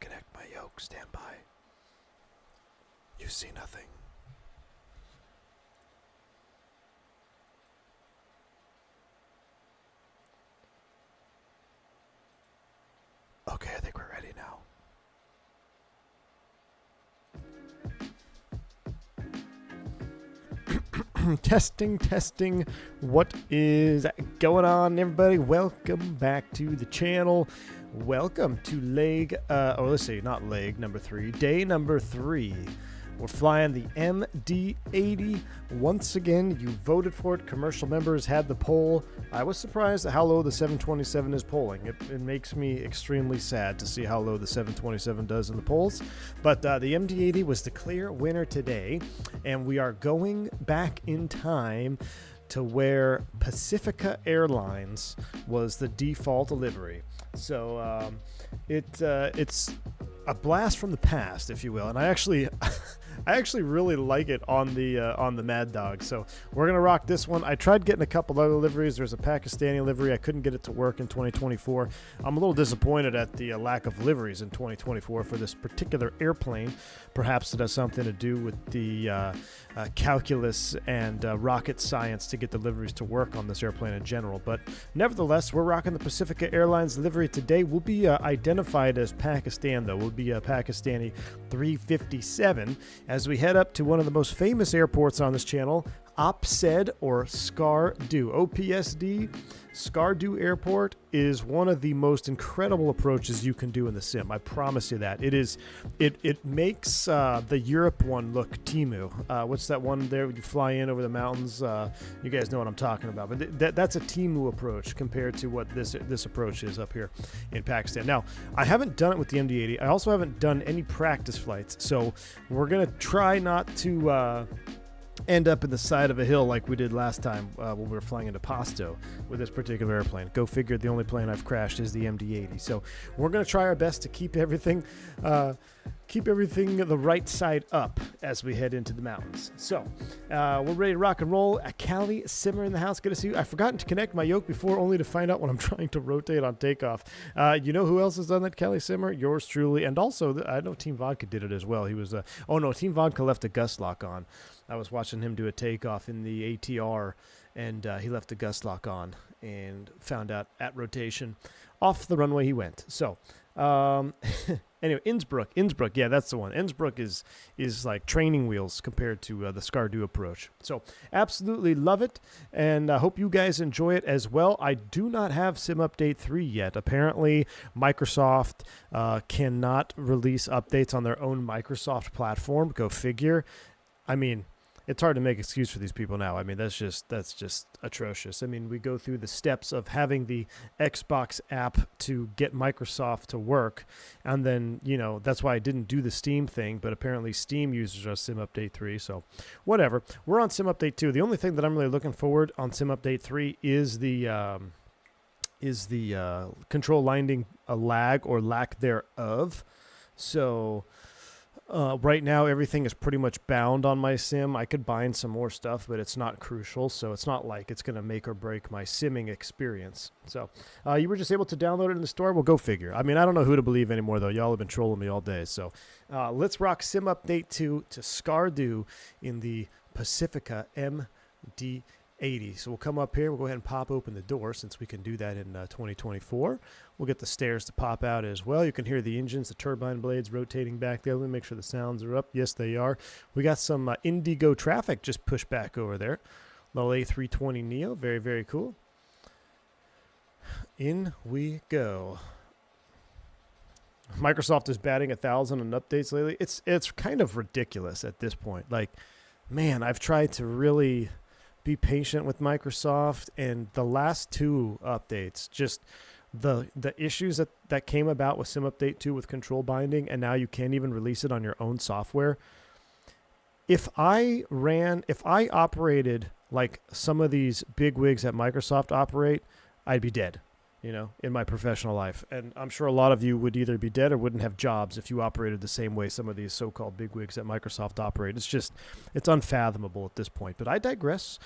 connect my yoke. Stand by. You see nothing. Okay, I think we're ready now. Testing. What is going on, everybody? Welcome back to the channel. Welcome to number 3, day number 3. We're flying the MD80. Once again, you voted for it. Commercial members had the poll. I was surprised at how low the 727 is polling. It makes me extremely sad to see how low the 727 does in the polls. But the MD80 was the clear winner today, and we are going back in time to where Pacifica Airlines was the default livery. So it's a blast from the past, if you will, and I actually really like it on the Mad Dog. So we're gonna rock this one. I tried getting a couple other liveries. There's a Pakistani livery. I couldn't get it to work in 2024. I'm a little disappointed at the lack of liveries in 2024 for this particular airplane. Perhaps it has something to do with the calculus and rocket science to get the liveries to work on this airplane in general. But nevertheless, we're rocking the Pacifica Airlines livery today. We'll be identified as Pakistan, though. We'll be a Pakistani 357 as we head up to one of the most famous airports on this channel, OPSED or SCAR-DO. OPSD, SCAR-DO Airport is one of the most incredible approaches you can do in the sim. I promise you that. It makes the Europe one look Timu. What's that one there? You fly in over the mountains. You guys know what I'm talking about. But that's a Timu approach compared to what this approach is up here in Pakistan. Now, I haven't done it with the MD80. I also haven't done any practice flights. So we're going to try not to end up in the side of a hill like we did last time when we were flying into Pasto with this particular airplane. Go figure, the only plane I've crashed is the MD80. So we're going to try our best to keep everything the right side up as we head into the mountains. So we're ready to rock and roll. A Cali Simmer in the house. Good to see you. I've forgotten to connect my yoke before, only to find out when I'm trying to rotate on takeoff. You know who else has done that, Cali Simmer? Yours truly. And also, I know Team Vodka did it as well. He was, Team Vodka left a gust lock on. I was watching him do a takeoff in the ATR, and he left the gust lock on and found out at rotation off the runway he went. So, anyway, Innsbruck, yeah, that's the one. Innsbruck is like training wheels compared to the SCAR-DO approach. So, absolutely love it, and I hope you guys enjoy it as well. I do not have Sim Update 3 yet. Apparently, Microsoft cannot release updates on their own Microsoft platform. Go figure. I mean, it's hard to make excuse for these people now. I mean, that's just atrocious. I mean, we go through the steps of having the Xbox app to get Microsoft to work, and then, that's why I didn't do the Steam thing, but apparently Steam uses our Sim Update 3, so whatever. We're on Sim Update 2. The only thing that I'm really looking forward on Sim Update 3 is the control lining lag or lack thereof. So right now, everything is pretty much bound on my sim. I could bind some more stuff, but it's not crucial, so it's not like it's going to make or break my simming experience. So you were just able to download it in the store? Well, go figure. I mean, I don't know who to believe anymore, though. Y'all have been trolling me all day. So let's rock Sim Update 2 to SCAR-DO in the Pacifica MD80. So we'll come up here. We'll go ahead and pop open the door since we can do that in 2024. We'll get the stairs to pop out as well. You can hear the engines, the turbine blades rotating back there. Let me make sure the sounds are up. Yes, they are. We got some Indigo traffic just pushed back over there. Little A320 Neo. Very, very cool. In we go. Microsoft is batting 1,000 on updates lately. It's kind of ridiculous at this point. Like, man, I've tried to really be patient with Microsoft, and the last 2 updates, just the issues that came about with Sim Update 2 with control binding, and now you can't even release it on your own software. If I operated like some of these big wigs at Microsoft operate, I'd be dead, in my professional life. And I'm sure a lot of you would either be dead or wouldn't have jobs if you operated the same way some of these so-called bigwigs at Microsoft operate. It's unfathomable at this point. But I digress.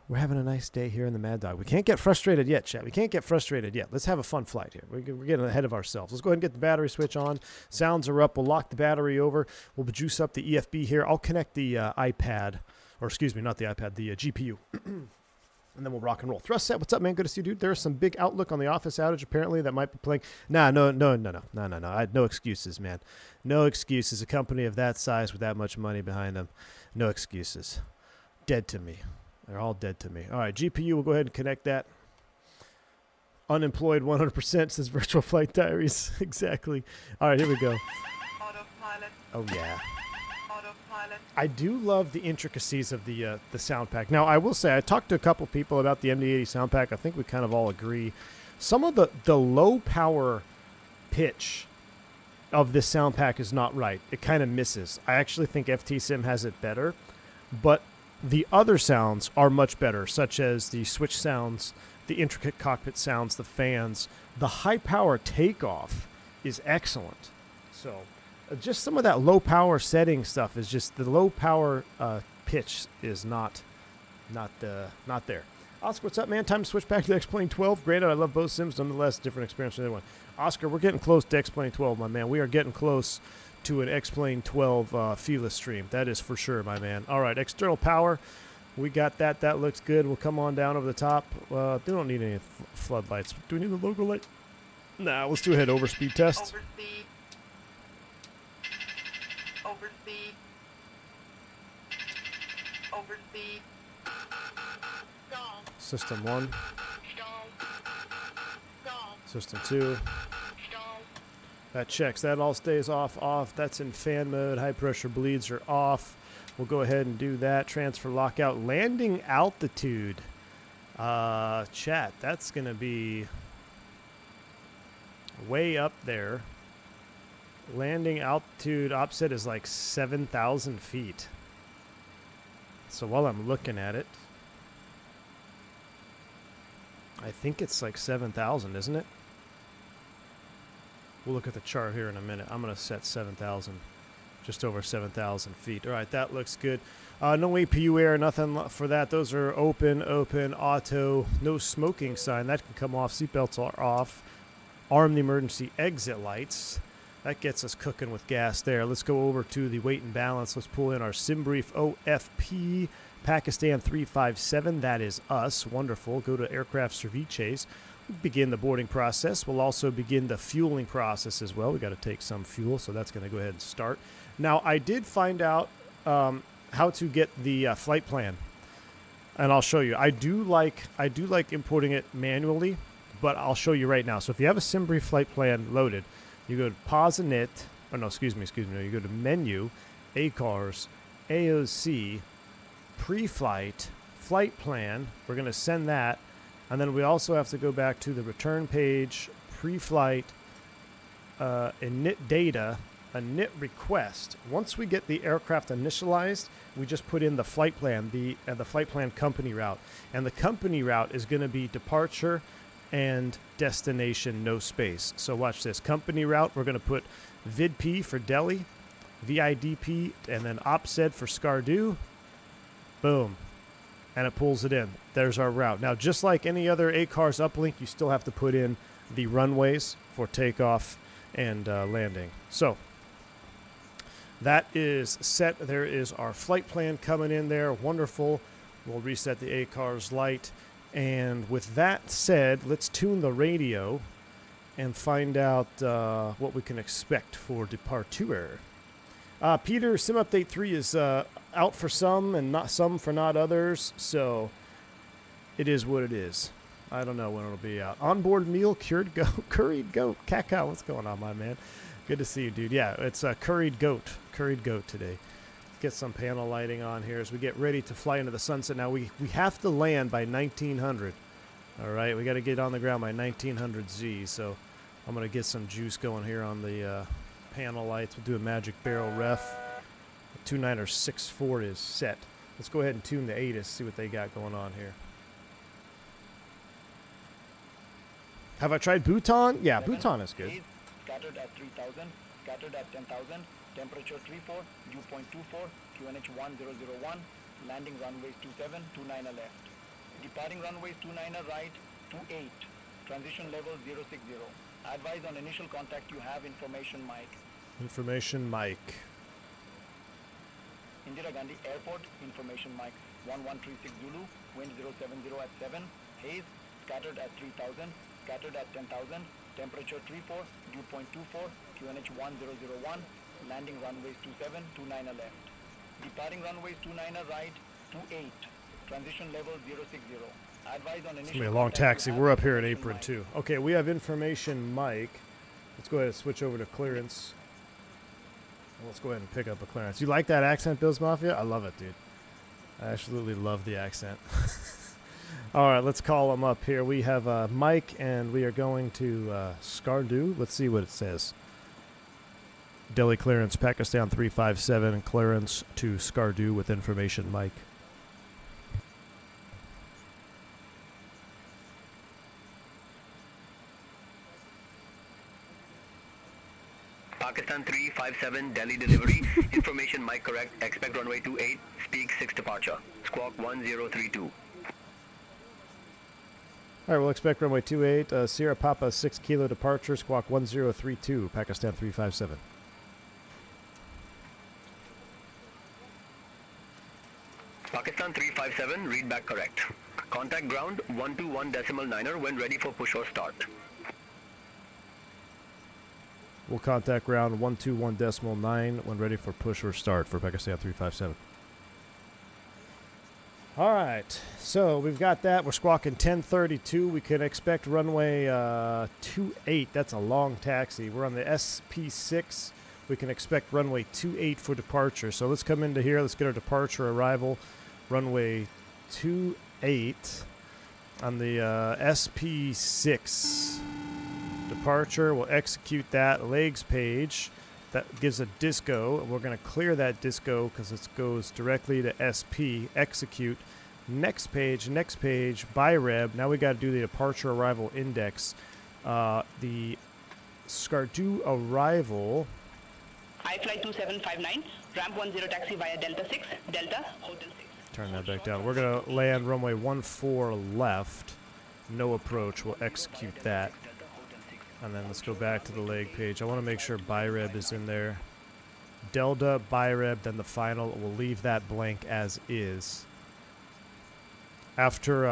We're having a nice day here in the Mad Dog. We can't get frustrated yet, chat. We can't get frustrated yet. Let's have a fun flight here. We're getting ahead of ourselves. Let's go ahead and get the battery switch on. Sounds are up. We'll lock the battery over. We'll juice up the EFB here. I'll connect the iPad, or excuse me, not the iPad, the GPU. And then we'll rock and roll. Thrust set, what's up, man? Good to see you, dude. There's some big outlook on the office outage, apparently, that might be playing. Nah, no. No excuses, man. No excuses. A company of that size with that much money behind them. No excuses. Dead to me. They're all dead to me. All right, GPU, we'll go ahead and connect that. Unemployed 100% says Virtual Flight Diaries. Exactly. All right, here we go. Autopilot. Oh, yeah. Autopilot. I do love the intricacies of the sound pack. Now, I will say, I talked to a couple people about the MD80 sound pack. I think we kind of all agree. Some of the low power pitch of this sound pack is not right. It kind of misses. I actually think FT-Sim has it better, but the other sounds are much better, such as the switch sounds, the intricate cockpit sounds, the fans. The high power takeoff is excellent. So just some of that low power setting stuff is just the low power pitch is not there. Oscar, what's up, man? Time to switch back to the X-Plane 12. Granted, I love both sims, nonetheless, different experience from the other one. Oscar, we're getting close to X-Plane 12, my man. We are getting close to an X-Plane 12 Fila stream. That is for sure, my man. All right, external power. We got that. That looks good. We'll come on down over the top. They don't need any floodlights. Do we need the logo light? Nah, let's do a head overspeed test. Overspeed. Overspeed. Overspeed. Stall. System 1. Stall. Stall. System 2. Stall. That checks. That all stays off. That's in fan mode. High pressure bleeds are off. We'll go ahead and do that. Transfer lockout. Landing altitude. Chat, that's going to be way up there. Landing altitude offset is like 7,000 feet. So while I'm looking at it, I think it's like 7,000, isn't it? We'll look at the chart here in a minute. I'm going to set 7,000, just over 7,000 feet. All right, that looks good. No APU air, nothing for that. Those are open, auto, no smoking sign. That can come off. Seatbelts are off. Arm the emergency exit lights. That gets us cooking with gas there. Let's go over to the weight and balance. Let's pull in our SimBrief OFP Pakistan 357. That is us. Wonderful. Go to aircraft ceviches. Begin the boarding process. We'll also begin the fueling process as well. We got to take some fuel, so that's going to go ahead and start. Now, I did find out how to get the flight plan, and I'll show you. I do like importing it manually, but I'll show you right now. So if you have a SimBrief flight plan loaded, you go to pause init. Oh no, excuse me. No, you go to menu, ACARS, AOC, pre-flight, flight plan. We're going to send that. And then we also have to go back to the return page, pre-flight, init data, init request. Once we get the aircraft initialized, we just put in the flight plan, the flight plan company route. And the company route is going to be departure and destination, no space. So watch this. Company route, we're going to put VIDP for Delhi, VIDP, and then OPSED for Skardu. Boom. And it pulls it in. There's our route. Now, just like any other ACARS uplink, you still have to put in the runways for takeoff and landing. So that is set. There is our flight plan coming in there. Wonderful. We'll reset the ACARS light. And with that said, let's tune the radio and find out what we can expect for departure. Peter, Sim Update 3 is out for some and not some for not others, so it is what it is. I don't know when it'll be out. Onboard meal, curried goat. Cacao, what's going on, my man? Good to see you, dude. Yeah, it's a curried goat today. Let's get some panel lighting on here as we get ready to fly into the sunset. Now, we have to land by 1900. All right, we got to get on the ground by 1900 Z, so I'm going to get some juice going here on the panel lights. We'll do a magic barrel ref. 2964 is set. Let's go ahead and tune the ATIS, see what they got going on here. Have I tried Bhutan? Yeah, Bhutan is good. Scattered at 3000, scattered at 10,000, temperature 34, dew point 24, QNH 1001, landing runways 27, 29 left. Departing runways 29er right, 28. Transition level 060. Advise on initial contact you have information mic. Information mic. Indira Gandhi Airport, information mic 1136 Zulu, wind 070 at 7, haze, scattered at 3000, scattered at 10,000, temperature 34, dew point 24, QNH 1001, landing runways 27, 29er left. Departing runways 29er right, 28, transition level 060. Advise on initial It's gonna be a long contact taxi. you have We're up here in information apron mic. 2. Okay, we have information mic. Let's go ahead and switch over to clearance. Let's go ahead and pick up a clearance. You like that accent, Bills Mafia? I love it, dude. I absolutely love the accent. All right, let's call them up here. We have Mike, and we are going to Skardu. Let's see what it says. Delhi clearance, Pakistan 357, clearance to Skardu with information, Mike. Pakistan 357, Delhi delivery. Information mic correct. Expect runway 28. Speak 6 departure. Squawk 1032. All right, we'll expect runway 28, Sierra Papa 6 Kilo departure, squawk 1032, Pakistan 357. Pakistan 357, read back correct. Contact ground 121.9er when ready for push or start. We'll contact ground 121.9 when ready for push or start for Pakistan 357. All right, so we've got that. We're squawking 1032. We can expect runway 28. That's a long taxi. We're on the SP6. We can expect runway 28 for departure. So let's come into here. Let's get our departure arrival. Runway 28 on the SP6. Departure. We'll execute that legs page. That gives a disco. We're going to clear that disco because it goes directly to SP. Execute. Next page, by Reb. Now we got to do the departure arrival index. The Skardu arrival. I flight 2759, ramp 10 taxi via Delta 6, Delta, Hotel 6. Turn that back down. We're going to land runway 14 left. No approach. We'll execute that. And then let's go back to the leg page. I want to make sure BIREB is in there. Delta, BIREB, then the final. We'll leave that blank as is. After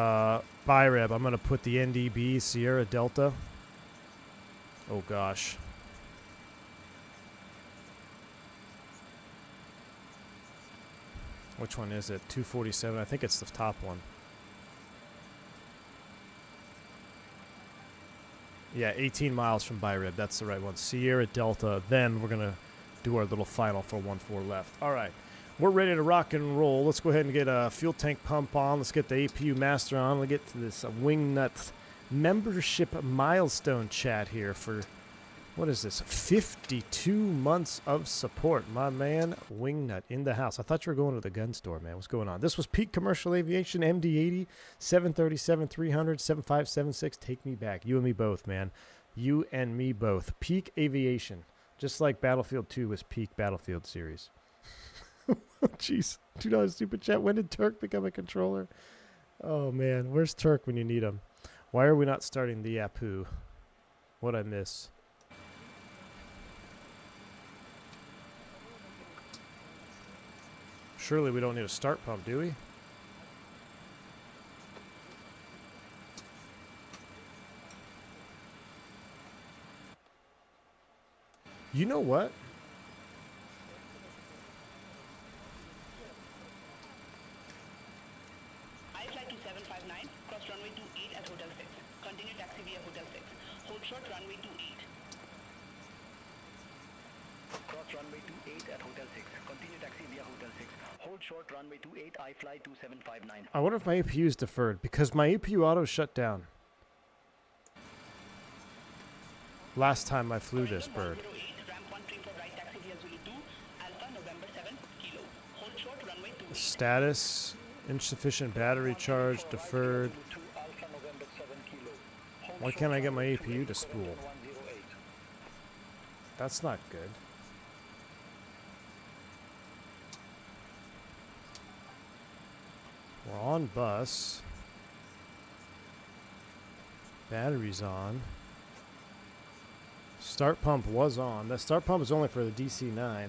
BIREB, I'm going to put the NDB, Sierra Delta. Oh, gosh. Which one is it? 247. I think it's the top one. Yeah, 18 miles from BIREB. That's the right one. Sierra Delta. Then we're going to do our little final for 14 left. All right. We're ready to rock and roll. Let's go ahead and get a fuel tank pump on. Let's get the APU master on. Let's get to this Wingnut membership milestone chat here for, what is this, 52 months of support. My man, Wingnut, in the house. I thought you were going to the gun store, man. What's going on? This was Peak Commercial Aviation, MD80, 737, 300, 7576. Take me back. You and me both, man. You and me both. Peak Aviation. Just like Battlefield 2 was Peak Battlefield series. Jeez. $2 super chat. When did Turk become a controller? Oh, man. Where's Turk when you need him? Why are we not starting the Apu? What'd I miss? Surely we don't need a start pump, do we? You know what? I flight 2759, cross runway 28 at Hotel 6. Continue taxi via Hotel 6. Hold short runway 28. Cross runway 28 at Hotel 6. Continue taxi via Hotel 6. Hold short runway 28, I fly 2759. I wonder if my APU is deferred because my APU auto shut down. Last time I flew this bird. 108, ramp 134 right taxi via Zulu 2, Alpha November 7, Kilo. Hold short runway 28. Status, insufficient battery charge, deferred. Alpha November 7 Kilo. Why can't I get my APU to spool? 108. That's not good. We're on bus. Battery's on. Start pump was on. That start pump is only for the DC-9.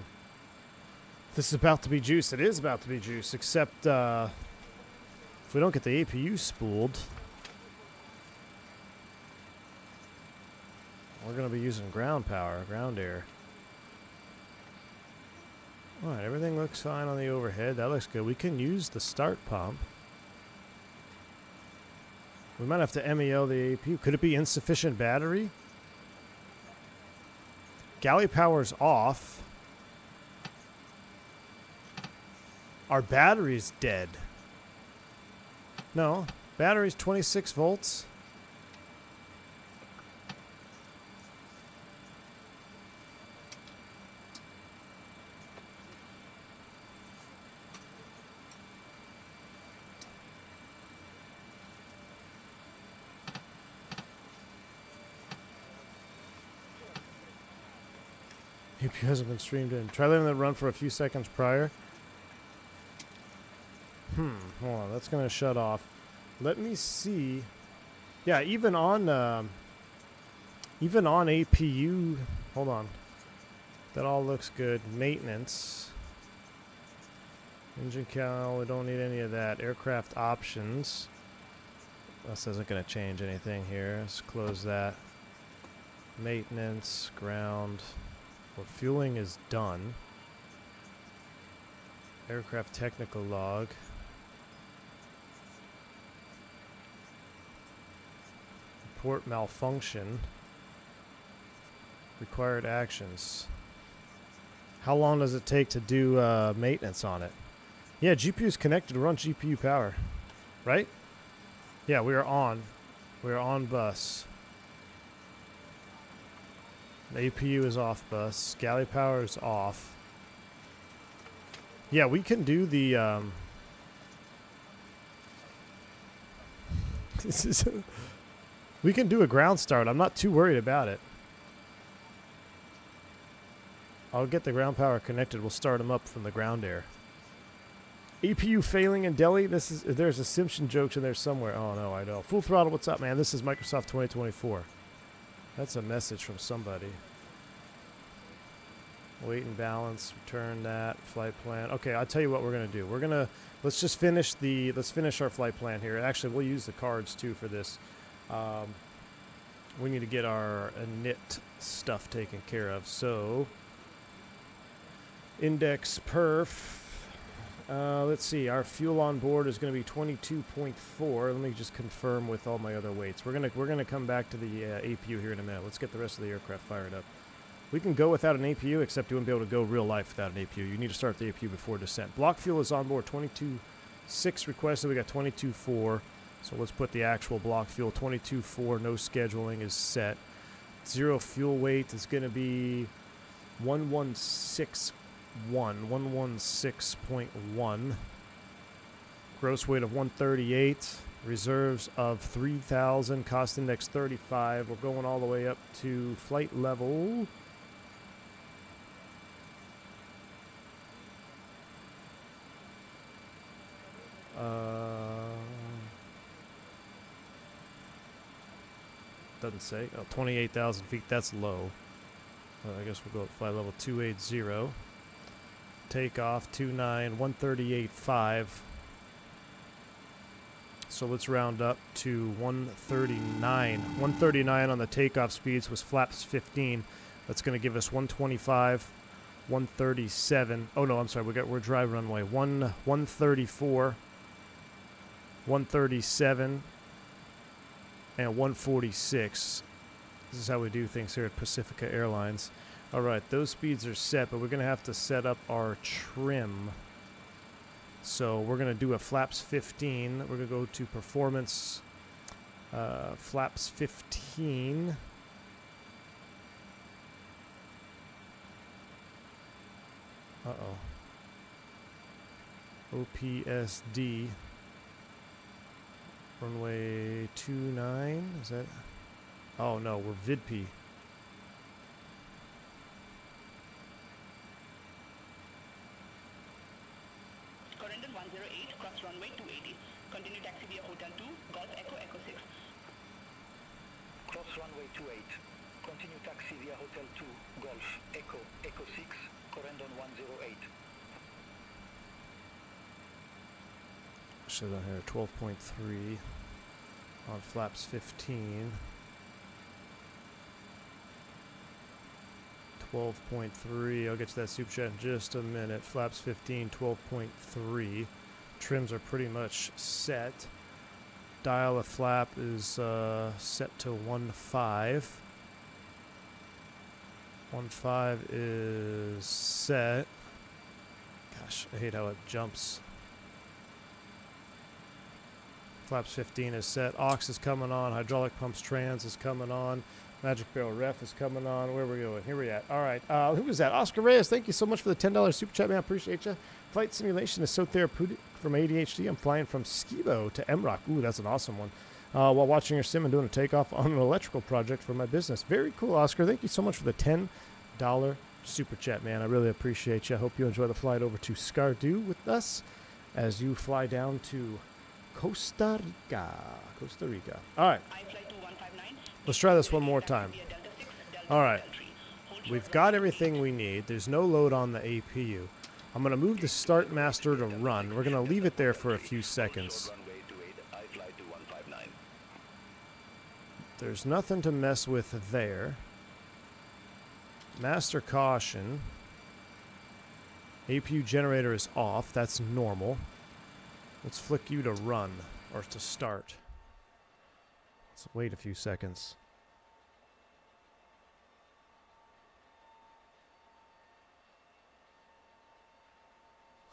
This is about to be juice. It is about to be juice, except if we don't get the APU spooled, we're going to be using ground power, ground air. Alright, everything looks fine on the overhead. That looks good. We can use the start pump. We might have to MEL the APU. Could it be insufficient battery? Galley power's off. Our battery's dead. No, battery's 26 volts. APU hasn't been streamed in. Try letting that run for a few seconds prior. Hold on, that's gonna shut off. Let me see. Yeah, even on APU. Hold on. That all looks good. Maintenance. Engine cal. We don't need any of that. Aircraft options. This isn't gonna change anything here. Let's close that. Maintenance. Ground. Refueling is done. Aircraft technical log. Report malfunction. Required actions. How long does it take to do maintenance on it? Yeah, GPU is connected to run GPU power. Right? Yeah, we are on. We are on bus. The APU is off bus. Galley power is off. Yeah, we can do the this is we can do a ground start. I'm not too worried about it. I'll get the ground power connected. We'll start them up from the ground air. APU failing in Delhi. There's a Simpson joke in there somewhere. Oh no, I know. Full throttle. What's up, man? This is Microsoft 2024. That's a message from somebody. Weight and balance, return that, flight plan. Okay, I'll tell you what we're gonna do. Let's finish our flight plan here. Actually, we'll use the cards too for this. We need to get our init stuff taken care of. So, index perf. Let's see. Our fuel on board is going to be 22.4. Let me just confirm with all my other weights. We're gonna come back to the APU here in a minute. Let's get the rest of the aircraft fired up. We can go without an APU, except you wouldn't be able to go real life without an APU. You need to start the APU before descent. Block fuel is on board 22.6 requested. We got 22.4. So let's put the actual block fuel. 22.4. No scheduling is set. Zero fuel weight is going to be 116.1. Gross weight of 138. Reserves of 3,000. Cost index 35. We're going all the way up to flight level. Doesn't say. Oh, 28,000 feet. That's low. I guess we'll go at flight level 280. Takeoff 29, 138.5. So let's round up to 139. 139 on the takeoff speeds was flaps 15. That's going to give us 125, 137. Oh no, I'm sorry. We're dry runway 134, 137, and 146. This is how we do things here at Pacifica Airlines. All right, those speeds are set, but we're going to have to set up our trim. So we're going to do a flaps 15. We're going to go to performance flaps 15. Uh-oh. OPSD. Runway 29. Is that? Oh no, we're VidP. Corendon 108, cross runway 280. Continue taxi via Hotel 2, Golf Echo Echo 6. runway 28. Continue taxi via Hotel 2, Golf, Echo, Echo 6, Corendon 108. Should on here 12.3 on flaps 15. 12.3. I'll get to that super chat in just a minute. Flaps 15, 12.3. Trims are pretty much set. Dial of flap is set to 1.5. 1.5 is set. Gosh, I hate how it jumps. Flaps 15 is set. Aux is coming on. Hydraulic pumps trans is coming on. Magic Barrel Ref is coming on. Where are we going? Here we at. All right. Who was that? Oscar Reyes. Thank you so much for the $10 super chat, man. I appreciate you. Flight simulation is so therapeutic from ADHD. I'm flying from Skibo to MROC. Ooh, that's an awesome one. While watching your sim and doing a takeoff on an electrical project for my business. Very cool, Oscar. Thank you so much for the $10 super chat, man. I really appreciate you. I hope you enjoy the flight over to Skardu with us as you fly down to Costa Rica. All right. Let's try this one more time. All right. We've got everything we need. There's no load on the APU. I'm going to move the Thrustmaster to run. We're going to leave it there for a few seconds. There's nothing to mess with there. Master caution. APU generator is off. That's normal. Let's flick you to run, or to start. Let's wait a few seconds.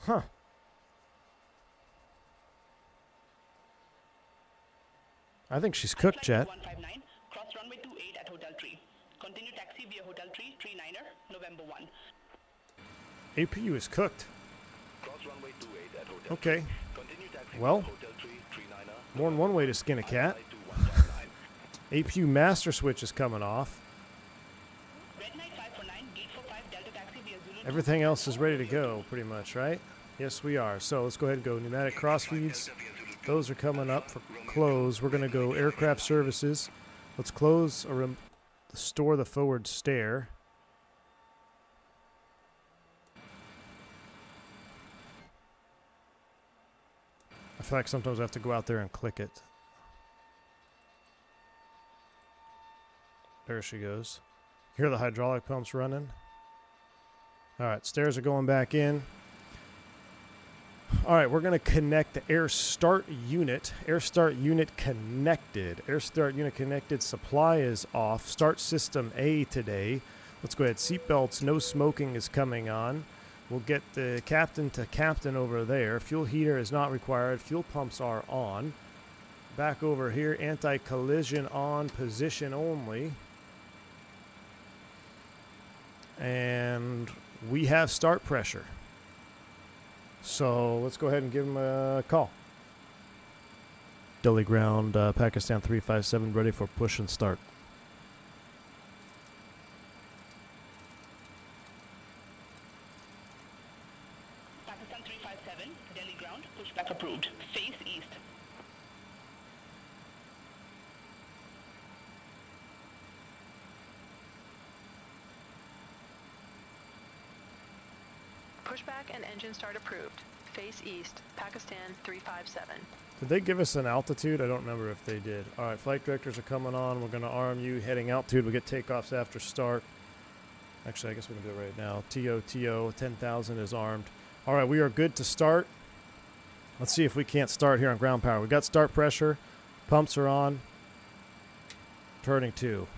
Huh. I think she's cooked, chat. Cross runway 28 at Hotel Tree. Continue taxi via Hotel Tree, Tree 9er, November 1. APU is cooked. Cross runway 28 at Hotel Okay. Continue taxi Well, via Hotel Tree, Tree 9er, more than one way to skin a cat. APU master switch is coming off. Red Knight 549, gate for 5, Delta taxi via Zulu. Everything else is ready to go, pretty much, right? Yes, we are. So let's go ahead and go pneumatic cross feeds. Those are coming up for close. We're going to go aircraft services. Let's close or store the forward stair. I feel like sometimes I have to go out there and click it. There she goes. Hear the hydraulic pumps running. All right, stairs are going back in. All right, we're going to connect the air start unit. Air start unit connected. Air start unit connected. Supply is off. Start system A today. Let's go ahead. Seatbelts, no smoking is coming on. We'll get the captain to captain over there. Fuel heater is not required. Fuel pumps are on. Back over here, anti-collision on, position only. And we have start pressure. So let's go ahead and give him a call. Delhi ground, Pakistan 357, ready for push and start. Pakistan 357, Delhi ground, pushback approved. Face east. Pushback and engine start approved. Face east, Pakistan 357. Did they give us an altitude? I don't remember if they did. All right, flight directors are coming on. We're going to arm you, heading altitude. We'll get takeoffs after start. Actually, I guess we can do it right now. TO, 10,000 is armed. All right, we are good to start. Let's see if we can't start here on ground power. We got start pressure. Pumps are on. Turning 2.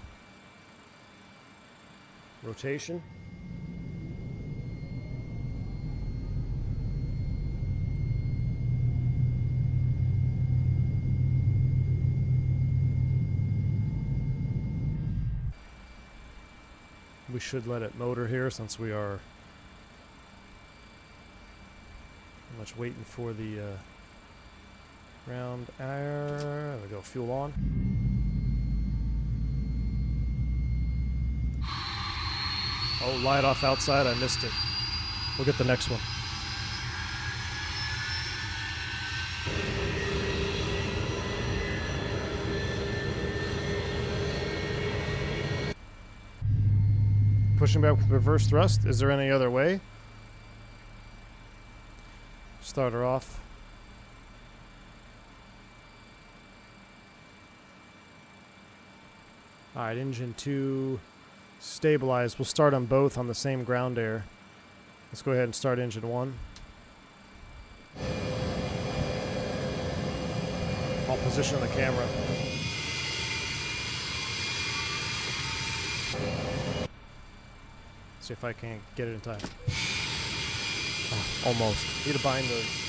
Rotation. We should let it motor here since we are pretty much waiting for the ground air. There we go, fuel on. Oh, light off outside, I missed it. We'll get the next one. Pushing back with reverse thrust. Is there any other way? Start her off. Alright, engine 2 stabilized. We'll start on both on the same ground air. Let's go ahead and start engine 1. I'll position the camera. See if I can get it in time. Oh, almost. Need to bind those.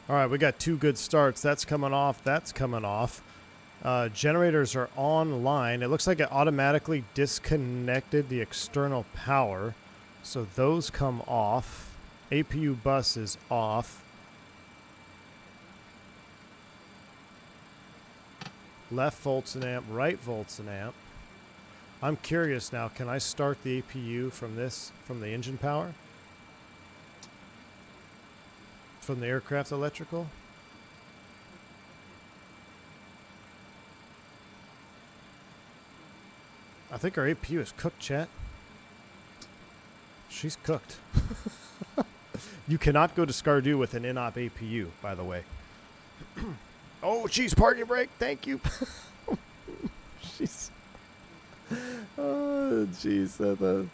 All right, we got 2 good starts. That's coming off. That's coming off. Generators are online. It looks like it automatically disconnected the external power. So those come off. APU bus is off. Left volts and amp, right volts and amp. I'm curious now, can I start the APU from the engine power? From the aircraft electrical? I think our APU is cooked, chat. She's cooked. You cannot go to Skardu with an in-op APU, by the way. Oh, geez, parking brake. Thank you. Jeez. Oh, jeez.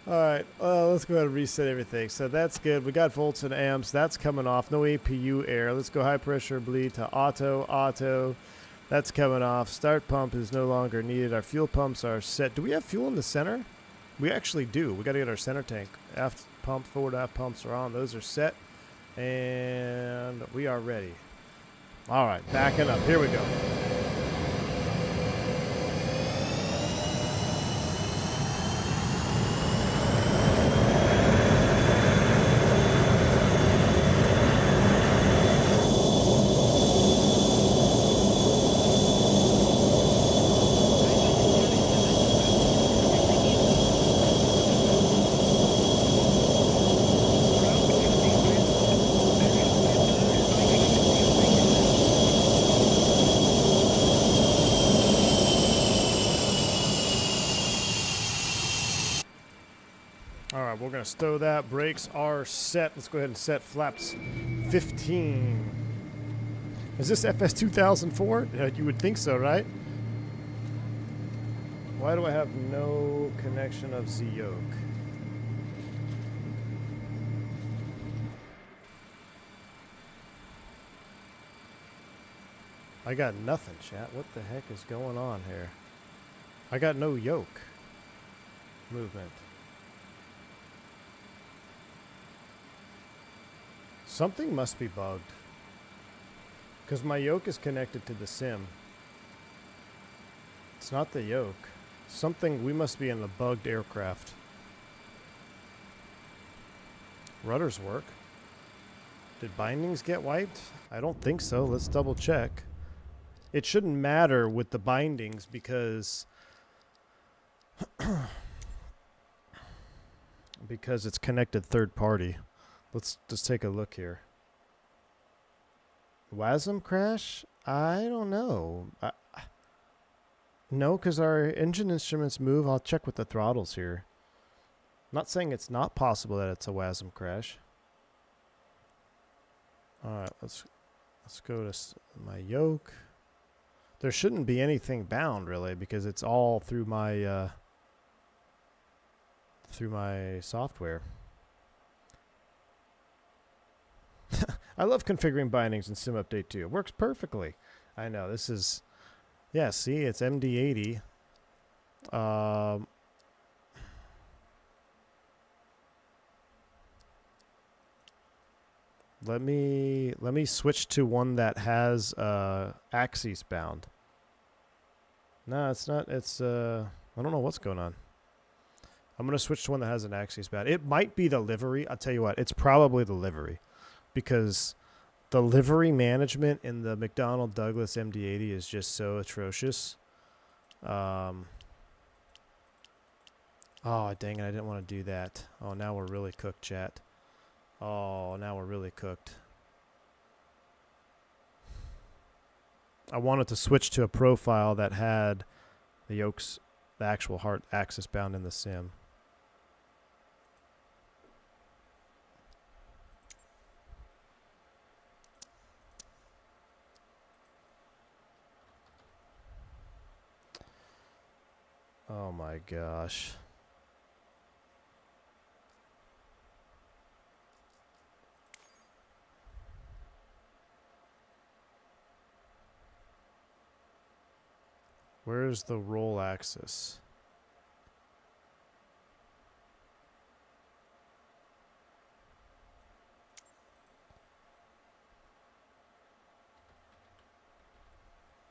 Alright, let's go ahead and reset everything. So that's good. We got volts and amps. That's coming off. No APU air. Let's go high pressure bleed to auto. That's coming off. Start pump is no longer needed. Our fuel pumps are set. Do we have fuel in the center? We actually do. We got to get our center tank. Aft pump, forward aft pumps are on. Those are set. And we are ready. Alright, backing up. Here we go. Alright, we're going to stow that. Brakes are set. Let's go ahead and set flaps 15. Is this FS 2004? You would think so, right? Why do I have no connection of the yoke? I got nothing, chat. What the heck is going on here? I got no yoke movement. Something must be bugged. Because my yoke is connected to the sim. It's not the yoke. Something, we must be in a bugged aircraft. Rudders work. Did bindings get wiped? I don't think so. Let's double check. It shouldn't matter with the bindings because because it's connected third party. Let's just take a look here. WASM crash? I don't know. No, because our engine instruments move. I'll check with the throttles here. I'm not saying it's not possible that it's a WASM crash. Alright, let's go to my yoke. There shouldn't be anything bound, really, because it's all through my software. I love configuring bindings in Sim Update 2. It works perfectly. I know, this is... Yeah, see, it's MD80. Let me switch to one that has axis bound. No, it's not. It's I don't know what's going on. I'm gonna switch to one that has an axis bound. It might be the livery. I'll tell you what. It's probably the livery, because the livery management in the McDonnell Douglas MD80 is just so atrocious. Oh dang it! I didn't want to do that. Oh, now we're really cooked, chat. Oh, now we're really cooked. I wanted to switch to a profile that had the yokes, the actual heart axis bound in the sim. Oh my gosh. Where's the roll axis?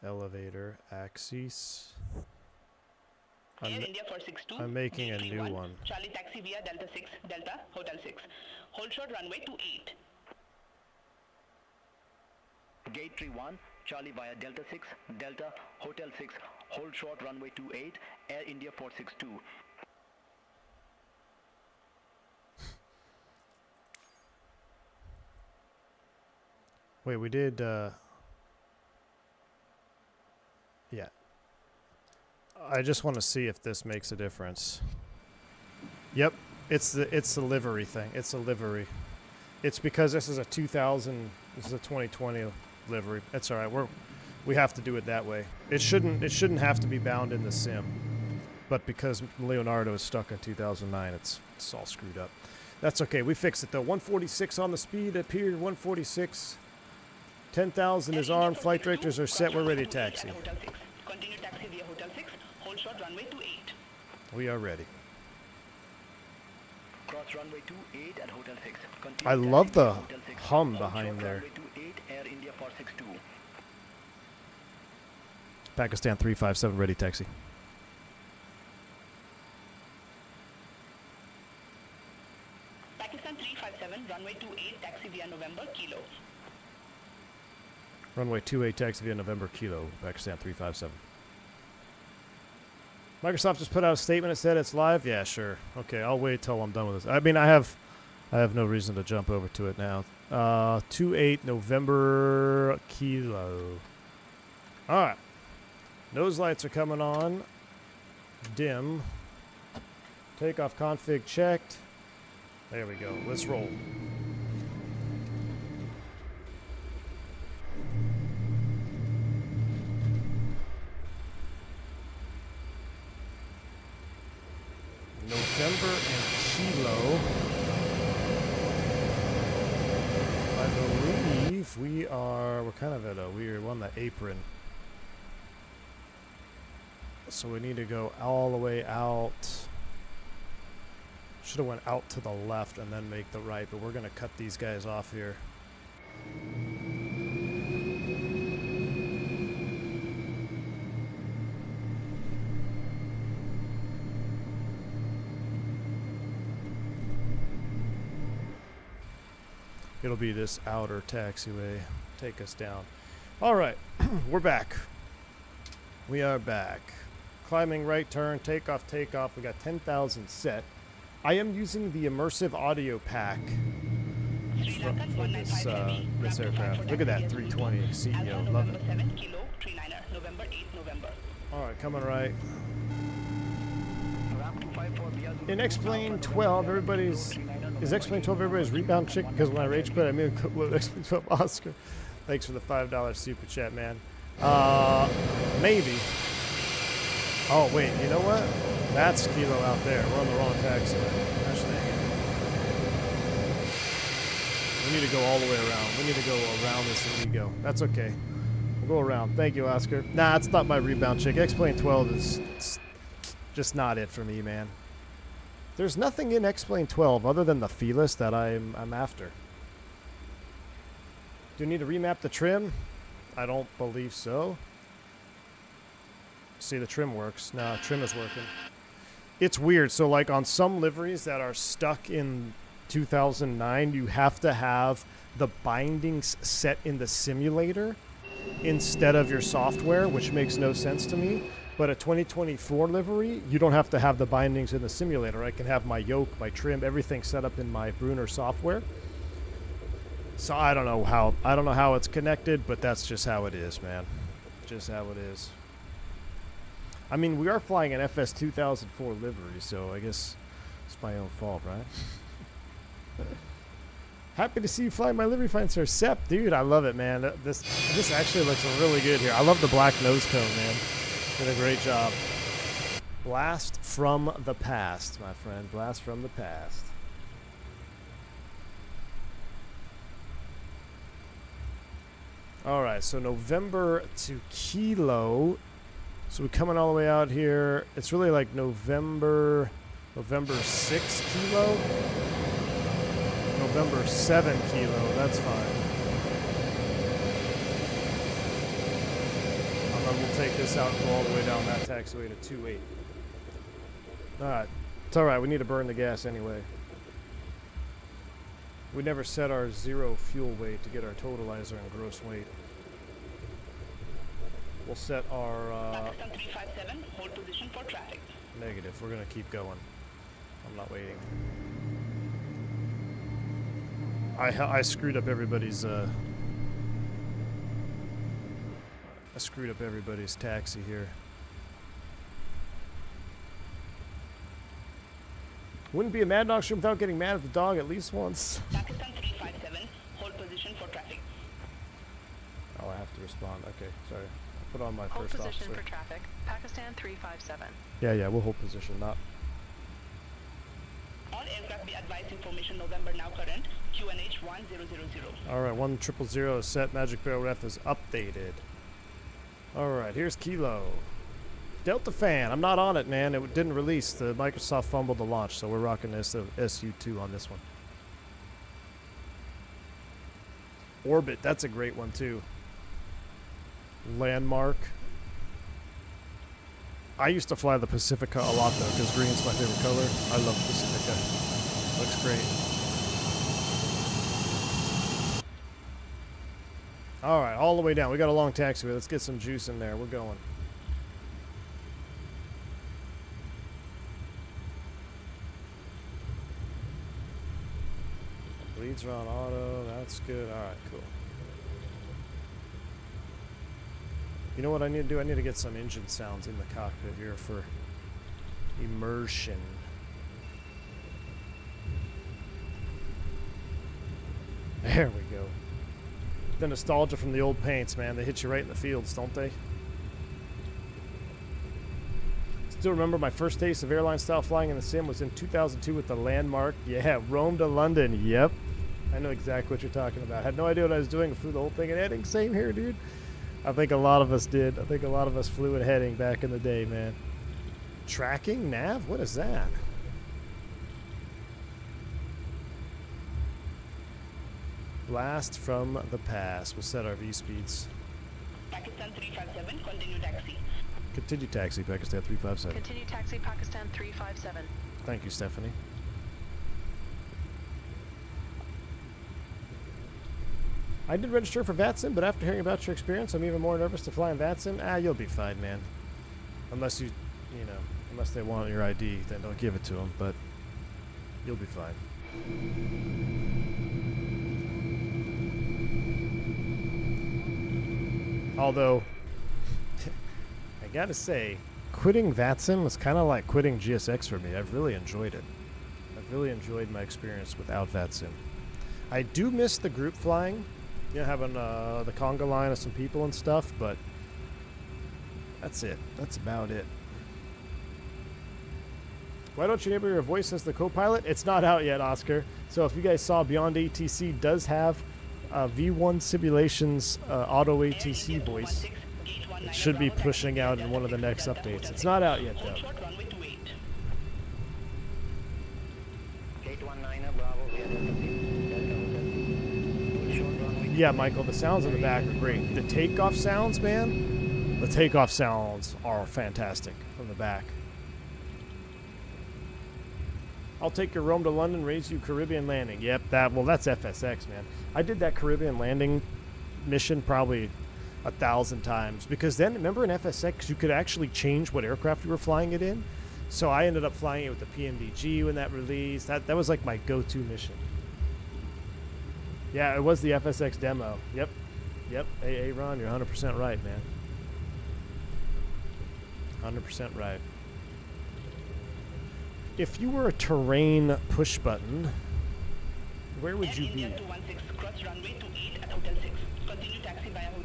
Elevator axis. Air India 462. I'm making a new one. Charlie taxi via Delta 6, Delta, Hotel 6. Hold short runway 28. Gate 31, Charlie via Delta 6, Delta, Hotel 6, hold short runway 28, Air India 462. Wait, we did, yeah. I just want to see if this makes a difference. Yep, it's the livery thing. It's a livery. It's because this is a 2020 livery. That's all right. We have to do it that way. It shouldn't have to be bound in the sim, but because Leonardo is stuck in 2009, it's all screwed up. That's okay. We fixed it though. 146 on the speed at Pier 146. 10,000 is armed. Flight directors are set. We're ready to taxi. Continue taxi via Hotel 6. Hold short runway 28. We are ready. Cross runway 28 at Hotel 6. I love the hum behind there. Air India 462. Pakistan 357 ready taxi. Pakistan 357, runway 28, taxi via November, Kilo. Runway 28 taxi via November Kilo, Pakistan 357. Microsoft just put out a statement that said it's live. Yeah, sure. Okay, I'll wait till I'm done with this. I mean, I have no reason to jump over to it now. 28 November Kilo. All right. Nose lights are coming on. Dim. Takeoff config checked. There we go. Let's roll. November and Kilo. I believe we're kind of at a weird one, the apron. So we need to go all the way out. Should have went out to the left and then make the right, but we're going to cut these guys off here. It'll be this outer taxiway. Take us down. All right, we're back. We are back. Climbing right turn, takeoff, takeoff. We got 10,000 set. I am using the immersive audio pack for this aircraft. Look at that 320 CEO. Love it. All right, coming right. In X-Plane 12, is X-Plane 12 everybody's rebound chick? Because when I rage quit, I mean X-Plane 12 Oscar. Thanks for the $5 super chat, man. Maybe. Oh, wait, you know what? That's Kilo out there. We're on the wrong taxi. Gosh dang it. We need to go all the way around. We need to go around this Indigo. That's okay. We'll go around. Thank you, Oscar. Nah, it's not my rebound chick. X-Plane 12 is just not it for me, man. There's nothing in X-Plane 12 other than the Felis that I'm after. Do you need to remap the trim? I don't believe so. See, the trim works. No, trim is working. It's weird. So, like, on some liveries that are stuck in 2009, you have to have the bindings set in the simulator instead of your software, which makes no sense to me. But a 2024 livery, you don't have to have the bindings in the simulator. I can have my yoke, my trim, everything set up in my Brunner software. So I don't know how it's connected, but that's just how it is, man. Just how it is. I mean, we are flying an FS 2004 livery, so I guess it's my own fault, right? Happy to see you flying my livery, fine sir. Sep, dude, I love it, man. This actually looks really good here. I love the black nose cone, man. Did a great job. Blast from the past, my friend. Blast from the past. All right, so November to Kilo. So we're coming all the way out here. It's really like November 6 Kilo. November 7 Kilo, that's fine. And then we'll take this out and go all the way down that taxiway to 28. Alright, it's alright, we need to burn the gas anyway. We never set our zero fuel weight to get our totalizer and gross weight. We'll set our Pakistan 357, hold position for traffic. negative. We're gonna keep going. I'm not waiting. I screwed up everybody's taxi here. Wouldn't be a mad dog stream without getting mad at the dog at least once. Pakistan 357, hold position for traffic. Oh, I have to respond. Okay, sorry. I'll put on my Hold first position officer. for traffic. Pakistan 357. Yeah, we'll hold position. Not. All aircraft be advised information November now current, QNH 1000. All right, 1000 is set. Magic Barrel Ref is updated. All right, here's Kilo. Delta Fan. I'm not on it, man. It didn't release. The Microsoft fumbled the launch, so we're rocking this SU2 on this one. Orbit. That's a great one, too. Landmark. I used to fly the Pacifica a lot, though, because green's my favorite color. I love Pacifica. Looks great. All right, all the way down. We got a long taxiway. Let's get some juice in there. We're going. Leads are on auto. That's good. All right, cool. You know what I need to do? I need to get some engine sounds in the cockpit here for immersion. There we go. The nostalgia from the old paints, man. They hit you right in the fields, don't they? Still remember my first taste of airline style flying in the sim was in 2002 with the Landmark. Yeah, Rome to London. Yep. I know exactly what you're talking about. Had no idea what I was doing. I flew the whole thing in heading. Same here, dude. I think a lot of us did. I think a lot of us flew in heading back in the day, man. Tracking? Nav? What is that? Blast from the pass. We'll set our V-speeds. Pakistan 357, continue taxi. Continue taxi, Pakistan 357. Continue taxi, Pakistan 357. Thank you, Stephanie. I did register for VATSIM, but after hearing about your experience, I'm even more nervous to fly in VATSIM. You'll be fine, man. Unless unless they want your ID, then don't give it to them, but you'll be fine. Although, I gotta say, quitting VATSIM was kind of like quitting GSX for me. I've really enjoyed it. I've really enjoyed my experience without VATSIM. I do miss the group flying, having the conga line of some people and stuff, but that's it. That's about it. Why don't you enable your voice as the co-pilot? It's not out yet, Oscar. So if you guys saw, Beyond ATC does have V1 Simulations auto ATC voice. It should be pushing out in one of the next updates. It's not out yet, though. 819 Bravo, Yeah, Michael, the sounds in the back are great. The takeoff sounds, man, the takeoff sounds are fantastic from the back. I'll take your Rome to London, raise you Caribbean landing. Yep, that's FSX, man. I did that Caribbean landing mission probably 1,000 times, because then, remember in FSX, you could actually change what aircraft you were flying it in. So I ended up flying it with the PMDG when that released. That was like my go-to mission. Yeah, it was the FSX demo. Yep. Hey, Ron, you're 100% right, man. 100% right. If you were a terrain push button, where would you be?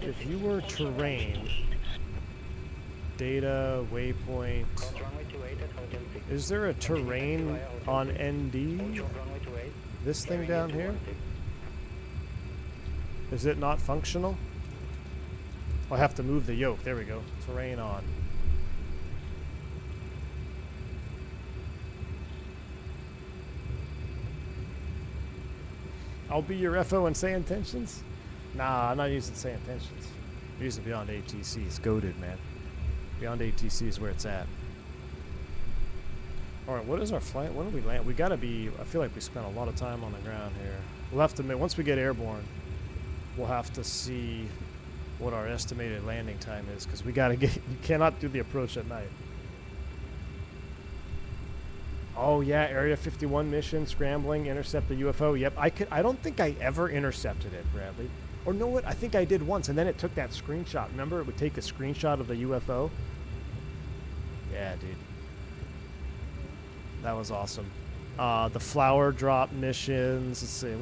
If you were terrain, data, waypoint, is there a terrain on ND? This thing down here? Is it not functional? I'll have to move the yoke. There we go. Terrain on. I'll be your FO and say intentions? Nah, I'm not using say intentions. I'm using Beyond ATC. It's goated, man. Beyond ATC is where it's at. Alright, what is our flight? When do we land? We gotta be, I feel like we spent a lot of time on the ground here. We'll have to, once we get airborne, we'll have to see what our estimated landing time is, because we gotta get, you cannot do the approach at night. Oh yeah, Area 51 mission, scrambling, intercept the UFO. Yep, I don't think I ever intercepted it, Bradley. Or know what? I think I did once, and then it took that screenshot. Remember, it would take a screenshot of the UFO. Yeah, dude. That was awesome. The flower drop missions. Let's see,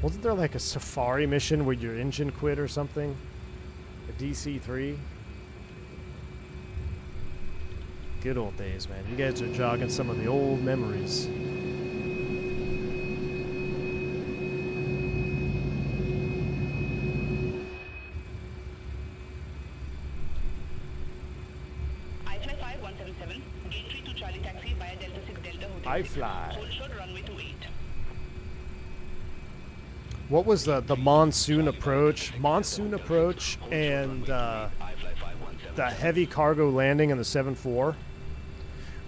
wasn't there like a safari mission where your engine quit or something? A DC-3. Good old days, man. You guys are jogging some of the old memories. I fly. What was the monsoon approach? Monsoon approach and the heavy cargo landing in the 7-4.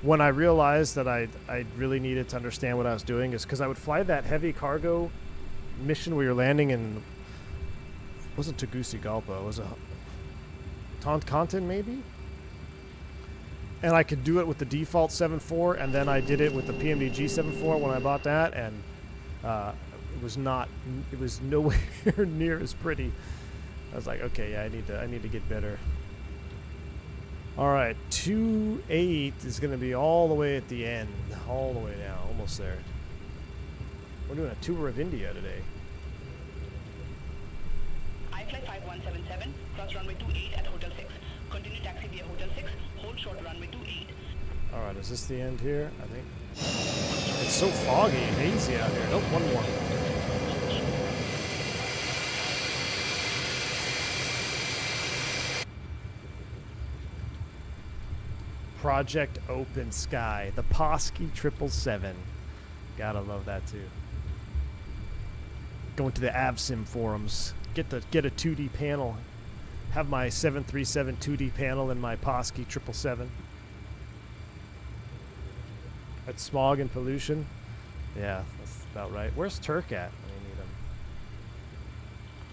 When I realized that I really needed to understand what I was doing is because I would fly that heavy cargo mission where you're landing in, it wasn't Tegucigalpa, it was a Toncontin maybe? And I could do it with the default 7.4, and then I did it with the PMDG 7.4 when I bought that, and it was nowhere near as pretty. I was like, okay, yeah, I need to get better. All right, 2.8 is going to be all the way at the end, all the way down, almost there. We're doing a tour of India today. iFly 5177, cross runway 28 at Hotel 6. Continue taxi via Hotel 6, hold short runway 28. All right, is this the end here? I think. It's so foggy and hazy out here. Nope, one more. Project Open Sky, the Posky 777. Gotta love that too. Going to the AvSim forums, get a 2D panel. Have my 737 2D panel in my Posky 777. That's smog and pollution. Yeah, that's about right. Where's Turk at? We need him.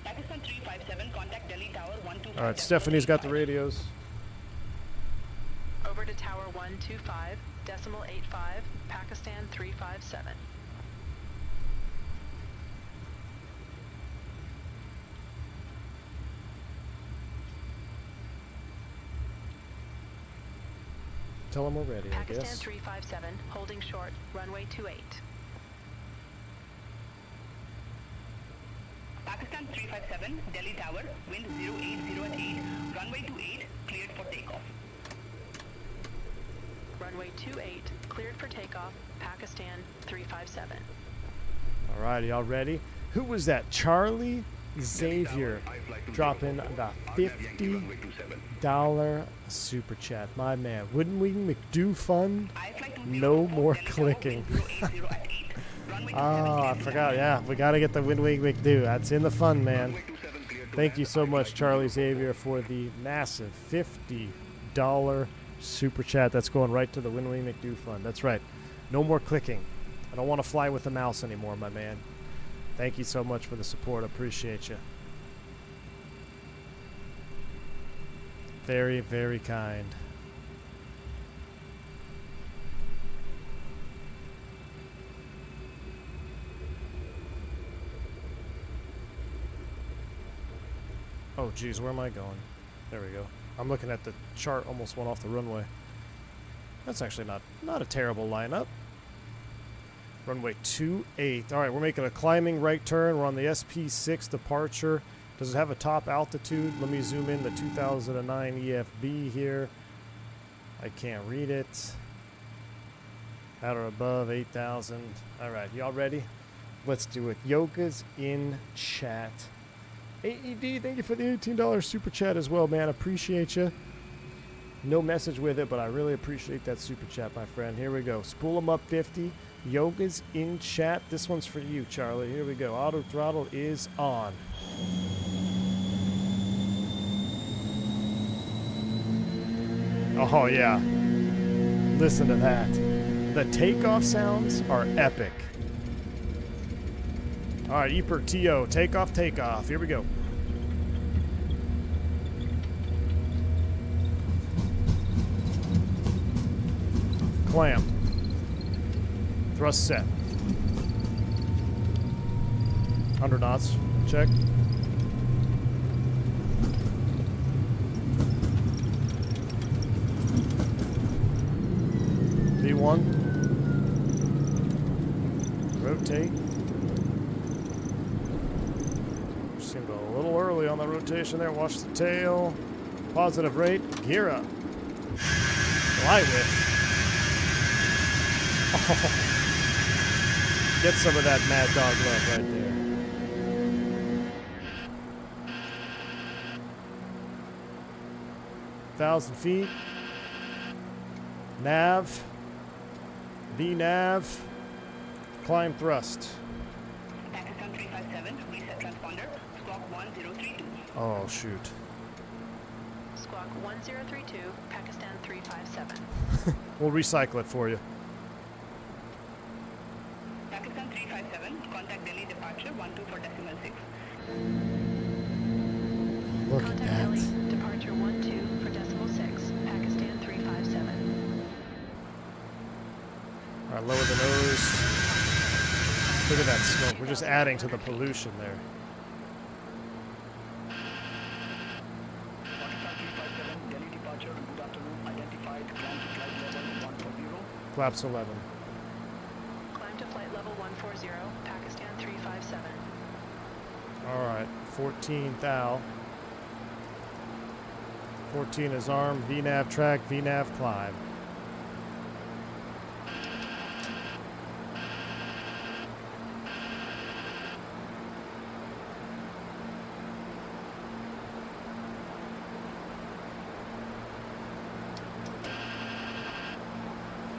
Pakistan 357, contact Delhi Tower 125. All right, Stephanie's got the radios. Over to Tower 125, decimal 85, Pakistan 357. Tell them we're ready, I Pakistan guess. 357, holding short, runway 28. Pakistan 357, Delhi Tower, wind 080 at 8, runway 28, cleared for takeoff. Runway 28, cleared for takeoff, Pakistan 357. All right, y'all ready? Who was that? Charlie Xavier dropping the $50 super chat. My man, wouldn't we McDo fund? No more clicking. Runway Oh, I forgot. Yeah, we got to get the Wind Wing McDo. That's in the fun, man. Thank you so much, Charlie Xavier, for the massive $50 super chat. That's going right to the Wind Wing McDo fund. That's right. No more clicking. I don't want to fly with the mouse anymore, my man. Thank you so much for the support. I appreciate you. Very, very kind. Oh, geez, where am I going? There we go. I'm looking at the chart, almost went off the runway. That's actually not a terrible lineup. Runway 28. All right, we're making a climbing right turn. We're on the SP6 departure. Does it have a top altitude? Let me zoom in the 2009 EFB here. I can't read it. At or above 8,000. All right, y'all ready? Let's do it. Yoga's in chat. AED, thank you for the $18 super chat as well, man. Appreciate you. No message with it, but I really appreciate that super chat, my friend. Here we go. Spool 'em up 50. Yoga's in chat. This one's for you, Charlie. Here we go. Auto throttle is on. Oh, yeah. Listen to that. The takeoff sounds are epic. All right, E per TO. Takeoff, takeoff. Here we go. Clamp. Thrust set. 100 knots. Check. V1. Rotate. Seemed a little early on the rotation there. Watch the tail. Positive rate. Gear up. Fly with. Oh. Get some of that Mad Dog love right there. Thousand feet. Nav. V-nav. Climb thrust. Pakistan 357, reset transponder, squawk 1032. Oh, shoot. Squawk 1032, Pakistan 357. We'll recycle it for you. Pakistan 357, contact Delhi departure 124.6. Look at Contact that. Delhi, departure 12 for decimal 6, Pakistan 357. All right, lower the nose. Look at that smoke. We're just adding to the pollution there. Pakistan 357, Delhi departure, good afternoon, identified, climb to flight level 140. Flaps 11. Climb to flight level 140, Pakistan 357. All right, 14 thou. 14 is armed, VNAV track, VNAV climb.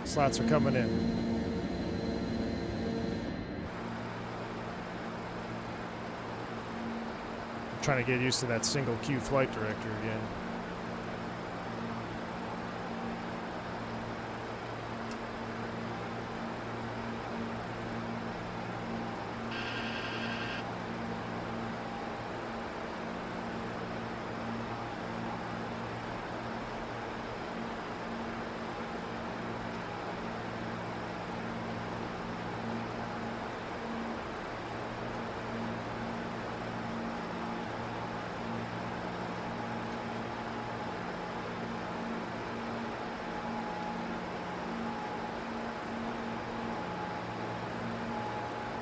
Slots are coming in. I'm trying to get used to that single queue flight director again.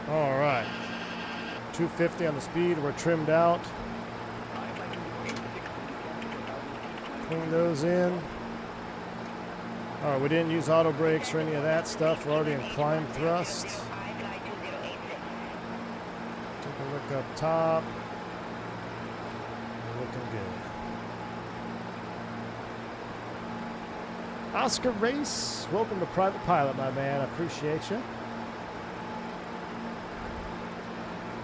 All right, 250 on the speed. We're trimmed out. Clean those in. All right, we didn't use auto brakes or any of that stuff. We're already in climb thrust. Take a look up top. We're looking good. Oscar Race, welcome to Private Pilot, my man. I appreciate you.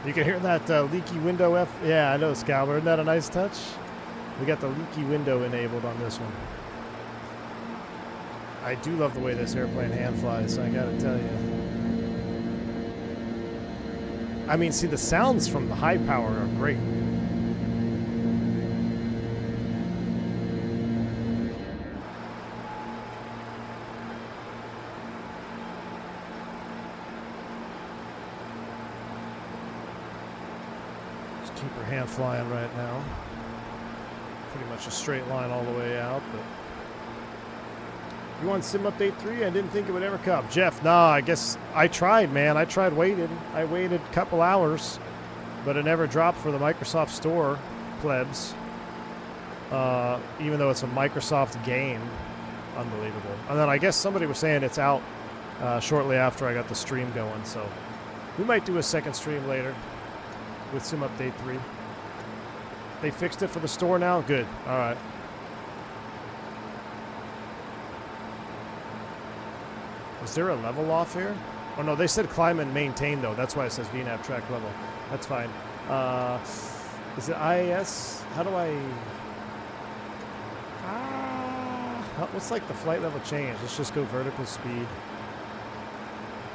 You can hear that leaky window F. Yeah, I know, Scalber. Isn't that a nice touch? We got the leaky window enabled on this one. I do love the way this airplane hand flies, I gotta tell you. I mean, see, the sounds from the high power are great. Just keep her hand flying right now. Pretty much a straight line all the way out, but you want Sim Update 3? I didn't think it would ever come. Jeff, nah, I guess I tried, man. I waited a couple hours, but it never dropped for the Microsoft Store, plebs. Even though it's a Microsoft game. Unbelievable. And then I guess somebody was saying it's out shortly after I got the stream going, so we might do a second stream later with Sim Update 3. They fixed it for the store now? Good. All right. Is there a level off here? Oh no, they said climb and maintain though. That's why it says VNAV track level. That's fine. Is it IAS? How do I... what's like the flight level change? Let's just go vertical speed.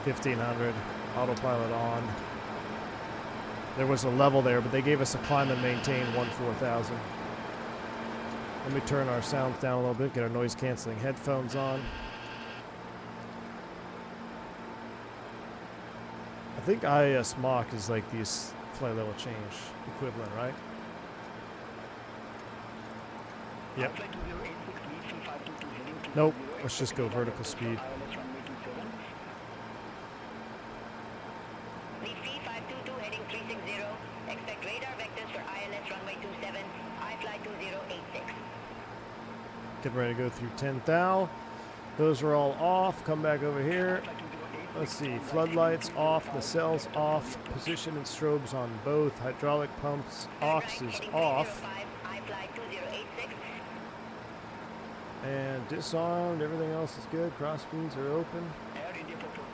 1500. Autopilot on. There was a level there, but they gave us a climb and maintain 14,000. Let me turn our sounds down a little bit, get our noise canceling headphones on. I think IAS Mach is like the flight level change equivalent, right? Yep. Nope. Let's just go vertical speed. V3522 heading 360. Expect radar vectors for ILS runway 27. I fly 2086. Getting ready to go through 10,000. Those are all off. Come back over here. Let's see, floodlights off, nacelles off, position and strobes on both, hydraulic pumps, aux is off, and disarmed, everything else is good, cross speeds are open.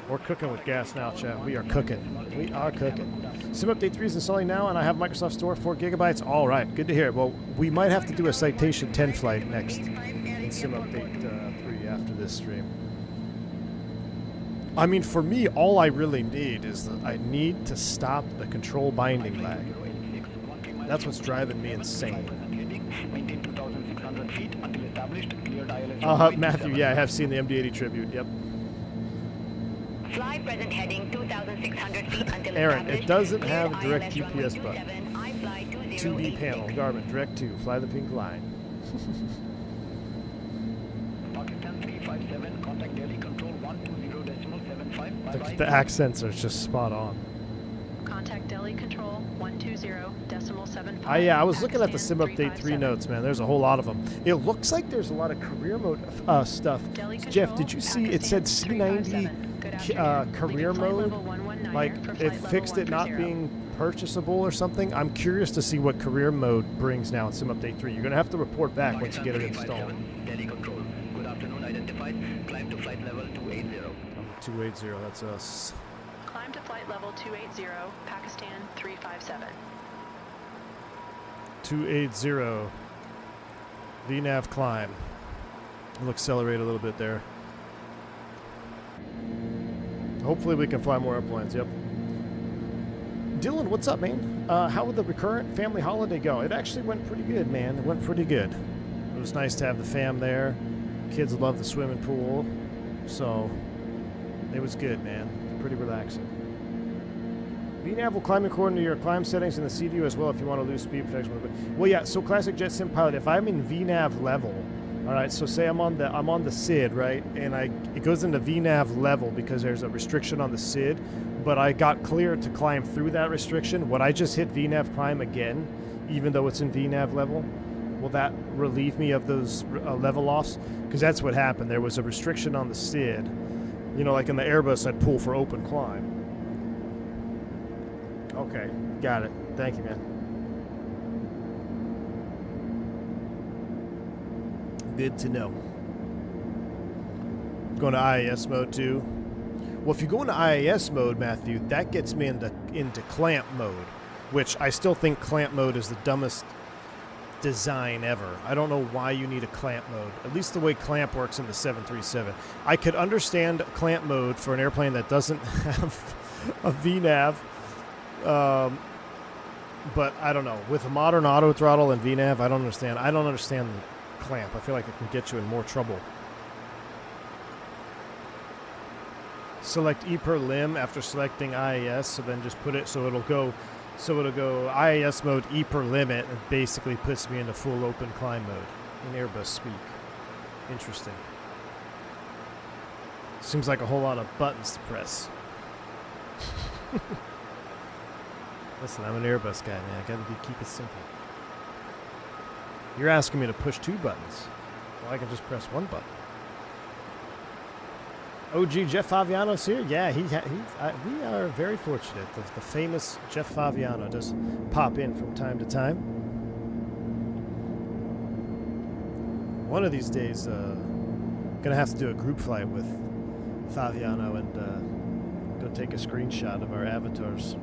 We're cooking with gas now, chat. We are cooking. We are cooking. Sim Update 3 is installing now, and I have Microsoft Store 4 gigabytes. All right, good to hear. Well, we might have to do a Citation 10 flight next in Sim Update 3 after this stream. I mean, for me, all I really need is that I need to stop the control binding lag. That's what's driving me insane. Matthew, yeah, I have seen the MD80 tribute, yep. Fly present heading 2,600 feet until Aaron, it established. doesn't Cleared have a direct ILS GPS runway button. 27. I fly 2D 2086. panel, Garmin, direct 2, fly the pink line. Pakistan 357, contact Delhi control 120.75. The accents are just spot on. Contact Delhi Control 120.75. Yeah, I was looking at the Sim Pakistan Update 3 357. notes, man. There's a whole lot of them. It looks like there's a lot of career mode stuff. Delhi Jeff, Control, did you see it said Pakistan C90 357. Good afternoon. career Leaving flight mode? level 119 Like, for it flight level fixed it not 130. being purchasable or something? I'm curious to see what career mode brings now in Sim Update 3. You're going to have to report back once you get it installed. Delhi control. Good afternoon, identified. Climb to flight level 280. 280, that's us. Climb to flight level 280, Pakistan 357. 280. VNAV climb. We'll accelerate a little bit there. Hopefully we can fly more airplanes, yep. Dylan, what's up, man? How would the recurrent family holiday go? It actually went pretty good, man. It went pretty good. It was nice to have the fam there. Kids love the swimming pool. So, it was good, man. Pretty relaxing. VNAV will climb according to your climb settings in the CDU as well if you want to lose speed protection. Well, yeah, so Classic Jet Sim Pilot, if I'm in VNAV level, all right, so say I'm on the SID, right, and it goes into VNAV level because there's a restriction on the SID, but I got cleared to climb through that restriction. Would I just hit VNAV climb again, even though it's in VNAV level? Will that relieve me of those level offs? Because that's what happened. There was a restriction on the SID. You know, like in the Airbus, I'd pull for open climb. Okay, got it. Thank you, man. Good to know. Going to IAS mode too. Well, if you go into IAS mode, Matthew, that gets me into clamp mode, which I still think clamp mode is the dumbest design ever. I don't know why you need a clamp mode, at least the way clamp works in the 737. I could understand clamp mode for an airplane that doesn't have a VNAV, but I don't know. With a modern auto throttle and VNAV, I don't understand. I don't understand the clamp. I feel like it can get you in more trouble. Select E per limb after selecting IAS, so then just put it so it'll go IAS mode E per limit. It basically puts me into full open climb mode in Airbus speak. Interesting. Seems like a whole lot of buttons to press. Listen, I'm an Airbus guy, man. I gotta keep it simple. You're asking me to push 2 buttons. Well, I can just press 1 button. OG Jeff Faviano's here. Yeah, we are very fortunate. The famous Jeff Faviano does pop in from time to time. One of these days, gonna have to do a group flight with Faviano and go take a screenshot of our avatars.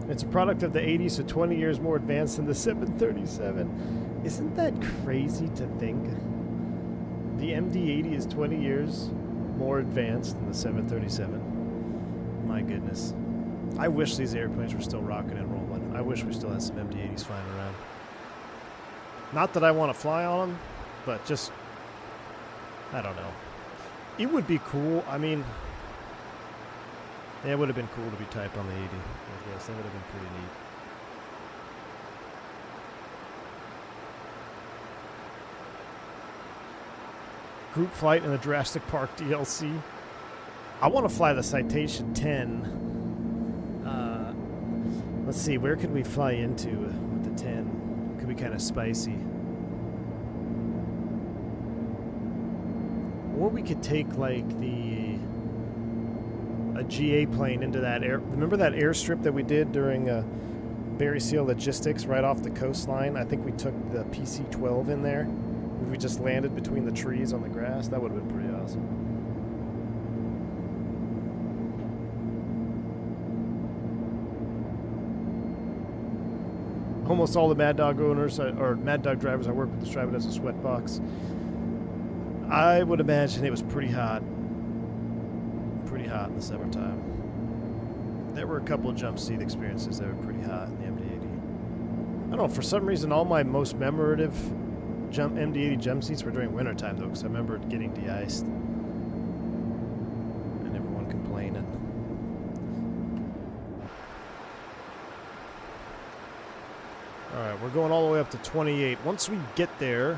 It's a product of the 80s, so 20 years more advanced than the 737. Isn't that crazy to think? The MD80 is 20 years more advanced than the 737. My goodness. I wish these airplanes were still rocking and rolling. I wish we still had some MD80s flying around. Not that I want to fly on them, but just, I don't know. It would be cool. I mean, yeah, it would have been cool to be typed on the 80. I guess that would have been pretty neat. Group flight in the Jurassic Park DLC. I want to fly the Citation 10. Let's see, where could we fly into with the 10? Could be kind of spicy. Or we could take like a GA plane into that air. Remember that airstrip that we did during Barry Seal Logistics right off the coastline? I think we took the PC-12 in there. If we just landed between the trees on the grass, that would have been pretty awesome. Almost all the Mad Dog owners, or Mad Dog drivers I work with, describe it as a sweatbox. I would imagine it was pretty hot. Pretty hot in the summertime. There were a couple of jump seat experiences that were pretty hot in the MD80. I don't know, for some reason all my most memorative MD80 jump seats were during wintertime though, because I remember it getting de-iced. And everyone complaining. Alright, we're going all the way up to 28. Once we get there,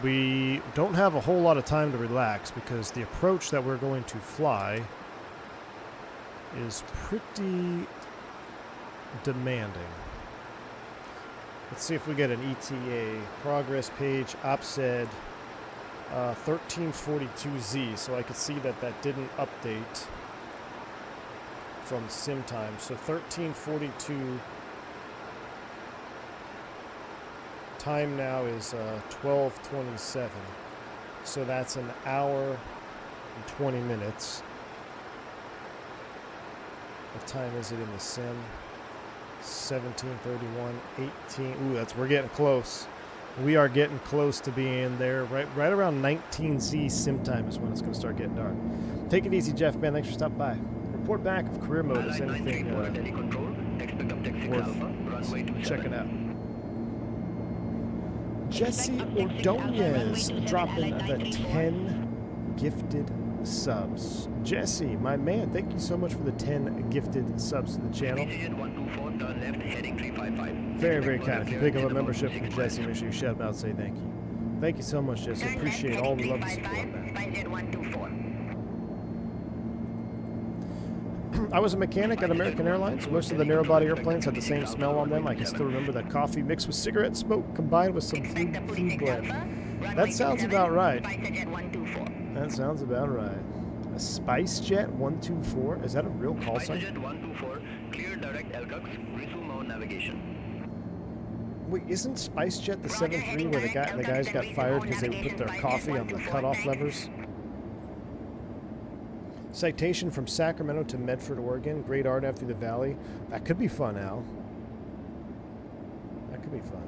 we don't have a whole lot of time to relax because the approach that we're going to fly is pretty demanding. Let's see if we get an ETA. Progress page, OPSED 1342Z. So I could see that that didn't update from sim time. So 1342 time now is 12:27. So that's an hour and 20 minutes. What time is it in the sim? 17:31, 18. Ooh, we're getting close. We are getting close to being there. Right around 19Z sim time is when it's going to start getting dark. Take it easy, Jeff, man. Thanks for stopping by. Report back if career mode is anything worth checking out. Jesse Ordonez dropping the 10 gifted subs. Jesse, my man, thank you so much for the 10 gifted subs to the channel. Very, very kind. If you pick up a membership from Jesse, make sure you shout him out and say thank you. Thank you so much, Jesse. Appreciate all the love and support on that. I was a mechanic at American Airlines. Most of the narrow-body airplanes had the same smell on them. I can still remember that coffee mixed with cigarette smoke combined with some food blend. That sounds about right. That sounds about right. A SpiceJet 124? Is that a real call sign? SpiceJet 124, clear direct LCUX, resume mount navigation. Wait, isn't SpiceJet the 7-3 where the guys got fired because they put their coffee on the cutoff levers? Citation from Sacramento to Medford, Oregon. Great art after the valley. That could be fun, Al. That could be fun.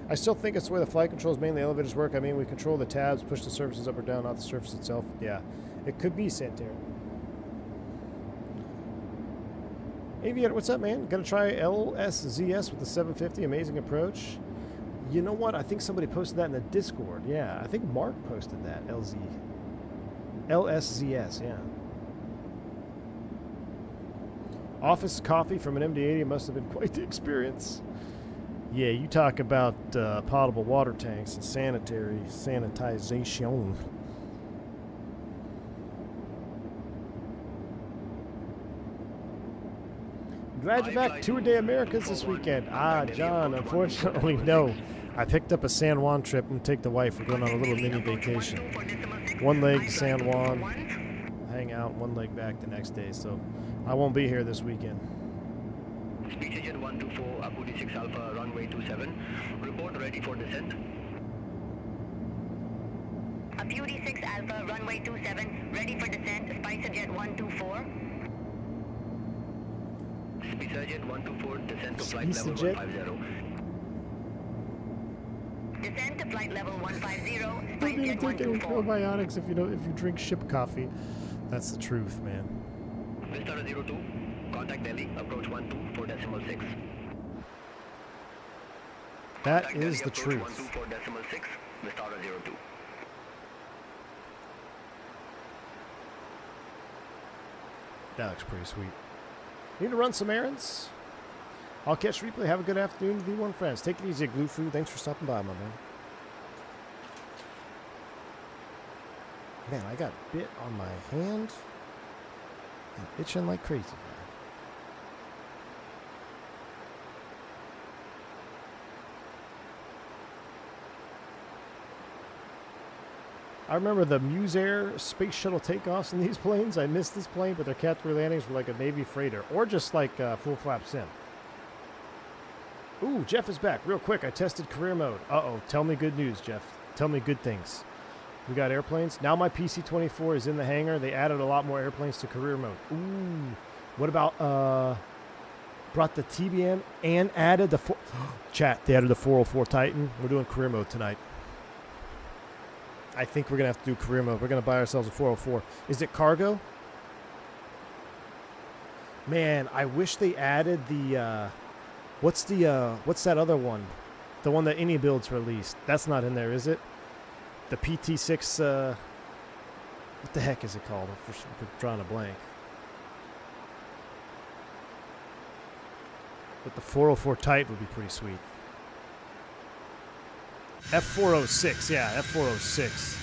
I still think it's the way the flight controls, mainly elevators, work. I mean, we control the tabs, push the surfaces up or down, not the surface itself. Yeah, it could be Santerre. Aviator, what's up, man? Gonna try LSZS with the 750. Amazing approach. You know what? I think somebody posted that in the Discord. Yeah, I think Mark posted that. LSZS, yeah. Office coffee from an MD80 must have been quite the experience. Yeah, you talk about potable water tanks and sanitization. Glad you're back. Tour Day Americas this weekend. Ah, John, unfortunately, no. I picked up a San Juan trip and take the wife. We're going on a little mini vacation. One leg to San Juan, hang out, one leg back the next day. So I won't be here this weekend. SpeechAgent 124, Abu 6 Alpha, runway 27. Report ready for descent. Abu 6 Alpha, runway 27, ready for descent. SpiceJet 124. SpeechAgent 124, descent to flight level SpeechAgent? 150. Descent to flight level 150. Don't even SpiceJet take any 124. probiotics if you drink ship coffee. That's the truth, man. Vistara 02, contact Delhi, approach 12.6. That Contact is Delhi, the truth. approach 12.6, Vistara 02. That looks pretty sweet. Need to run some errands? I'll catch replay. Have a good afternoon, V1 friends. Take it easy, Glue Food. Thanks for stopping by, my man. Man, I got bit on my hand. I'm itching like crazy. I remember the Musair space shuttle takeoffs in these planes. I missed this plane, but their category landings were like a Navy freighter, or just like full flap sim. Ooh, Jeff is back. Real quick, I tested career mode. Uh-oh, tell me good news, Jeff. Tell me good things. We got airplanes. Now my PC-24 is in the hangar. They added a lot more airplanes to career mode. Ooh, what about, brought the TBM and added the, chat, they added the 404 Titan. We're doing career mode tonight. I think we're going to have to do career mode. We're going to buy ourselves a 404. Is it cargo? Man, I wish they added the, what's that other one? The one that Any Builds released. That's not in there, is it? The PT6, what the heck is it called? We're drawing a blank. But the 404 Titan would be pretty sweet. F406, yeah, F406.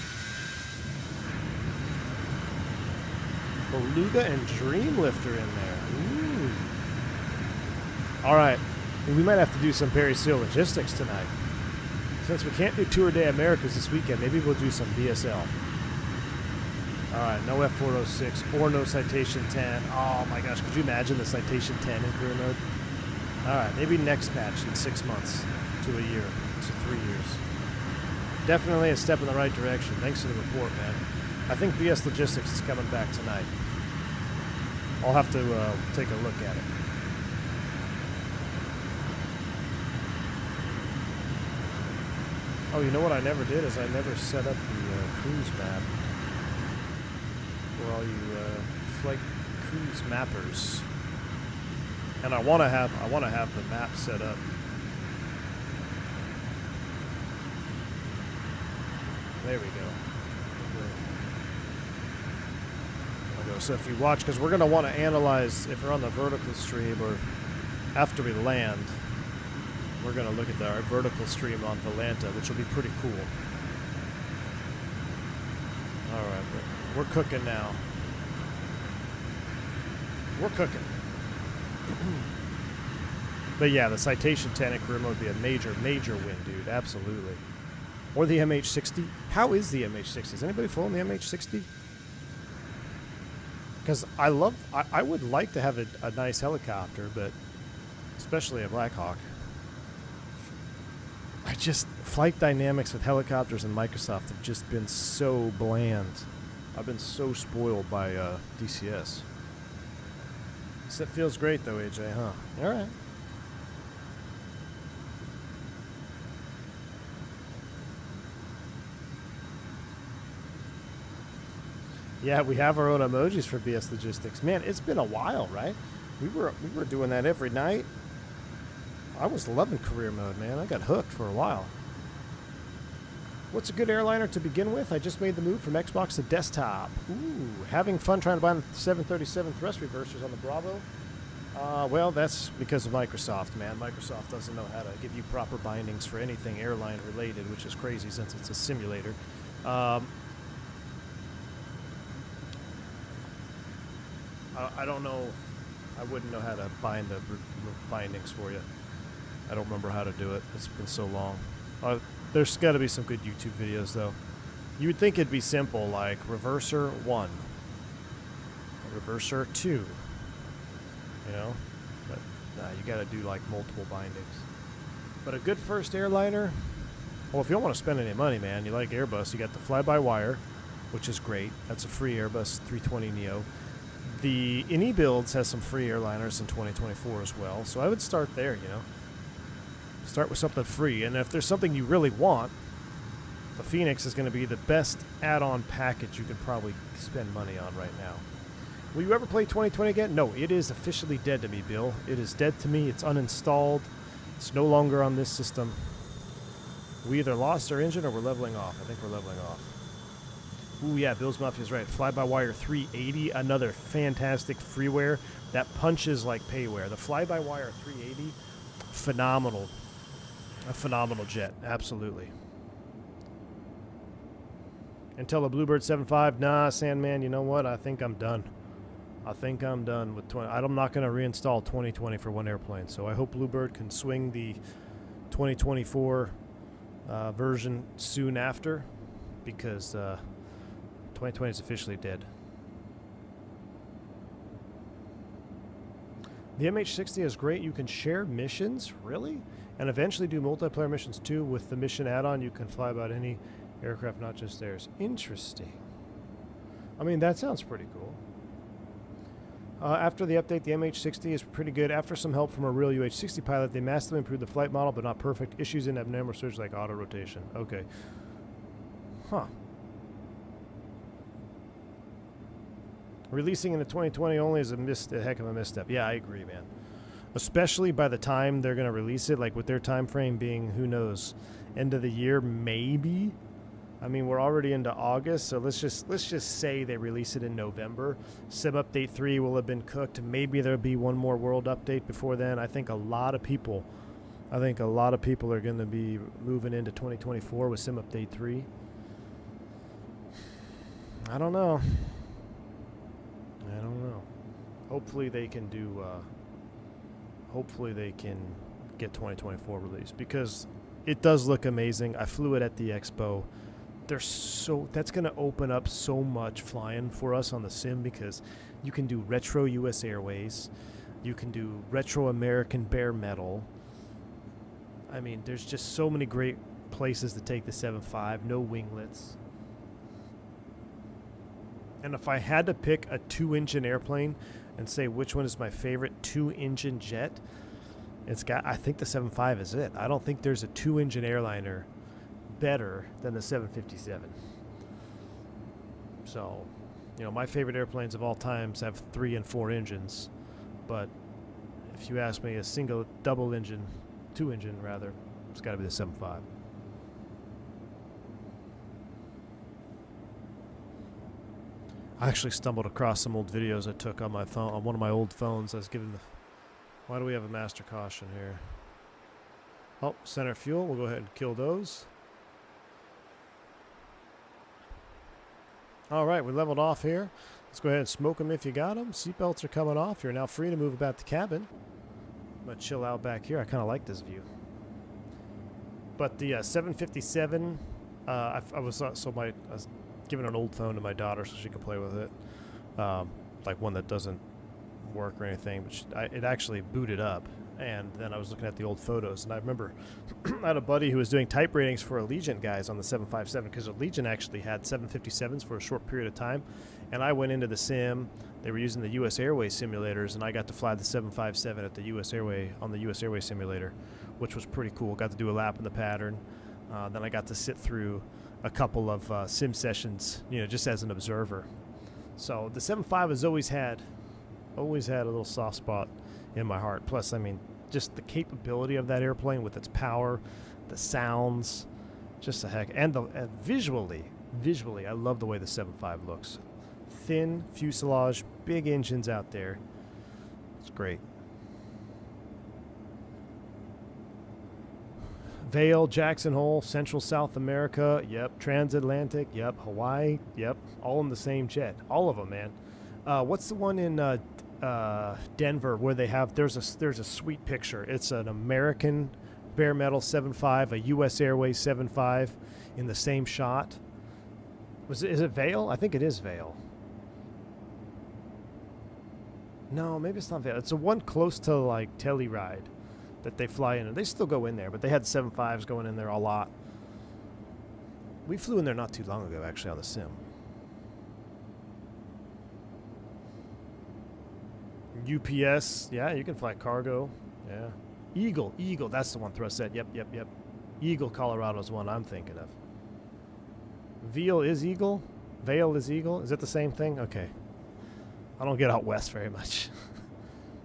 Beluga and Dreamlifter in there. Ooh. All right, we might have to do some Barry Seal logistics tonight. Since we can't do Tour Day Americas this weekend, maybe we'll do some BSL. All right, no F406 or no Citation 10. Oh my gosh, could you imagine the Citation 10 in career mode? All right, maybe next patch in 6 months to a year to 3 years. Definitely a step in the right direction. Thanks for the report, man. I think BS Logistics is coming back tonight. I'll have to take a look at it. Oh, you know what I never did is I never set up the cruise map for all you flight cruise mappers. And I want to have the map set up. There we go. So if you watch, because we're going to want to analyze if we're on the vertical stream or after we land, we're going to look at our vertical stream on Volanta, which will be pretty cool. All right, we're cooking now. We're cooking. But yeah, the Citation 10 in career mode would be a major, major win, dude. Absolutely. Or the MH60. How is the MH60? Is anybody following the MH60? Because I would like to have a nice helicopter, but especially a Black Hawk. Flight dynamics with helicopters and Microsoft have just been so bland. I've been so spoiled by DCS. This feels great though, AJ, huh? All right. Yeah, we have our own emojis for BS Logistics. Man, it's been a while, right? We were doing that every night. I was loving career mode, man. I got hooked for a while. What's a good airliner to begin with? I just made the move from Xbox to desktop. Ooh, having fun trying to buy the 737 thrust reversers on the Bravo. Well, that's because of Microsoft, man. Microsoft doesn't know how to give you proper bindings for anything airline related, which is crazy since it's a simulator. I don't know. I wouldn't know how to bind the bindings for you. I don't remember how to do it. It's been so long. There's got to be some good YouTube videos, though. You would think it'd be simple, like reverser 1, reverser 2, you know? But nah, you got to do like multiple bindings. But a good first airliner, well, if you don't want to spend any money, man, you like Airbus, you got the fly-by-wire, which is great. That's a free Airbus 320 Neo. The INI Builds has some free airliners in 2024 as well, so I would start there, you know? Start with something free, and if there's something you really want, the Fenix is going to be the best add-on package you can probably spend money on right now. Will you ever play 2020 again? No, it is officially dead to me, Bill. It is dead to me. It's uninstalled. It's no longer on this system. We either lost our engine or we're leveling off. I think we're leveling off. Ooh, yeah, Bill's Mafia's right. Fly-by-wire 380, another fantastic freeware that punches like payware. The fly-by-wire 380, phenomenal. A phenomenal jet, absolutely. Until a Bluebird 7.5, nah, Sandman, you know what? I think I'm done. I think I'm done with 20. I'm not going to reinstall 2020 for one airplane, so I hope Bluebird can swing the 2024 version soon after, because 2020 is officially dead. The MH60 is great. You can share missions, really? And eventually do multiplayer missions too. With the mission add-on, you can fly about any aircraft, not just theirs. Interesting. I mean, that sounds pretty cool. After the update, the MH60 is pretty good. After some help from a real UH-60 pilot, they massively improved the flight model, but not perfect. Issues in abnormal surge like auto-rotation. Okay. Huh. Releasing in the 2020 only is a heck of a misstep. Yeah, I agree, man. Especially by the time they're going to release it, like with their time frame being, who knows, end of the year, maybe. I mean, we're already into August, so let's just say they release it in November. Sim Update 3 will have been cooked. Maybe there'll be one more world update before then. I think a lot of people are going to be moving into 2024 with Sim Update 3. I don't know. Hopefully they can do. Hopefully they can get 2024 released, because it does look amazing. I flew it at the expo. That's going to open up so much flying for us on the sim, because you can do retro US Airways, you can do retro American bare metal. I mean, there's just so many great places to take the 7.5. No winglets. And if I had to pick a 2-engine airplane and say which one is my favorite 2-engine jet, I think the 7.5 is it. I don't think there's a 2-engine airliner better than the 757. So, you know, my favorite airplanes of all times have 3 and 4 engines, but if you ask me, a single, double engine, 2-engine rather, it's got to be the 7.5. I actually stumbled across some old videos I took on my phone, on one of my old phones. I was given the... Why do we have a master caution here? Oh, center fuel. We'll go ahead and kill those. All right, we leveled off here. Let's go ahead and smoke them if you got them. Seatbelts are coming off. You're now free to move about the cabin. I'm going to chill out back here. I kind of like this view. But the 757, I was giving an old phone to my daughter so she could play with it. like one that doesn't work or anything, but it actually booted up. And then I was looking at the old photos, and I remember I had a buddy who was doing type ratings for Allegiant guys on the 757, because Allegiant actually had 757s for a short period of time. And I went into the sim. They were using the U.S. Airways simulators, and I got to fly the 757 at the U.S. Airway on the U.S. Airways simulator, which was pretty cool. Got to do a lap in the pattern. Then I got to sit through a couple of sim sessions, just as an observer. So the 75 has always had a little soft spot in my heart. Plus, I mean, just the capability of that airplane with its power, the sounds, just a heck. And visually, I love the way the 75 looks. Thin fuselage, big engines out there. It's great. Vail, Jackson Hole, Central South America, yep. Transatlantic, yep. Hawaii, yep. All in the same jet. All of them, man. What's the one in Denver where they have, there's a sweet picture. It's an American bare metal 7.5, a U.S. Airways 7.5 in the same shot. Is it Vail? I think it is Vail. No, maybe it's not Vail. It's the one close to like Telluride that they fly in, and they still go in there, but they had 7.5s going in there a lot. We flew in there not too long ago, actually, on the sim. UPS, yeah, you can fly cargo. Yeah. Eagle, that's the one Thrust said. Yep. Eagle, Colorado's one I'm thinking of. Vail is Eagle? Vail is Eagle? Is that the same thing? Okay. I don't get out west very much.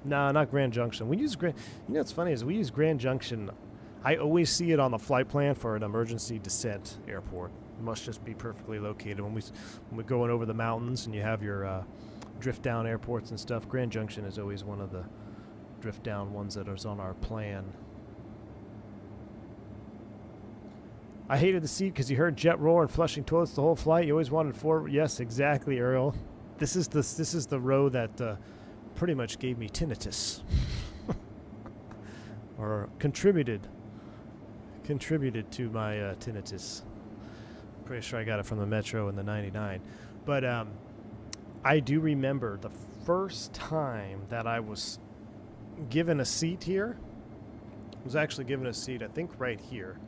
No, not Grand Junction. We use Grand... what's funny is we use Grand Junction. I always see it on the flight plan for an emergency descent airport. It must just be perfectly located. When we're going over the mountains and you have your drift down airports and stuff, Grand Junction is always one of the drift down ones that is on our plan. I hated the seat because you heard jet roar and flushing toilets the whole flight. You always wanted forward. Yes, exactly, Earl. This is the row that pretty much gave me tinnitus, or contributed to my tinnitus. Pretty sure I got it from the Metro in the '99, but I do remember the first time that I was given a seat here. I was actually given a seat, I think, right here.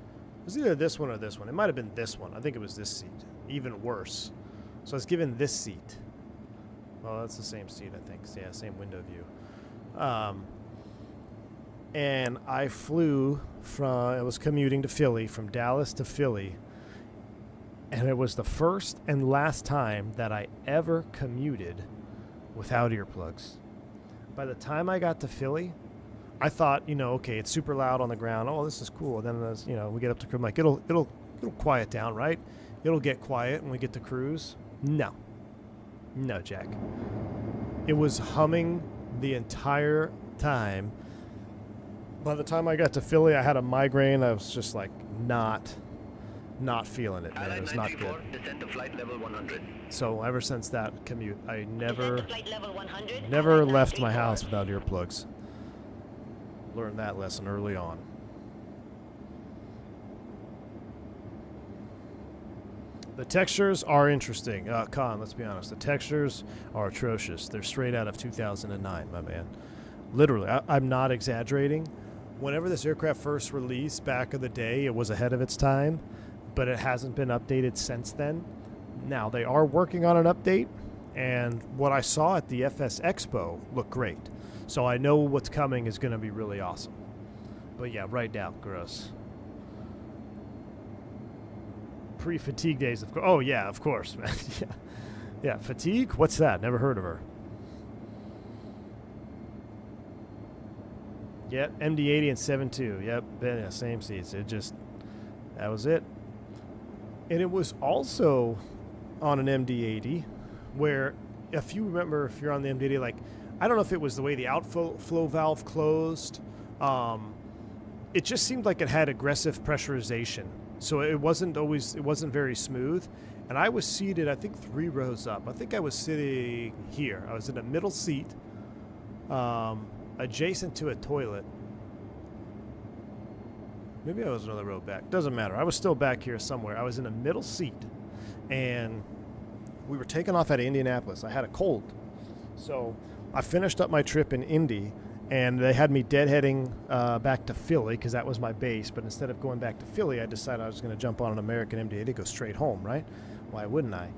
It was either this one or this one. It might have been this one. I think it was this seat. Even worse. So I was given this seat. Well, that's the same seat, I think. Yeah, same window view. And I flew I was commuting to Philly, from Dallas to Philly. And it was the first and last time that I ever commuted without earplugs. By the time I got to Philly, I thought, okay, it's super loud on the ground. Oh, this is cool. And then, we get up to cruise. I'm like, it'll quiet down, right? It'll get quiet when we get to cruise. No, Jack. It was humming the entire time. By the time I got to Philly, I had a migraine. I was just like not feeling it, man. It was not good. Descend to flight level 100. So ever since that commute, I never Level 100, left my house without earplugs. Learned that lesson early on. The textures are interesting. Con, let's be honest. The textures are atrocious. They're straight out of 2009, my man. Literally, I'm not exaggerating. Whenever this aircraft first released back in the day, it was ahead of its time, but it hasn't been updated since then. Now, they are working on an update, and what I saw at the FS Expo looked great. So I know what's coming is going to be really awesome. But yeah, right now, gross. Pre-fatigue days, of course. Oh, yeah, of course, man. Yeah, fatigue? What's that? Never heard of her. Yep, MD80 and 7.2. Yep, yeah, same seats. That was it. And it was also on an MD80 where, if you remember, if you're on the MD80, like, I don't know if it was the way the outflow valve closed. It just seemed like it had aggressive pressurization. So it wasn't very smooth. And I was seated, I think, 3 rows up. I think I was sitting here. I was in a middle seat, adjacent to a toilet. Maybe I was another row back. Doesn't matter. I was still back here somewhere. I was in a middle seat. And we were taking off out of Indianapolis. I had a cold. So I finished up my trip in Indy, and they had me deadheading back to Philly because that was my base. But instead of going back to Philly, I decided I was going to jump on an American MD-80, go straight home, right? Why wouldn't I?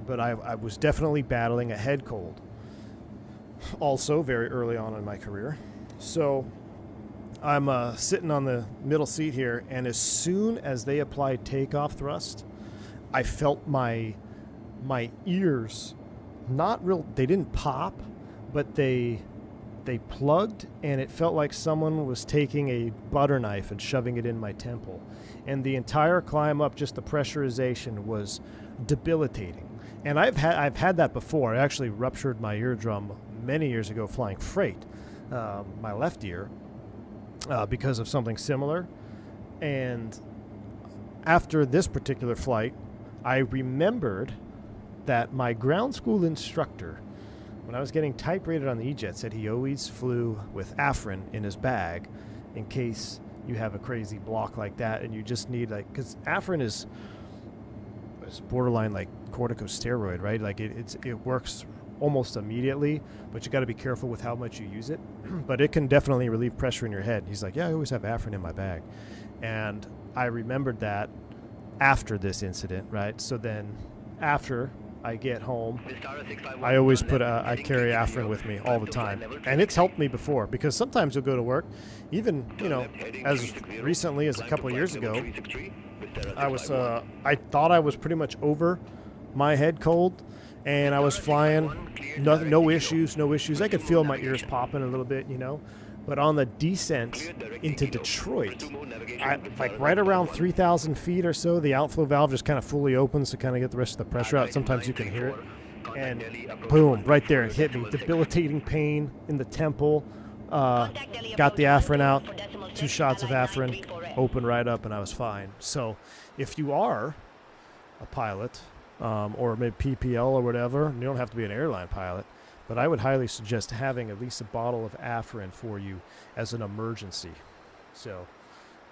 But I was definitely battling a head cold. Also, very early on in my career. So I'm sitting on the middle seat here, and as soon as they applied takeoff thrust, I felt my ears, they didn't pop, but they plugged, and it felt like someone was taking a butter knife and shoving it in my temple. And the entire climb up, just the pressurization was debilitating. And I've had that before. I actually ruptured my eardrum many years ago flying freight, my left ear, because of something similar. And after this particular flight, I remembered that my ground school instructor, when I was getting type rated on the E-Jet, said he always flew with Afrin in his bag in case you have a crazy block like that and you just need, like, because Afrin is borderline like corticosteroid, right? Like it works almost immediately, but you got to be careful with how much you use it. But it can definitely relieve pressure in your head. He's like, yeah, I always have Afrin in my bag. And I remembered that after this incident, right? So then after I get home, I always I carry Afrin with me all the time. And it's helped me before, because sometimes you'll go to work, even, as recently as a couple of years ago, I thought I was pretty much over my head cold, and I was flying, no issues. I could feel my ears popping a little bit, But on the descent into Detroit, like right around 3,000 feet or so, the outflow valve just kind of fully opens to kind of get the rest of the pressure out. Sometimes you can hear it. And boom, right there, it hit me. Debilitating pain in the temple. Got the Afrin out, 2 shots of Afrin, opened right up, and I was fine. So if you are a pilot, or maybe PPL or whatever, you don't have to be an airline pilot, but I would highly suggest having at least a bottle of Afrin for you as an emergency. So,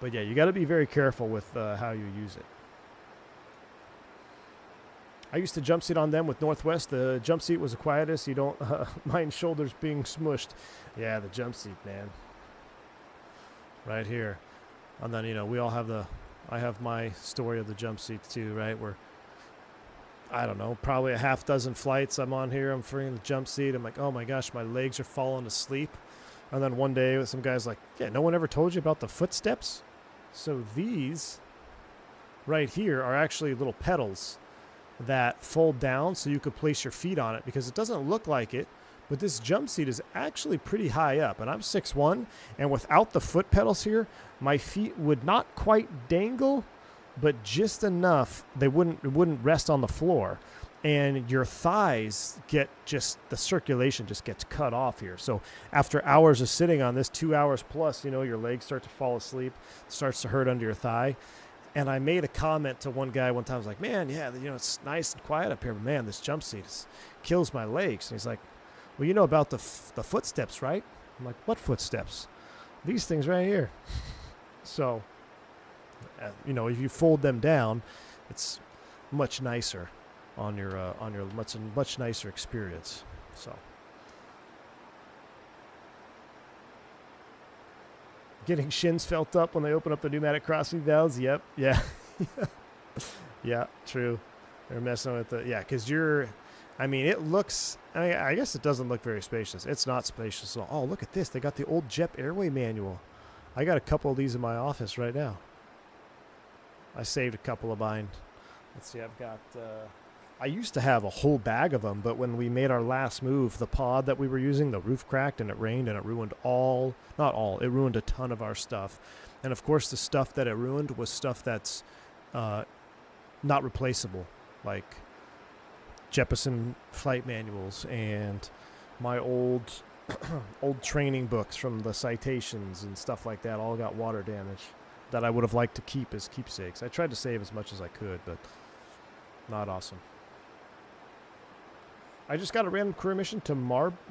but yeah, you got to be very careful with how you use it. I used to jump seat on them with Northwest. The jump seat was the quietest. You don't mind shoulders being smushed. Yeah, the jump seat, man. Right here. And then, we all have I have my story of the jump seat too, right? Where, I don't know, probably a half dozen flights I'm on here. I'm free in the jump seat. I'm like, oh my gosh, my legs are falling asleep. And then one day some guy's like, yeah, no one ever told you about the footsteps? So these right here are actually little pedals that fold down so you could place your feet on it, because it doesn't look like it, but this jump seat is actually pretty high up, and I'm 6'1", and without the foot pedals here, my feet would not quite dangle, but just enough it wouldn't rest on the floor, and your thighs the circulation just gets cut off here. So after hours of sitting on this, 2 hours plus, your legs start to fall asleep, it starts to hurt under your thigh. And I made a comment to one guy one time. I was like, man, yeah, it's nice and quiet up here, but man, this jump seat kills my legs. And he's like, well, you know about the footsteps, right? I'm like, what footsteps? These things right here. So, if you fold them down, it's much nicer on your much nicer experience. So, getting shins felt up when they open up the pneumatic crossing valves. Yep. Yeah. Yeah, true. They're messing with because it looks, I guess it doesn't look very spacious. It's not spacious at all. Oh, look at this. They got the old Jet Airway manual. I got a couple of these in my office right now. I saved a couple of mine. Let's see, I've got, I used to have a whole bag of them, but when we made our last move, the pod that we were using, the roof cracked and it rained and it ruined it ruined a ton of our stuff. And of course, the stuff that it ruined was stuff that's not replaceable, like Jeppesen flight manuals and my old training books from the citations and stuff like that all got water damage that I would have liked to keep as keepsakes. I tried to save as much as I could, but not awesome. I just got a random career mission to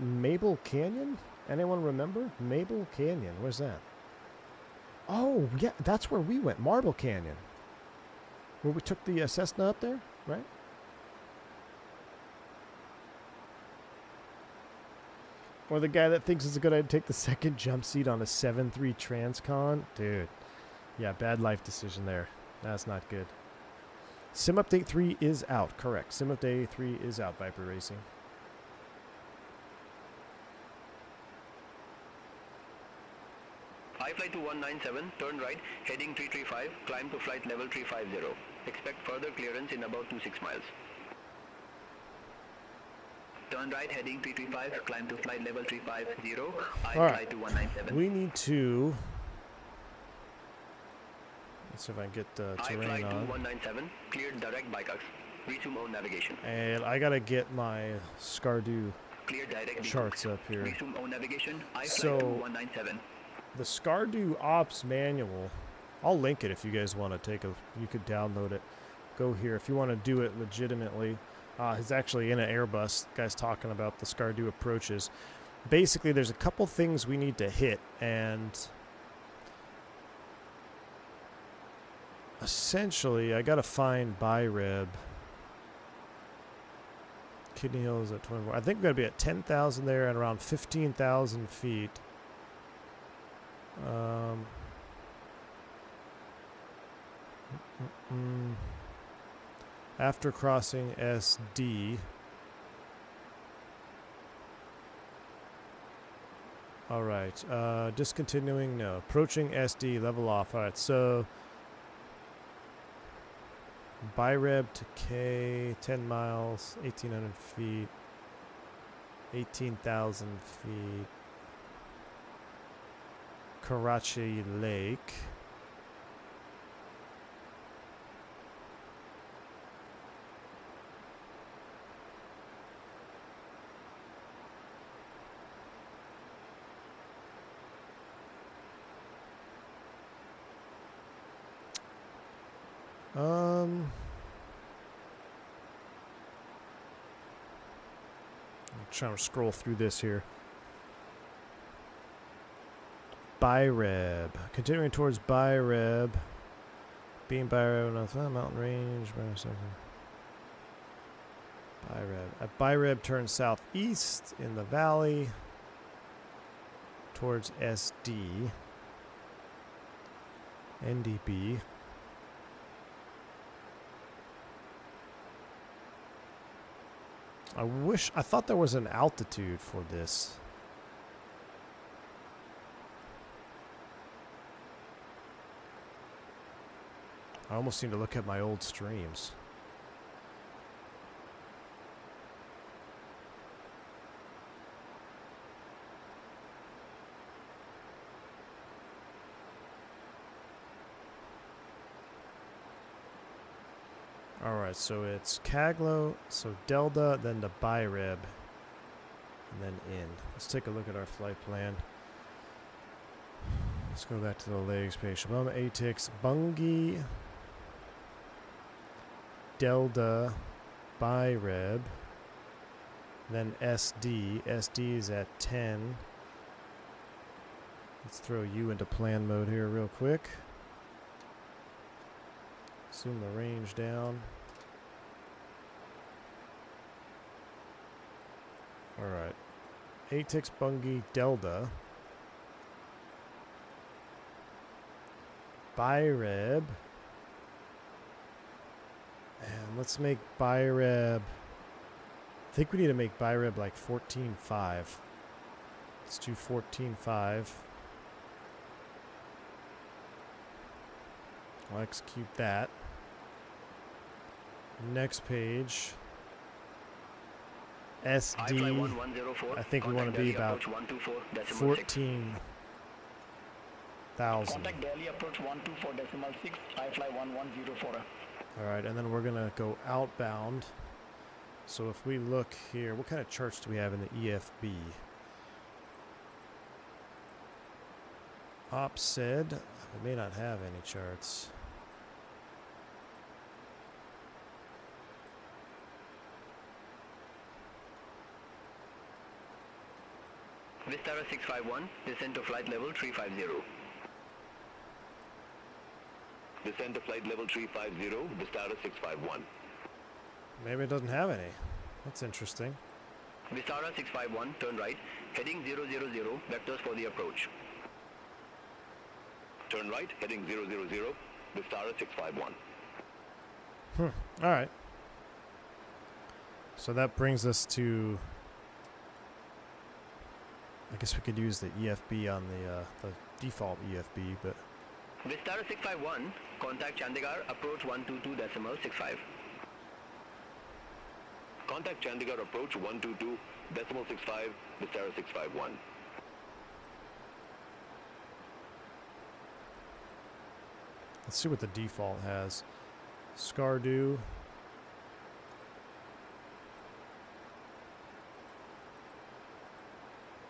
Mabel Canyon. Anyone remember? Mabel Canyon. Where's that? Oh, yeah, that's where we went. Marble Canyon. Where we took the Cessna up there, right? Or the guy that thinks it's a good idea to take the second jump seat on a 7-3 Transcon. Dude. Yeah, bad life decision there. That's not good. Sim Update 3 is out. Correct. Sim Update 3 is out, Viper Racing. iFlight to 197, turn right, heading 335, climb to flight level 350. Expect further clearance in about 26 miles. Turn right, heading 335, climb to flight level 350, iFlight Alright. to 197. We need to... Let's see if I can get the terrain iFlight to on. 197, cleared direct bypass. Resume own navigation. And I gotta get my Scardu Clear direct charts up here. Resume own navigation, iFlight So- to 197. The Scardu Ops manual, I'll link it if you guys want to take a... You could download it. Go here. If you want to do it legitimately. It's actually in an Airbus. Guy's talking about the Scardu approaches. Basically, there's a couple things we need to hit, and... Essentially, I gotta find BiReb. Kidney Hill is at 24. I think we're gonna be at 10,000 there and around 15,000 feet. After crossing SD. Alright, discontinuing, no. Approaching SD, level off. Alright, so... BiReb to K, 10 miles, 1,800 feet, 18,000 feet. Karachi Lake. I'm trying to scroll through this here. BiReb. Continuing towards BiReb. Beam BiReb, mountain range. BiReb. At BiReb, turn southeast in the valley towards SD. NDB. I thought there was an altitude for this. I almost need to look at my old streams. Alright, so it's Caglo, so Delta, then the BiReb, and then in. Let's take a look at our flight plan. Let's go back to the legs page. Shabama ATIX, Bungie, Delta, BiReb, then SD. SD is at 10. Let's throw you into plan mode here real quick. Zoom the range down. Alright. ATIX Bungie Delta. BiReb. And let's make BiReb... I think we need to make BiReb like 14.5. Let's do 14.5. I'll execute that. Next page. SD. I think we want to be about 14,000. Contact Delhi approach 124.6, iFly 1104. Alright, and then we're going to go outbound. So if we look here, what kind of charts do we have in the EFB? Ops said, we may not have any charts. Vistara 651, descend to flight level 350. Descend to flight level 350, Vistara 651. Maybe it doesn't have any. That's interesting. Vistara 651, turn right, heading 000, vectors for the approach. Turn right, heading 000, Vistara 651. All right. So that brings us to, I guess we could use the EFB on the default EFB, but Vistara 651, contact Chandigarh, approach 122.65. Contact Chandigarh, approach 122.65, Vistara 651. let's see what the default has. Skardu.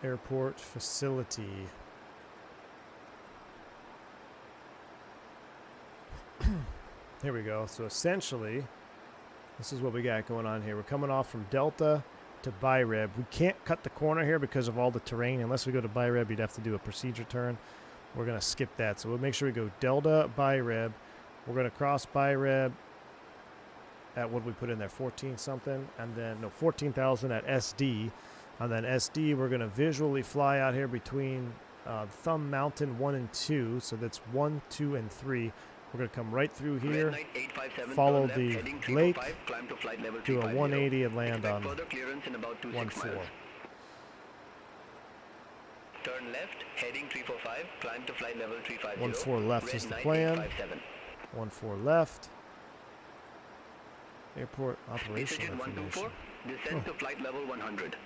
Airport facility. Here we go. So essentially, this is what we got going on here. We're coming off from Delta to Byreb. We can't cut the corner here because of all the terrain. Unless we go to Byreb, you'd have to do a procedure turn. We're going to skip that. So we'll make sure we go Delta, Byreb. We're going to cross Byreb at what we put in there, 14 something. And then, no, 14,000 at SD. And then SD, we're going to visually fly out here between Thumb Mountain 1 and 2. So that's 1, 2, and 3. We're going to come right through here, follow the lake, do a 180 and land on 1-4. Turn left, heading 345, climb to flight level 350. 1-4 left is the plan. 1-4 left. Airport operational information. Descend to flight level 100.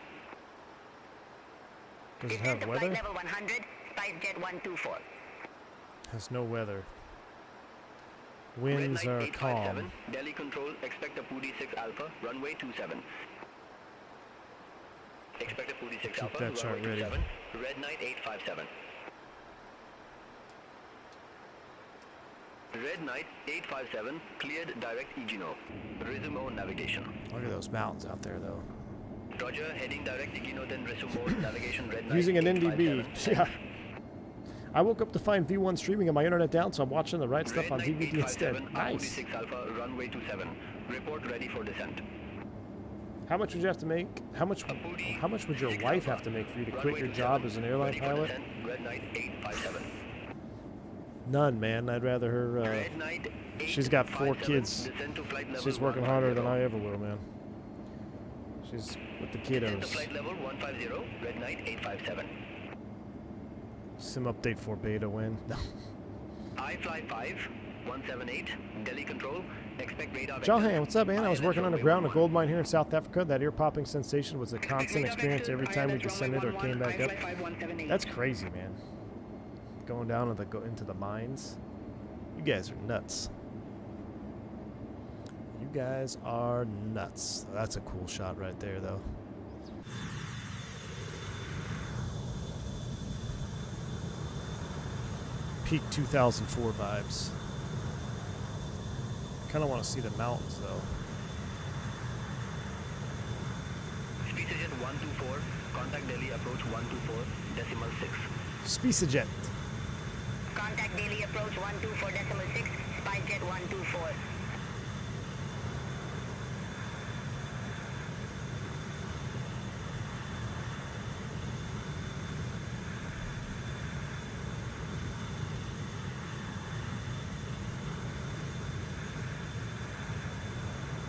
Does it Descend have to weather? flight level 100, SpiceJet 124. Has no weather. Winds are calm. Delhi control, expect a Pudi 6 Alpha, runway 27. Expect a Pudi 6 Keep Alpha, that chart runway ready. 27. Red Knight 857. Red Knight 857, cleared direct Egino. Resume on navigation. Look at those mountains out there, though. Roger, heading direct Egino, then resume on navigation. Red Knight Using an 857. NDB. Yeah. I woke up to find V1 streaming and my internet down, so I'm watching the right stuff on Red Knight DVD instead. 857, Nice. 6 Alpha, runway 27. Report ready for descent. How much would you have to make? How much would your wife have to make for you to quit your job as an airline pilot? Red Knight 857. None, man. I'd rather her. Red Knight She's got 4 857, kids. descend to flight level She's working 150. harder than I ever will, man. She's with the Descend to kiddos. flight level 150, Red Knight 857. Sim update for beta win. No. I fly 5, 178, Delhi control, expect radar vectors. Jahan, what's up, man? I was ILS working runway underground, a 11. gold mine here in South Africa. That ear-popping sensation was a constant experience every time we descended or came back up. That's crazy, man. Going down into the mines. You guys are nuts. You guys are nuts. That's a cool shot right there, though. Peak 2004 vibes. Kind of want to see the mountains, though. SpiceJet 124, contact Delhi approach 124.6. SpiceJet. Contact Delhi approach 124.6, SpiceJet 124.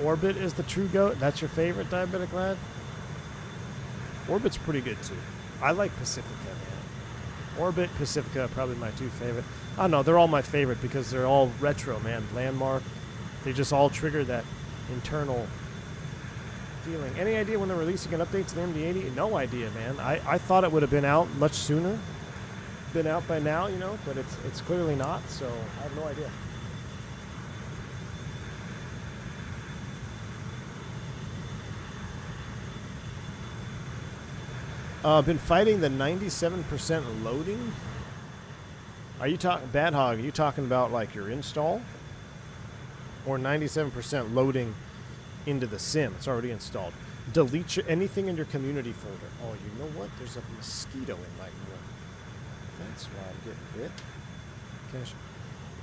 Orbit is the true goat. That's your favorite, Diabetic Lad? Orbit's pretty good, too. I like Pacifica, man. Orbit, Pacifica, probably my 2 favorite. I don't know, they're all my favorite because they're all retro, man. Landmark. They just all trigger that internal feeling. Any idea when they're releasing an update to the MD80? No idea, man. I thought it would have been out much sooner. Been out by now, you know, but it's clearly not, so I have no idea. Been fighting the 97% loading. Are you talking, Bad Hog? Are you talking about like your install, or 97% loading into the sim? It's already installed. Delete anything in your community folder. Oh, you know what? There's a mosquito in my room. That's why I'm getting bit. Cash.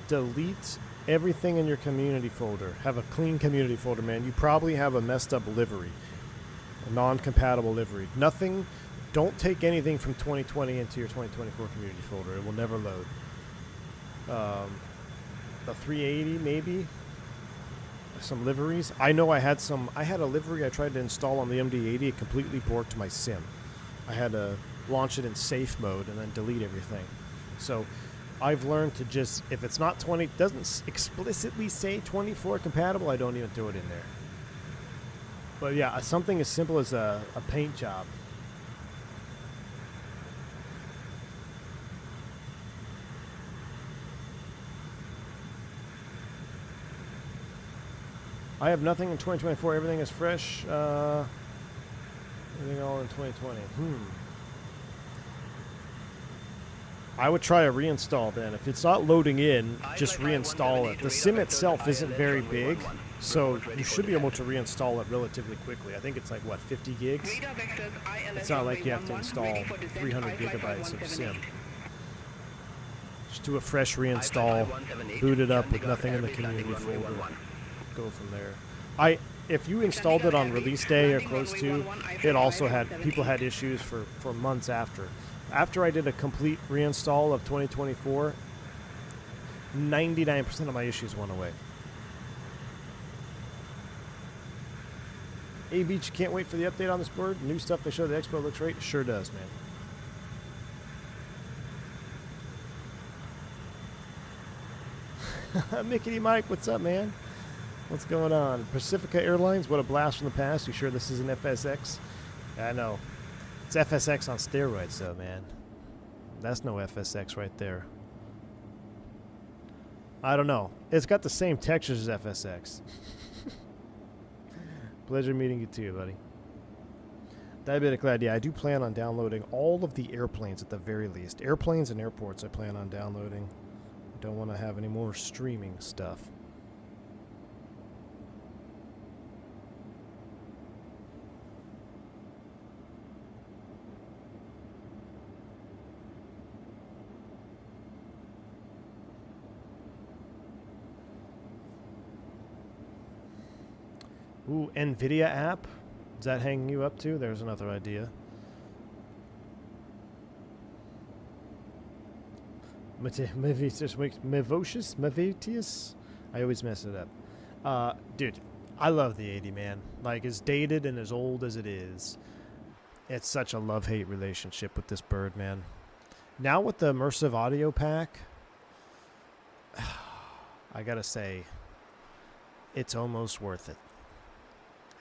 Delete everything in your community folder. Have a clean community folder, man. You probably have a messed up livery. A non-compatible livery. Nothing. Don't take anything from 2020 into your 2024 community folder. It will never load. The 380 maybe. Some liveries. I know I had a livery I tried to install on the MD80. It completely borked my sim. I had to launch it in safe mode and then delete everything. So I've learned to just, if it's not 20, doesn't explicitly say 24 compatible, I don't even throw it in there. But yeah, something as simple as a paint job. I have nothing in 2024. Everything is fresh. Everything all in 2020. I would try a reinstall then. If it's not loading in, just reinstall it. The sim itself isn't very big, so you should be able to reinstall it relatively quickly. I think it's like, what, 50 gigs? It's not like you have to install 300 gigabytes of sim. Just do a fresh reinstall, boot it up with nothing in the community folder. Go from there. If you installed it on release day or close to, it also people had issues for months after. After I did a complete reinstall of 2024, 99% of my issues went away. A-Beach, can't wait for the update on this bird. New stuff they showed at Expo looks great. Sure does, man. Mickey Mike, what's up, man? What's going on? Pacifica Airlines, what a blast from the past. You sure this is an FSX? I know. It's FSX on steroids, though, man. That's no FSX right there. I don't know. It's got the same textures as FSX. Pleasure meeting you too, buddy. Diabetic Lad, yeah, I do plan on downloading all of the airplanes at the very least. Airplanes and airports I plan on downloading. I don't want to have any more streaming stuff. Ooh, NVIDIA app? Is that hanging you up too? There's another idea. Mevocious? I always mess it up. Dude, I love the 80, man. Like, as dated and as old as it is, it's such a love-hate relationship with this bird, man. Now with the immersive audio pack, I gotta say, it's almost worth it.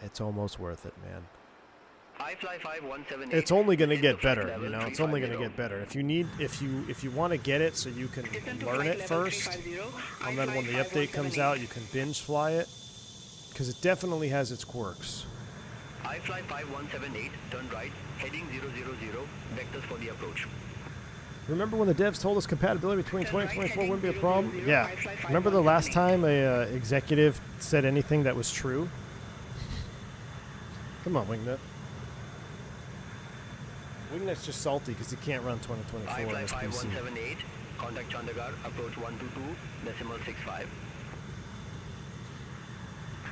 It's almost worth it, man. It's only going to get better, you know. It's only going to get better. If you want to get it so you can learn it first, and then when the update comes out, you can binge fly it, because it definitely has its quirks. iFly 5178, turn right, heading 000, vectors for the approach. Remember when the devs told us compatibility between 20 and 24 wouldn't be a problem? Yeah. Remember the last time a executive said anything that was true? Come on, Wingnut. Wingnut's just salty because he can't run 2024 on his PC. 5178, contact Chandigarh, approach 122.65.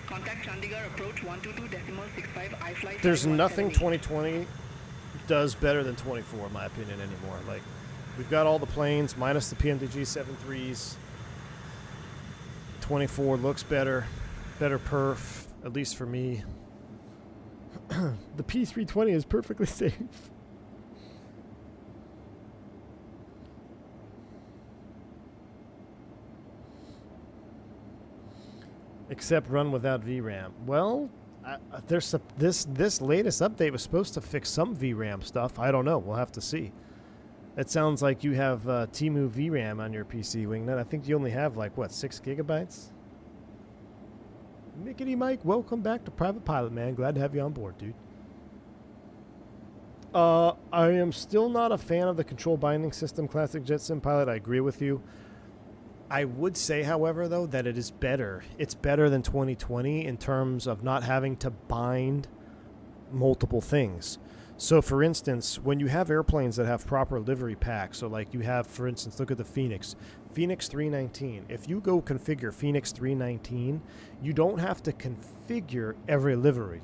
Contact Chandigarh, approach 122.65, iFly. There's nothing 2020 does better than 24, in my opinion, anymore. Like, we've got all the planes, minus the PMDG 73s. 24 looks better. Better perf, at least for me. The P320 is perfectly safe. Except run without VRAM. Well, this latest update was supposed to fix some VRAM stuff. I don't know. We'll have to see. It sounds like you have Temu VRAM on your PC, Wingnut. I think you only have, like, what, 6 gigabytes? Mickety Mike, welcome back to Private Pilot, man. Glad to have you on board, dude. I am still not a fan of the control binding system, Classic Jet Sim Pilot. I agree with you. I would say, however, though, that it is better. It's better than 2020 in terms of not having to bind multiple things. So, for instance, when you have airplanes that have proper livery packs, so like you have, for instance, look at the Fenix 319. If you go configure Fenix 319, you don't have to configure every livery.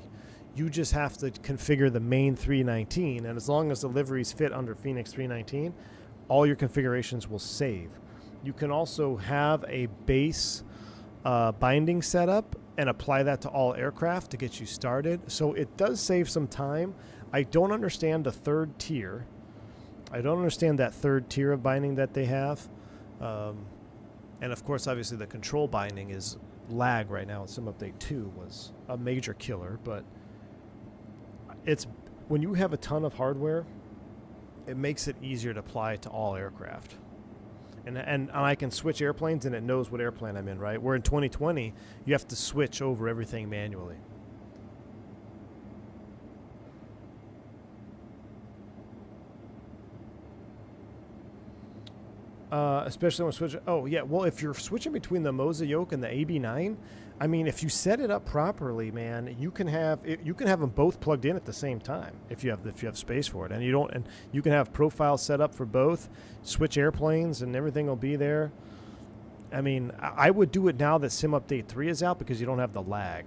You just have to configure the main 319, and as long as the liveries fit under Fenix 319, all your configurations will save. You can also have a base binding setup and apply that to all aircraft to get you started. So it does save some time. I don't understand the third tier. I don't understand that third tier of binding that they have. And of course, obviously, the control binding is lag right now. Sim Update 2 was a major killer, but it's when you have a ton of hardware, it makes it easier to apply to all aircraft. And I can switch airplanes, and it knows what airplane I'm in, right? Where in 2020, you have to switch over everything manually. Especially when switching. Oh, yeah. Well, if you're switching between the Moza yoke and the AB9, I mean, if you set it up properly, man, you can have them both plugged in at the same time if you have space for it, and you can have profiles set up for both, switch airplanes, and everything will be there. I mean, I would do it now that Sim Update 3 is out because you don't have the lag.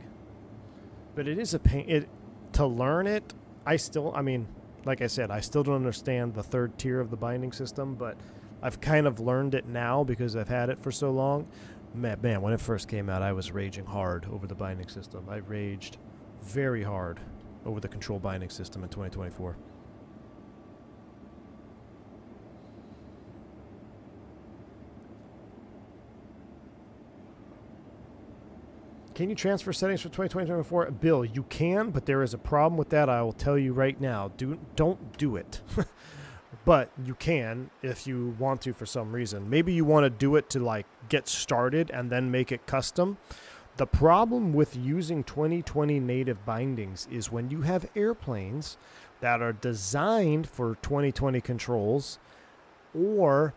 But it is a pain to learn it. I mean, like I said, I still don't understand the third tier of the binding system, but I've kind of learned it now because I've had it for so long. Man, when it first came out, I was raging hard over the binding system. I raged very hard over the control binding system in 2024. Can you transfer settings for 2024? Bill, you can, but there is a problem with that. I will tell you right now. Don't do it. But you can if you want to for some reason. Maybe you want to do it to like get started and then make it custom. The problem with using 2020 native bindings is when you have airplanes that are designed for 2020 controls or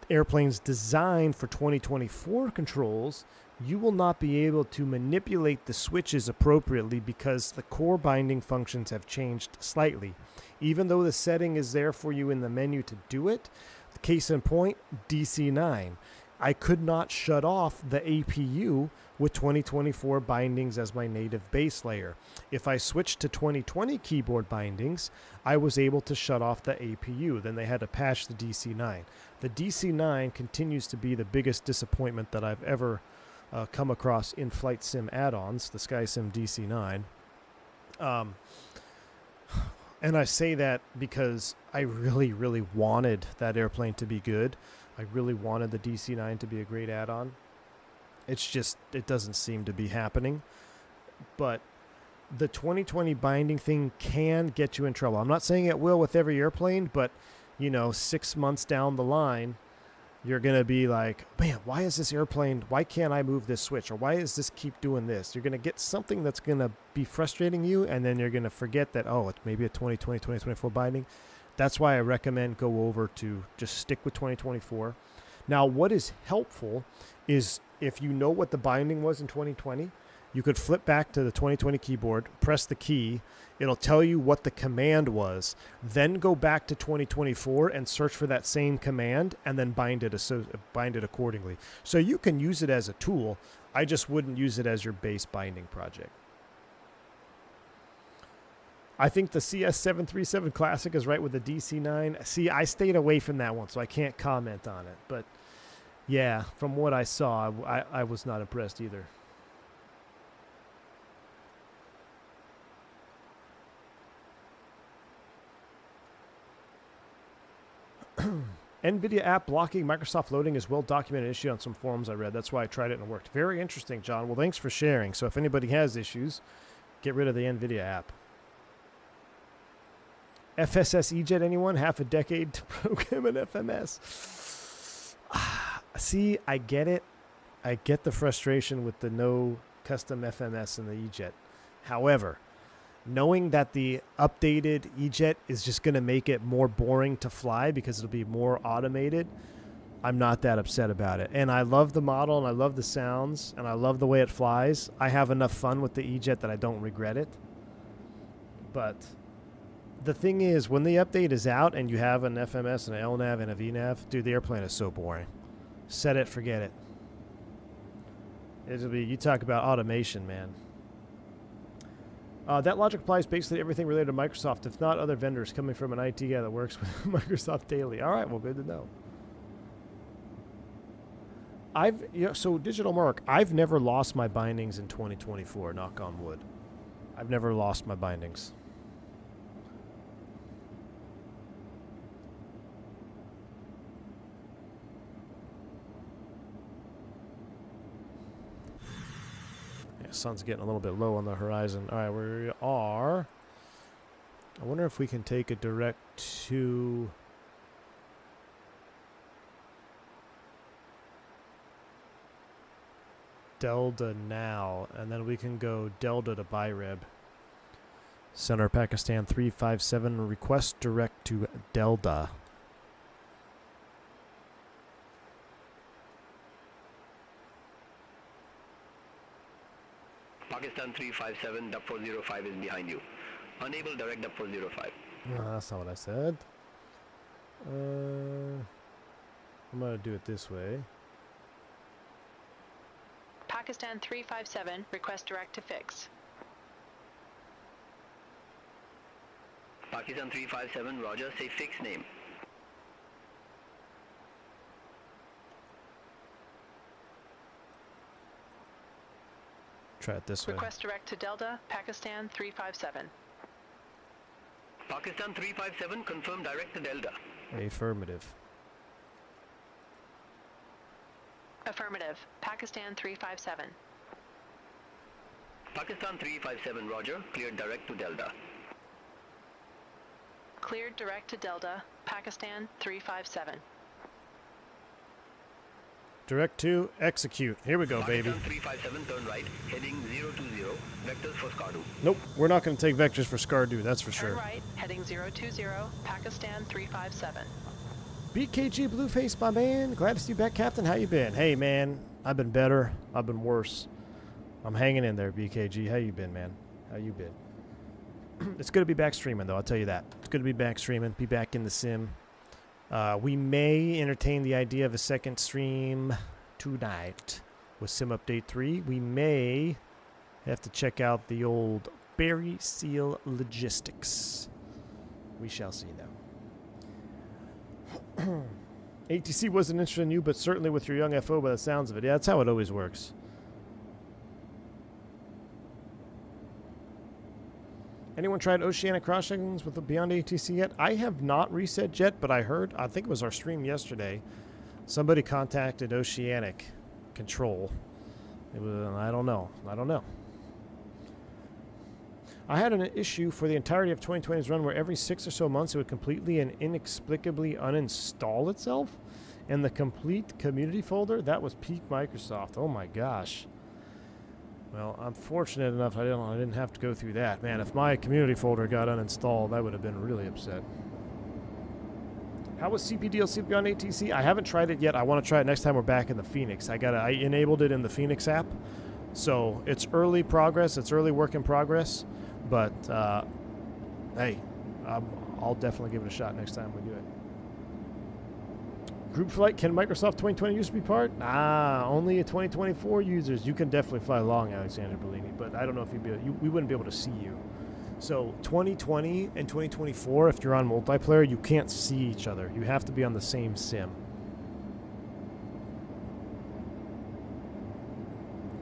airplanes designed for 2024 controls, you will not be able to manipulate the switches appropriately because the core binding functions have changed slightly. Even though the setting is there for you in the menu to do it, case in point, DC9. I could not shut off the APU with 2024 bindings as my native base layer. If I switched to 2020 keyboard bindings, I was able to shut off the APU. Then they had to patch the DC9. The DC9 continues to be the biggest disappointment that I've ever come across in flight sim add-ons, the SkySim DC9. And I say that because I really, really wanted that airplane to be good. I really wanted the DC9 to be a great add-on. It's just, it doesn't seem to be happening. But the 2020 binding thing can get you in trouble. I'm not saying it will with every airplane, but, 6 months down the line, you're going to be like, man, why is this airplane, why can't I move this switch? Or why does this keep doing this? You're going to get something that's going to be frustrating you, and then you're going to forget that, it's maybe a 2020, 2024 binding. That's why I recommend go over to just stick with 2024. Now, what is helpful is if you know what the binding was in 2020, you could flip back to the 2020 keyboard, press the key, it'll tell you what the command was, then go back to 2024 and search for that same command and then bind it accordingly. So you can use it as a tool. I just wouldn't use it as your base binding project. I think the CS737 Classic is right with the DC9. See, I stayed away from that one, so I can't comment on it. But yeah, from what I saw, I was not impressed either. NVIDIA app blocking Microsoft loading is well-documented issue on some forums I read. That's why I tried it and it worked. Very interesting, John. Well, thanks for sharing. So if anybody has issues, get rid of the NVIDIA app. FSS EJet, anyone? Half a decade to program an FMS. See, I get it. I get the frustration with the no custom FMS in the EJet. However, knowing that the updated EJet is just going to make it more boring to fly because it'll be more automated, I'm not that upset about it. And I love the model, and I love the sounds, and I love the way it flies. I have enough fun with the EJet that I don't regret it. But the thing is, when the update is out and you have an FMS and an LNAV and a VNAV, dude, the airplane is so boring. Set it, forget it. It'll be, you talk about automation, man. That logic applies basically everything related to Microsoft, if not other vendors, coming from an IT guy that works with Microsoft daily. All right, well, good to know. So Digital Mark, I've never lost my bindings in 2024, knock on wood. I've never lost my bindings. Sun's getting a little bit low on the horizon. All right, we are. I wonder if we can take a direct to Delta now, and then we can go Delta to Byreb. Center Pakistan 357, request direct to Delta. Pakistan 357, Duck 405 is behind you. Unable direct Duck 405. No, that's not what I said. I'm going to do it this way. Pakistan 357, request direct to fix. Pakistan 357, Roger, say fix name. Try it this way. Request direct to Delta, Pakistan 357. Pakistan 357, confirm direct to Delta. Affirmative. Affirmative, Pakistan 357. Pakistan 357, Roger, cleared direct to Delta. Cleared direct to Delta, Pakistan 357. Direct to execute. Here we go, Pakistan baby. 357, turn right, heading 020, vectors for Skardu. Nope, we're not going to take vectors for Skardu, that's for Turn sure. right, heading 020, Pakistan 357. BKG Blueface, my man. Glad to see you back, Captain. How you been? Hey, man. I've been better. I've been worse. I'm hanging in there, BKG. How you been, man? How you been? It's good to be back streaming, though. I'll tell you that. It's good to be back streaming. Be back in the sim. We may entertain the idea of a second stream tonight with Sim Update 3. We may have to check out the old Berry Seal Logistics. We shall see, though. ATC wasn't interested in you, but certainly with your young FO by the sounds of it. Yeah, that's how it always works. Anyone tried Oceanic cross-sections with the Beyond ATC yet? I have not reset yet, but I heard, I think it was our stream yesterday, somebody contacted Oceanic Control. It was, I don't know. I had an issue for the entirety of 2020's run where every 6 or so months it would completely and inexplicably uninstall itself. And the complete community folder, that was peak Microsoft. Oh my gosh. Well, I'm fortunate enough I didn't have to go through that. Man, if my community folder got uninstalled, I would have been really upset. How was CPDLC Beyond ATC? I haven't tried it yet. I want to try it next time we're back in the Phoenix. I enabled it in the Phoenix app. So it's early progress. It's early work in progress. But, hey, I'll definitely give it a shot next time we do it. Group flight, can Microsoft 2020 users be part? Only 2024 users. You can definitely fly along, Alexander Bellini, but I don't know if we wouldn't be able to see you. So 2020 and 2024, if you're on multiplayer, you can't see each other. You have to be on the same sim.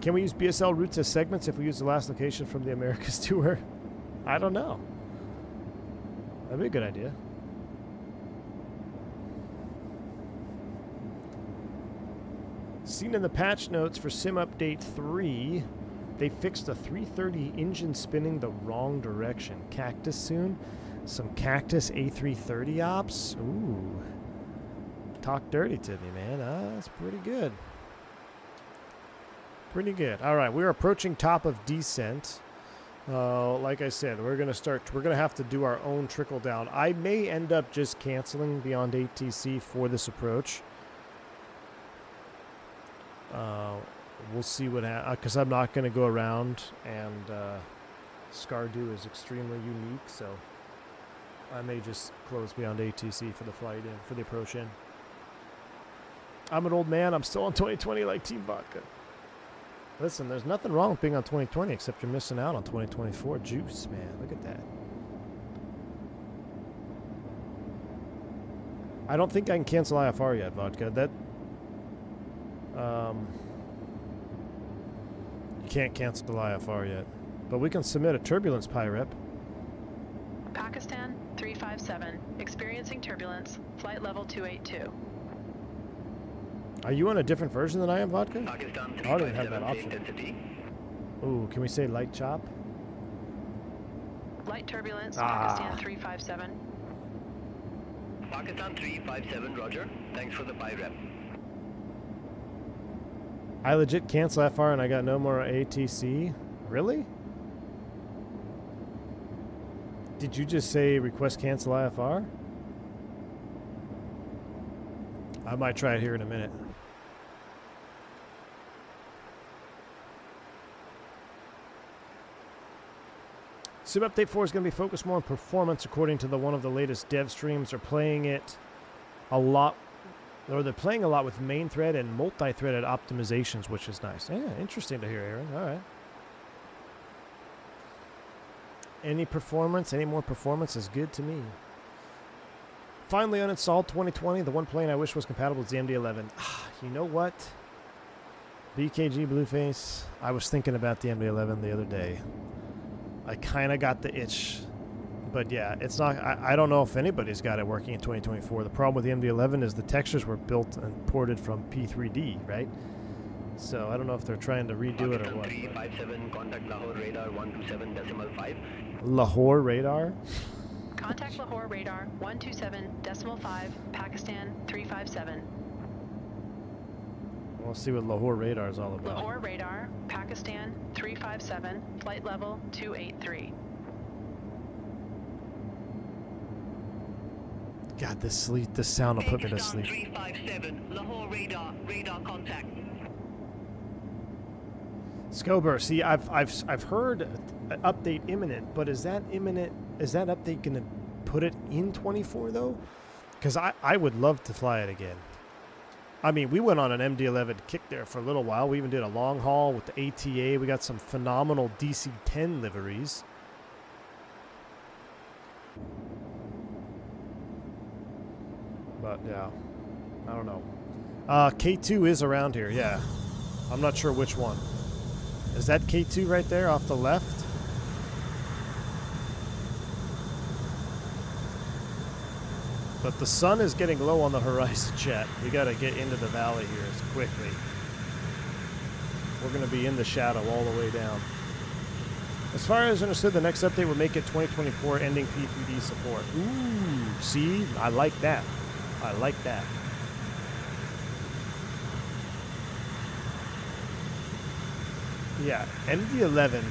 Can we use BSL routes as segments if we use the last location from the Americas tour? I don't know. That'd be a good idea. Seen in the patch notes for Sim Update 3, they fixed a 330 engine spinning the wrong direction. Cactus soon? Some Cactus A330 ops? Ooh. Talk dirty to me, man. That's pretty good. Pretty good. All right, we're approaching top of descent. Like I said, we're going to have to do our own trickle down. I may end up just canceling Beyond ATC for this approach. We'll see what happens, because I'm not going to go around, and Skardu is extremely unique, so I may just close Beyond ATC for the flight in, for the approach in. I'm an old man. I'm still on 2020 like Team Vodka. Listen, there's nothing wrong with being on 2020 except you're missing out on 2024 juice, man. Look at that. I don't think I can cancel IFR yet, Vodka. That you can't cancel IFR yet, but we can submit a turbulence PIREP. Pakistan 357, experiencing turbulence, flight level 282. Are you on a different version than I am, Vodka? Pakistan I don't even have that 357, option. intensity. Ooh, can we say light chop? Light turbulence, Pakistan 357. Pakistan 357, roger. Thanks for the PIREP. I legit cancel FR and I got no more ATC? Really? Did you just say request cancel IFR? I might try it here in a minute. Sim Update 4 is going to be focused more on performance according to one of the latest dev streams. They're playing it a lot, or they're playing a lot with main thread and multi-threaded optimizations, which is nice. Yeah, interesting to hear, Aaron. All right. Any more performance is good to me. Finally uninstalled 2020. The one plane I wish was compatible is the MD11. You know what? BKG Blueface. I was thinking about the MD11 the other day. I kind of got the itch. But yeah, it's not. I don't know if anybody's got it working in 2024. The problem with the MD11 is the textures were built and ported from P3D, right? So I don't know if they're trying to redo it or what. 357, contact Lahore radar 127.5. Lahore radar? Contact Lahore radar 127.5, Pakistan 357. We'll see what Lahore radar is all about. Lahore radar, Pakistan 357, flight level 283. God, this sound will put me to sleep. 357, Lahore radar contact. Scober, see, I've heard an update imminent, but is that imminent? Is that update going to put it in 24 though? Because I would love to fly it again. I mean, we went on an MD-11 kick there for a little while. We even did a long haul with the ATA. We got some phenomenal DC-10 liveries. But yeah, I don't know. K2 is around here, yeah. I'm not sure which one. Is that K2 right there off the left? But the sun is getting low on the horizon, chat. We got to get into the valley here quickly. We're going to be in the shadow all the way down. As far as understood, the next update will make it 2024 ending P3D support. Ooh, see? I like that. I like that. Yeah, MD-11,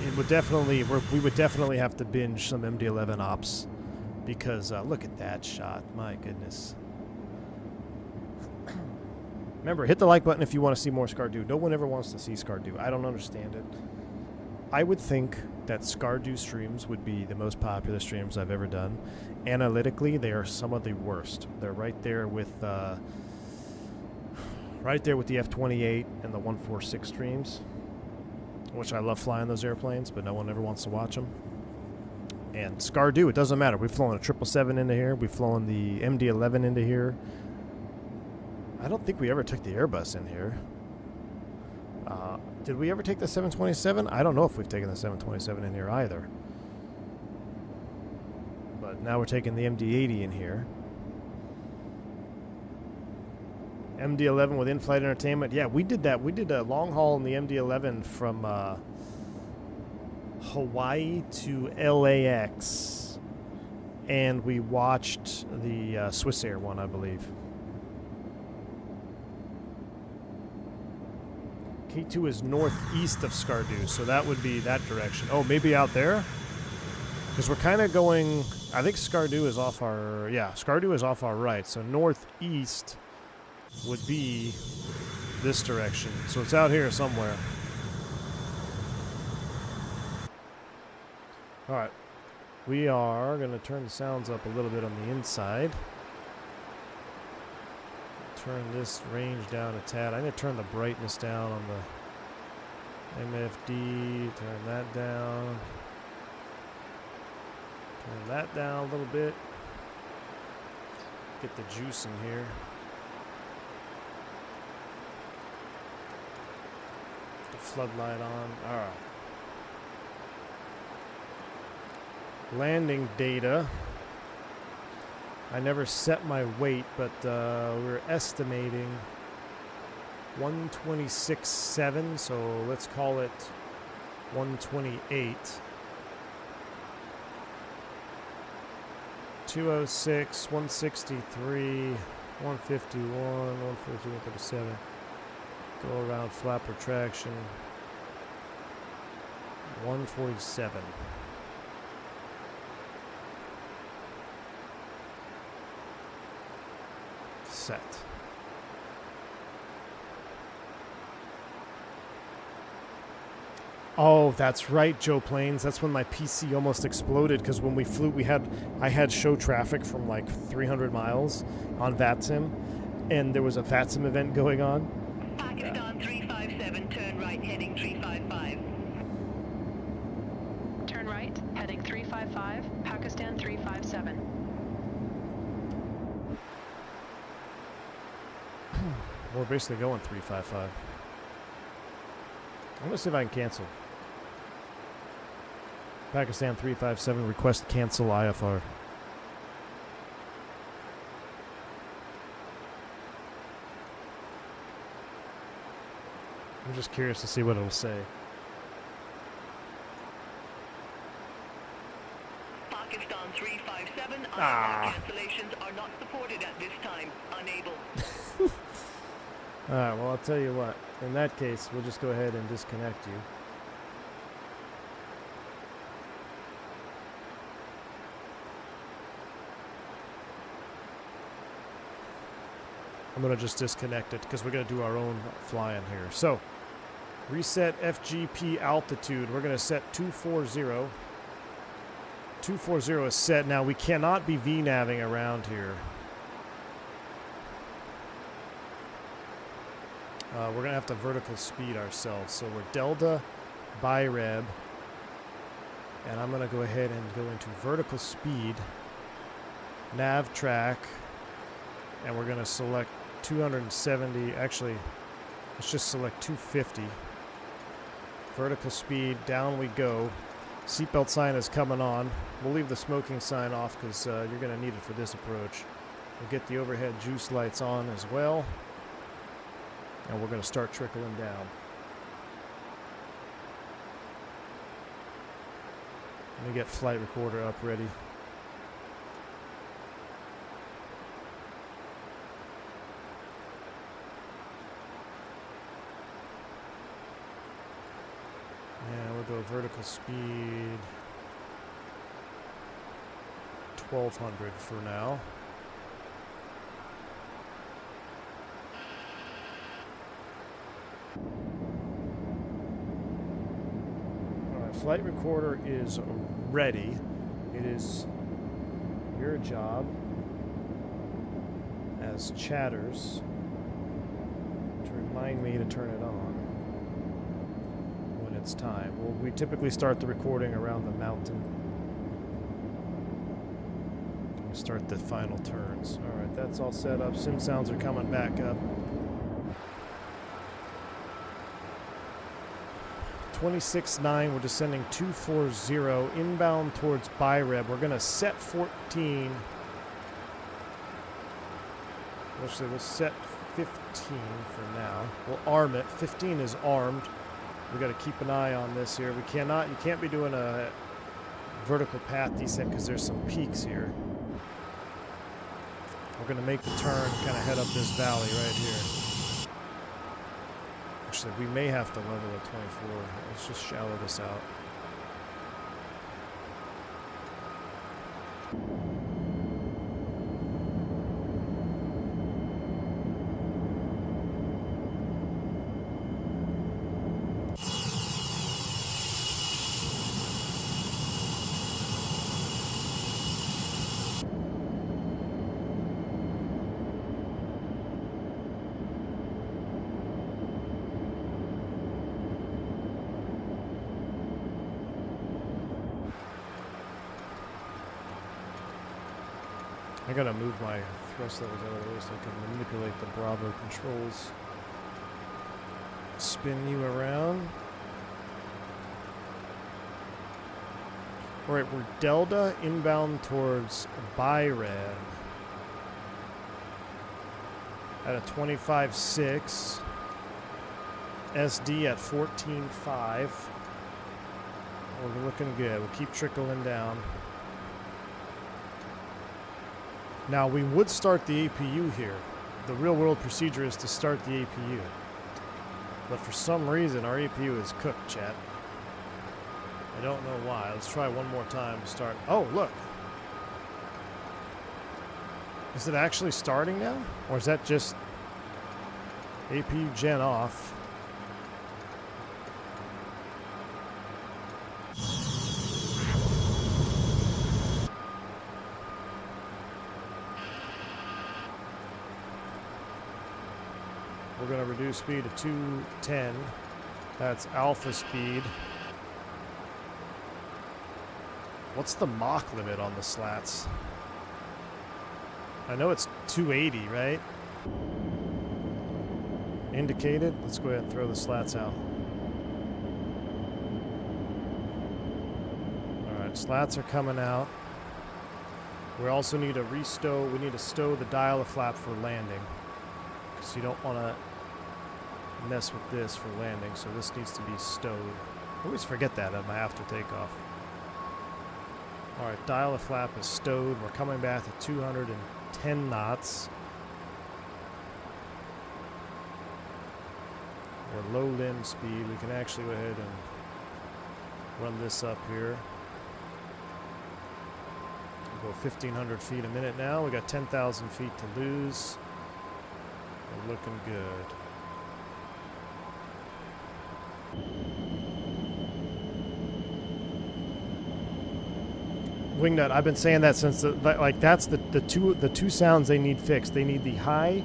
it would definitely, we would definitely have to binge some MD-11 ops. Because look at that shot. My goodness. Remember, hit the like button if you want to see more Scardu. No one ever wants to see Scardu. I don't understand it. I would think that Scardu streams would be the most popular streams I've ever done. Analytically, they are some of the worst. They're right there with the F-28 and the 146 streams, which I love flying those airplanes, but no one ever wants to watch them. And Scardu, it doesn't matter. We've flown a 777 into here. We've flown the MD-11 into here. I don't think we ever took the Airbus in here. Did we ever take the 727? I don't know if we've taken the 727 in here either. But now we're taking the MD80 in here. MD-11 with in-flight entertainment. Yeah, we did that. We did a long haul in the MD-11 from Hawaii to LAX, and we watched the Swiss Air one, I believe. K2 is northeast of Scardu, so that would be that direction. Oh, maybe out there? Because we're kind of going, I think Scardu is off our, yeah, Scardu is off our right, so northeast would be this direction. So it's out here somewhere. Alright, we are going to turn the sounds up a little bit on the inside. Turn this range down a tad. I'm going to turn the brightness down on MFD, turn that down. Turn that down a little bit. Get the juice in here. The floodlight on. Alright. Landing data. I never set my weight, but we're estimating 126.7, so let's call it 128. 206, 163, 151, 150, 137. Go around flap retraction. 147. Set. Oh, that's right, Joe Plains. That's when my PC almost exploded because when we flew, I had show traffic from like 300 miles on VATSIM, and there was a VATSIM event going on. Pakistan 357, turn right, heading 355. Turn right, heading 355, Pakistan 357. We're basically going 355. I'm gonna see if I can cancel. Pakistan 357, request cancel IFR. I'm just curious to see what it'll say. Pakistan 357, IFR cancellations are not supported at this time. Unable. Alright, well, I'll tell you what. In that case, we'll just go ahead and disconnect you. I'm going to just disconnect it because we're going to do our own flying here. So, reset FGP altitude. We're going to set 240. 240 is set. Now, we cannot be VNaving around here. We're going to have to vertical speed ourselves. So we're Delta BIREB. And I'm going to go ahead and go into vertical speed. Nav track. And we're going to select 270. Actually, let's just select 250. Vertical speed. Down we go. Seatbelt sign is coming on. We'll leave the smoking sign off because you're going to need it for this approach. We'll get the overhead juice lights on as well. And we're going to start trickling down. Let me get flight recorder up ready. And we'll go vertical speed 1200 for now. Flight recorder is ready. It is your job as chatters to remind me to turn it on when it's time. Well, we typically start the recording around the mountain. We start the final turns. All right, that's all set up. Sim sounds are coming back up. 26.9, we're descending 240 inbound towards BIREB. We're going to set 14. Actually, we'll set 15 for now. We'll arm it. 15 is armed. We've got to keep an eye on this here. You can't be doing a vertical path descent because there's some peaks here. We're going to make the turn, kind of head up this valley right here. Actually, we may have to level at 24. Let's just shallow this out. I gotta move my thrust levels out of the way so I can manipulate the Bravo controls. Spin you around. Alright, we're Delta inbound towards Byred at a 25.6. SD at 14.5. We're looking good. We'll keep trickling down. Now, we would start the APU here. The real-world procedure is to start the APU. But for some reason, our APU is cooked, chat. I don't know why. Let's try one more time to start. Oh, look. Is it actually starting now? Or is that just APU gen off? We're going to reduce speed to 210. That's alpha speed. What's the Mach limit on the slats? I know it's 280, right? Indicated. Let's go ahead and throw the slats out. Alright, slats are coming out. We also need to restow. We need to stow the dial a flap for landing. Because you don't want to mess with this for landing, so this needs to be stowed. I always forget that at my after takeoff. Alright, dial a flap is stowed. We're coming back to 210 knots. We're low limb speed. We can actually go ahead and run this up here. We'll go 1,500 feet a minute now. We got 10,000 feet to lose. We're looking good. Wingnut, I've been saying that since that's the two sounds they need fixed. They need the high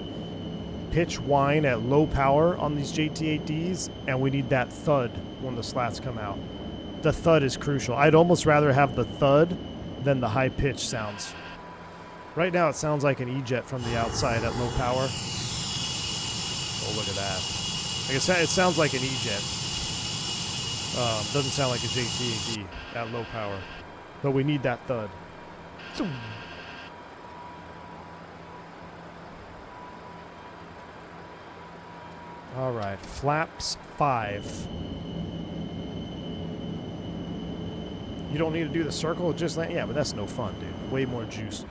pitch whine at low power on these JT8Ds, and we need that thud when the slats come out. The thud is crucial. I'd almost rather have the thud than the high pitch sounds. Right now it sounds like an E-jet from the outside at low power. Oh, look at that. Like it sounds like an E-jet. Doesn't sound like a JT8D at low power. But we need that thud. All right, flaps 5. You don't need to do the circle, just land. Yeah, but that's no fun, dude. Way more juice.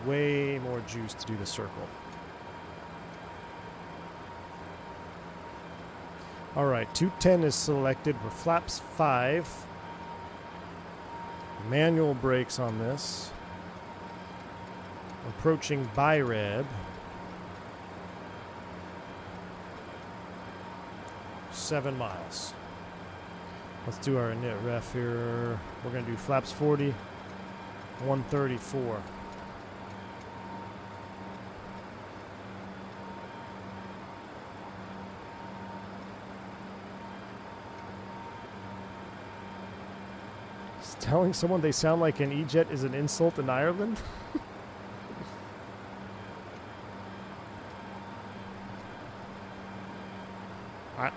Way more juice to do the circle. All right, 210 is selected. We're flaps 5. Manual brakes on this. Approaching Byred. 7 miles. Let's do our init ref here. We're going to do flaps 40, 134. Telling someone they sound like an E-jet is an insult in Ireland?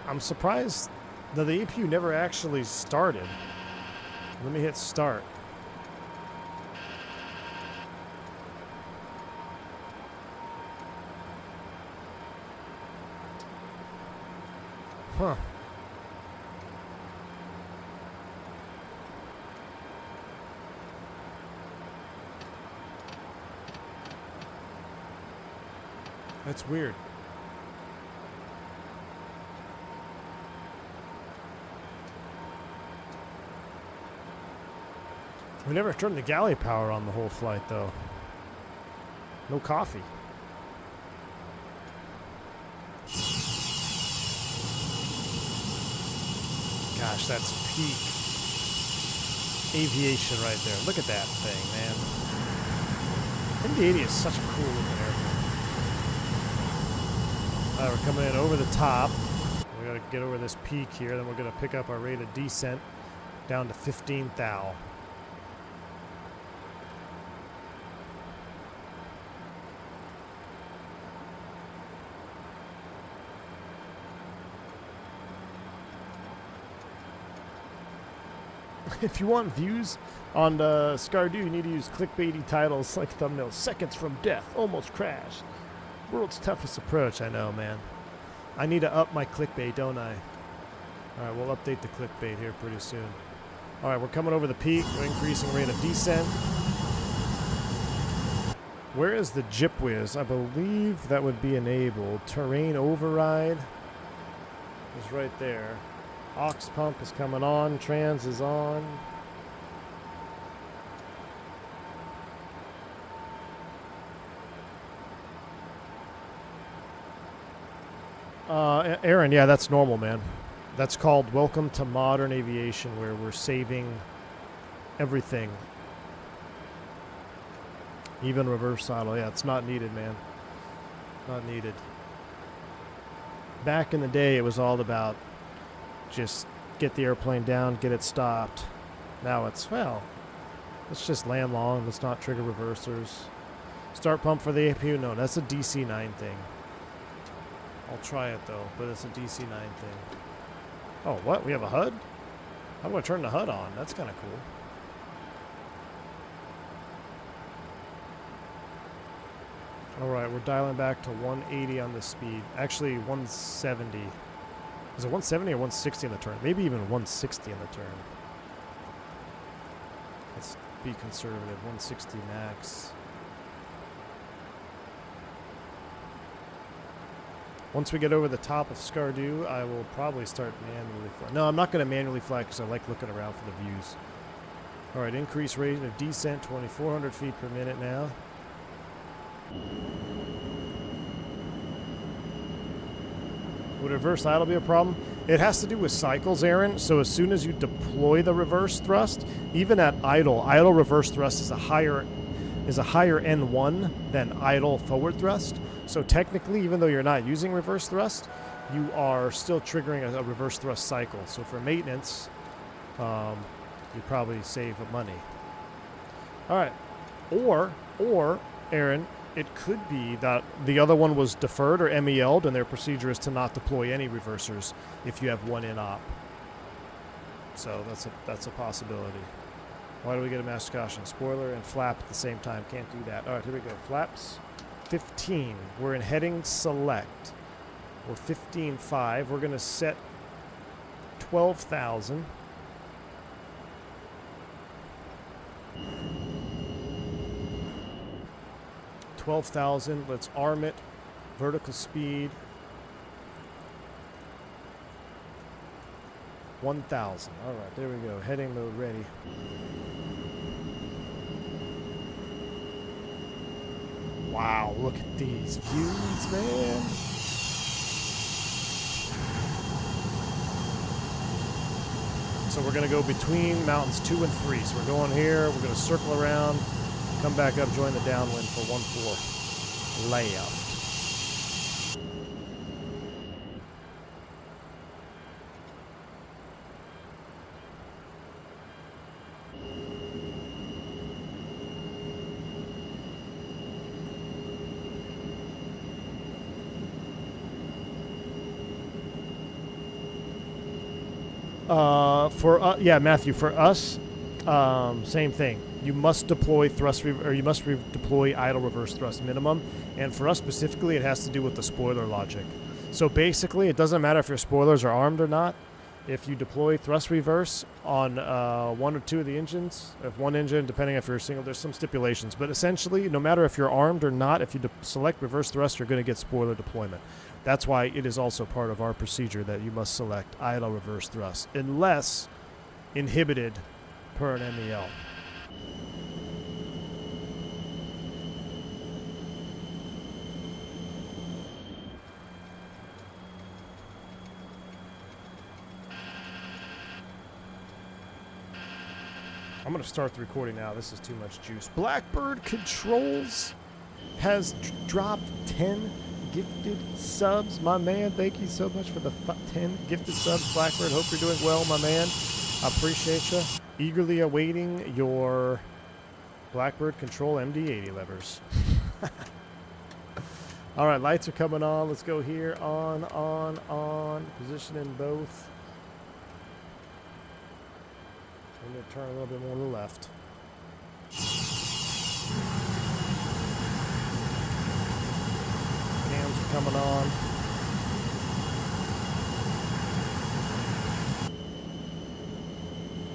I'm surprised that the APU never actually started. Let me hit start. Huh. That's weird. We never turned the galley power on the whole flight, though. No coffee. Gosh, that's peak aviation right there. Look at that thing, man. MD80 is such a cool looking airplane. We're coming in over the top. We gotta get over this peak here, then we're gonna pick up our rate of descent down to 15 thou. If you want views on Scardu, you need to use clickbaity titles like thumbnails. Seconds from death, almost crashed. World's toughest approach, I know, man. I need to up my clickbait, don't I? Alright, we'll update the clickbait here pretty soon. Alright, we're coming over the peak. We're increasing rate of descent. Where is the Jip Whiz? I believe that would be enabled. Terrain override is right there. Aux pump is coming on. Trans is on. Aaron, yeah, that's normal, man. That's called Welcome to Modern Aviation, where we're saving everything. Even reverse idle. Yeah, it's not needed, man. Not needed. Back in the day, it was all about just get the airplane down, get it stopped. Now it's, well, let's just land long. Let's not trigger reversers. Start pump for the APU. No, that's a DC-9 thing. I'll try it, though, but it's a DC-9 thing. Oh, what? We have a HUD? How do I turn the HUD on? That's kind of cool. Alright, we're dialing back to 180 on the speed. Actually, 170. Is it 170 or 160 in the turn? Maybe even 160 in the turn. Let's be conservative. 160 max. Once we get over the top of Scardu, I will probably start manually flying. No, I'm not going to manually fly because I like looking around for the views. Alright, increase rate of descent, 2,400 feet per minute now. Would reverse idle be a problem? It has to do with cycles, Aaron. So as soon as you deploy the reverse thrust, even at idle reverse thrust is a higher N1 than idle forward thrust. So technically, even though you're not using reverse thrust, you are still triggering a reverse thrust cycle. So for maintenance, you probably save money. All right, or Aaron, it could be that the other one was deferred or MEL'd, and their procedure is to not deploy any reversers if you have one in op. So that's a possibility. Why do we get a master caution? Spoiler and flap at the same time. Can't do that. All right, here we go. Flaps 15. We're in heading select. We're 15.5. We're going to set 12,000. Let's arm it. Vertical speed. 1,000. All right, there we go. Heading mode ready. Wow, look at these views, man. So we're going to go between mountains 2 and 3. So we're going here. We're going to circle around, come back up, join the downwind for 1-4. Left. Yeah, Matthew, for us, same thing. You must deploy deploy idle reverse thrust minimum. And for us specifically, it has to do with the spoiler logic. So basically, it doesn't matter if your spoilers are armed or not. If you deploy thrust reverse on 1 or 2 of the engines, if one engine, depending if you're single, there's some stipulations. But essentially, no matter if you're armed or not, if you select reverse thrust, you're going to get spoiler deployment. That's why it is also part of our procedure that you must select idle reverse thrust, unless inhibited per an MEL. I'm going to start the recording now. This is too much juice. Blackbird Controls has dropped 10 gifted subs. My man, thank you so much for the 10 gifted subs, Blackbird. Hope you're doing well, my man. I appreciate you. Eagerly awaiting your Blackbird Control MD80 levers. All right, lights are coming on. Let's go here. On. Position in both. I'm going to turn a little bit more to the left. Cams are coming on.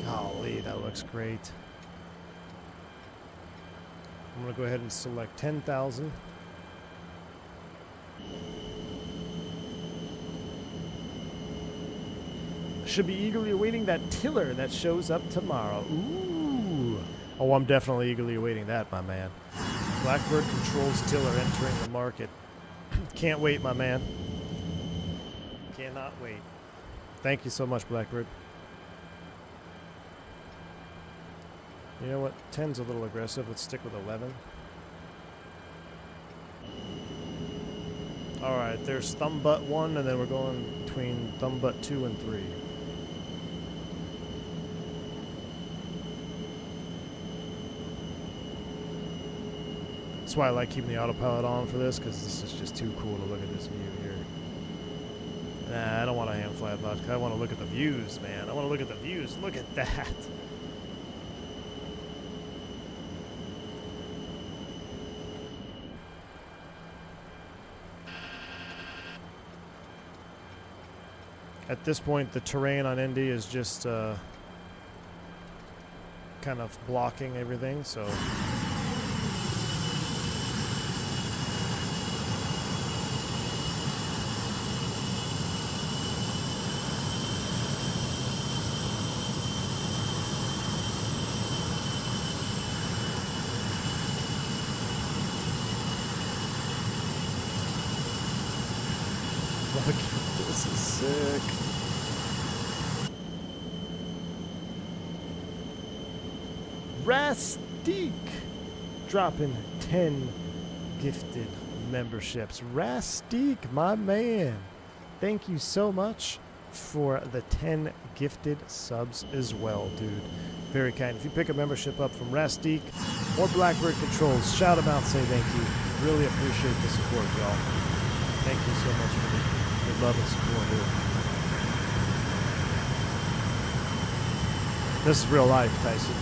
Golly, that looks great. I'm going to go ahead and select 10,000. Should be eagerly awaiting that tiller that shows up tomorrow. Ooh. Oh, I'm definitely eagerly awaiting that, my man. Blackbird Controls tiller entering the market. Can't wait, my man. Cannot wait. Thank you so much, Blackbird. You know what? 10's a little aggressive. Let's stick with 11. Alright, there's thumb butt 1, and then we're going between thumb butt 2 and 3. That's why I like keeping the autopilot on for this, because this is just too cool to look at this view here. Nah, I don't want a hand fly box. I want to look at the views, man. I want to look at the views. Look at that. At this point, the terrain on ND is just kind of blocking everything, so... Look, this is sick. Rastique dropping 10 gifted memberships. Rastique, my man. Thank you so much for the 10 gifted subs as well, dude. Very kind. If you pick a membership up from Rastique or Blackbird Controls, shout them out, say thank you. Really appreciate the support, y'all. Thank you so much for the love and support here. This is real life, Tyson.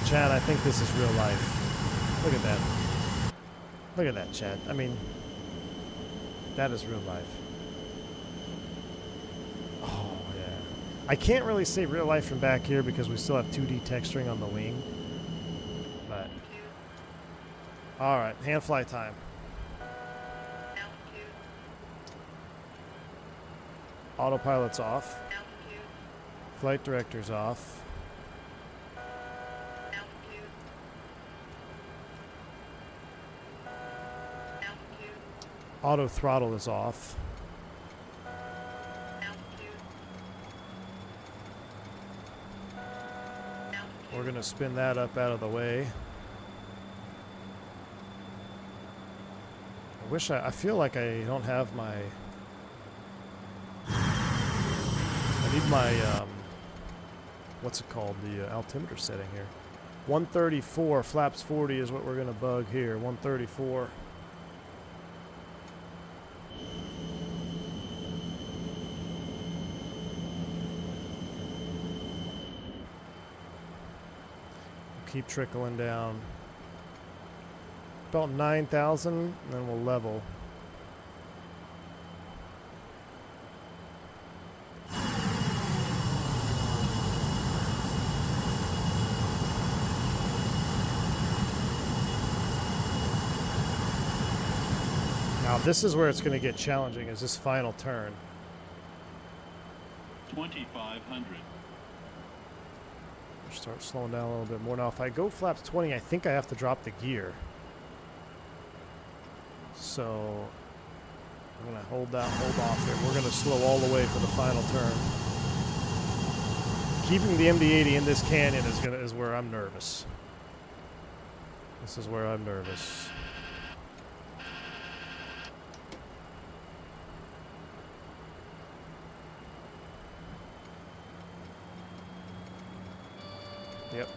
Chad, I think this is real life. Look at that. Look at that, Chad. I mean, that is real life. Oh, yeah. I can't really say real life from back here because we still have 2D texturing on the wing. But, alright, hand fly time. Autopilot's off. Flight director's off. Auto throttle is off. We're going to spin that up out of the way. I feel like I don't have my... I need my, what's it called? The altimeter setting here. 134, flaps 40 is what we're going to bug here. 134. Keep trickling down. About 9,000, and then we'll level. Now this is where it's going to get challenging, is this final turn. 2,500. Start slowing down a little bit more. Now if I go flaps 20, I think I have to drop the gear. So I'm going to hold off there. We're going to slow all the way for the final turn. Keeping the MD80 in this canyon is where I'm nervous. This is where I'm nervous. Yep.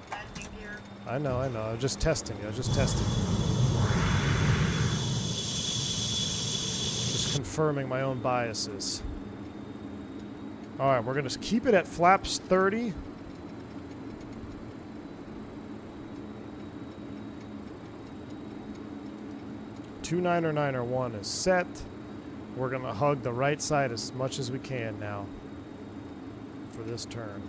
I know. I'm just testing. Just confirming my own biases. Alright, we're going to keep it at flaps 30. 29er1 is set. We're going to hug the right side as much as we can now for this turn.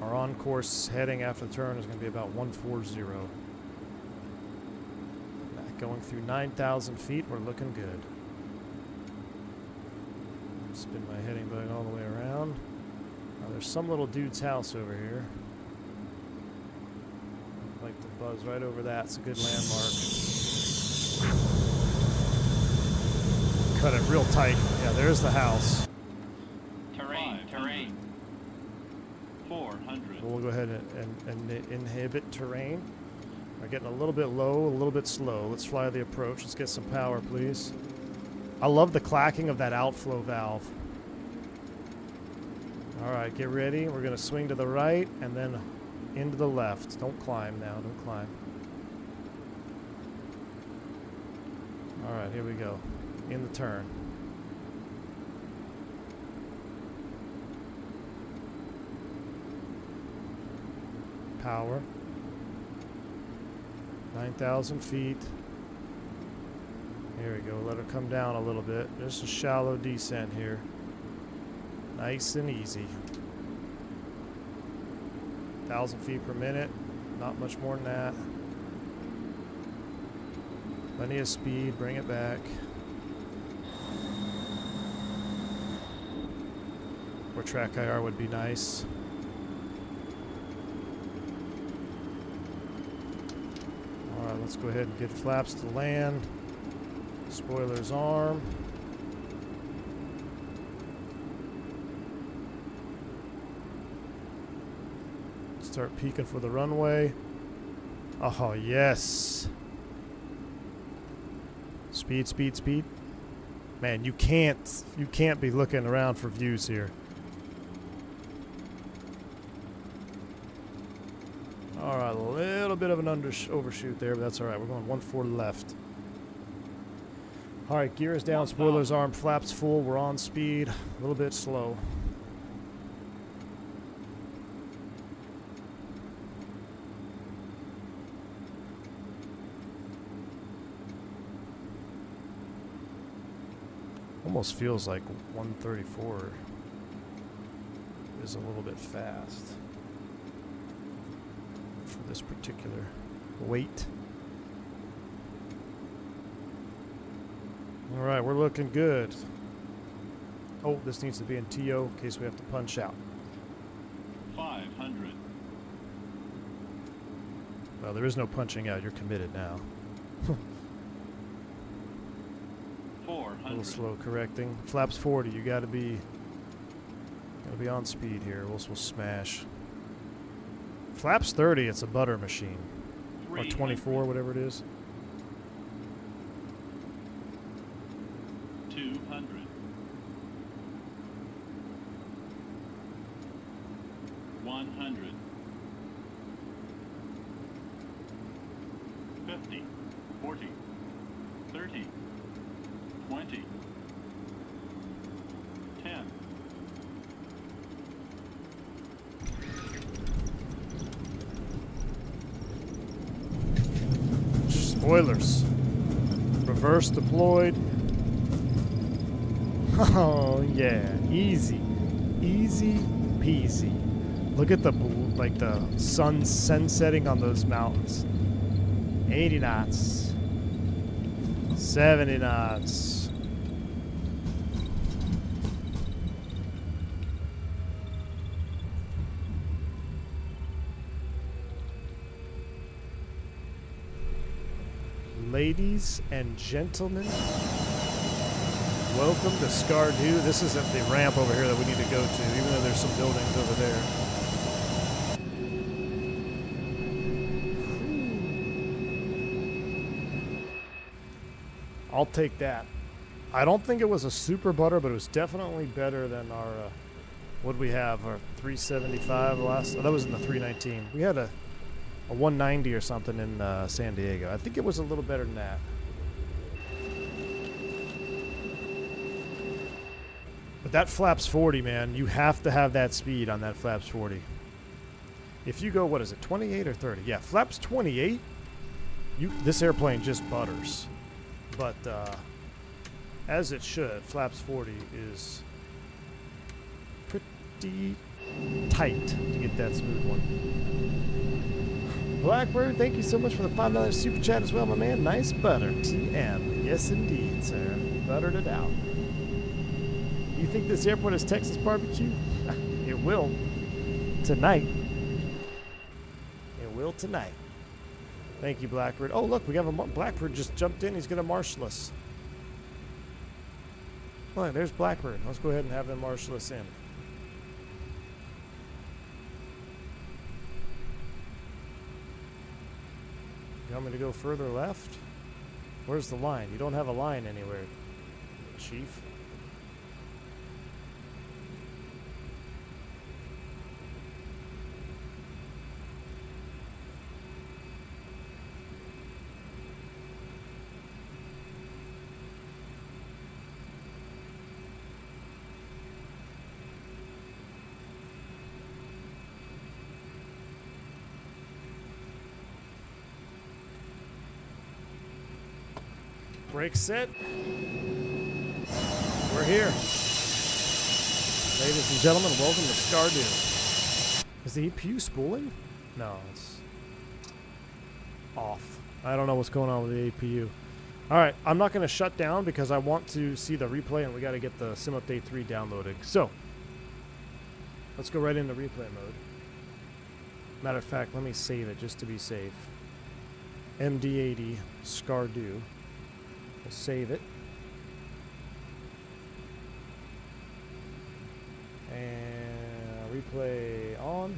Our on-course heading after the turn is going to be about 140. Going through 9,000 feet, we're looking good. Spin my heading bug all the way around. Now there's some little dude's house over here. I'd like to buzz right over that. It's a good landmark. Cut it real tight. Yeah, there's the house. Terrain. 400. We'll go ahead and inhibit terrain. We're getting a little bit low, a little bit slow. Let's fly the approach. Let's get some power, please. I love the clacking of that outflow valve. All right, get ready. We're going to swing to the right and then into the left. Don't climb now. Don't climb. All right, here we go. In the turn. Power. 9,000 feet. Here we go. Let her come down a little bit. Just a shallow descent here. Nice and easy. 1,000 feet per minute. Not much more than that. Plenty of speed. Bring it back. Or track IR would be nice. Alright, let's go ahead and get flaps to land. Spoilers arm. Start peeking for the runway. Oh, yes. Speed, speed, speed. Man, you can't be looking around for views here. All right, a little bit of an overshoot there, but that's all right. We're going 1-4 left. All right, gear is down, spoilers arm, flaps full. We're on speed, a little bit slow. Almost feels like 134 is a little bit fast for this particular weight. All right, we're looking good. Oh, this needs to be in TO in case we have to punch out. 500. Well, there is no punching out. You're committed now. 400. A little slow correcting. Flaps 40. You got to be on speed here. We'll smash. Flaps 30. It's a butter machine. Or 24, whatever it is. 200. 100. 50. 40. 30. 20. 10. Spoilers. Reverse deployed. Oh yeah, easy. Easy peasy. Look at the sun setting on those mountains. 80 knots. 70 knots. Ladies and gentlemen, welcome to Skardu. This isn't the ramp over here that we need to go to, even though there's some buildings over there. I'll take that. I don't think it was a super butter, but it was definitely better than our, what we have, our 375 last. Oh, that was in the 319. We had a 190 or something in San Diego. I think it was a little better than that. But that flaps 40, man, you have to have that speed on that flaps 40. If you go, what is it, 28 or 30? Yeah, flaps 28. This airplane just butters, but as it should. Flaps 40 is pretty tight to get that smooth one. Blackbird, thank you so much for the $5 super chat as well, my man. Nice butter. TM. Yes, indeed, sir. Buttered it out. You think this airport is Texas barbecue? It will. Tonight. It will tonight. Thank you, Blackbird. Oh, look, we have a Blackbird just jumped in. He's going to marshal us. Look, there's Blackbird. Let's go ahead and have them marshal us in. You want me to go further left? Where's the line? You don't have a line anywhere, Chief. Brake set. We're here. Ladies and gentlemen, welcome to Stardew. Is the EPU spooling? No, it's off. I don't know what's going on with the APU. Alright, I'm not going to shut down because I want to see the replay and we got to get the Sim Update 3 downloading. So, let's go right into replay mode. Matter of fact, let me save it just to be safe. MD80 Stardew. We'll save it. And replay on.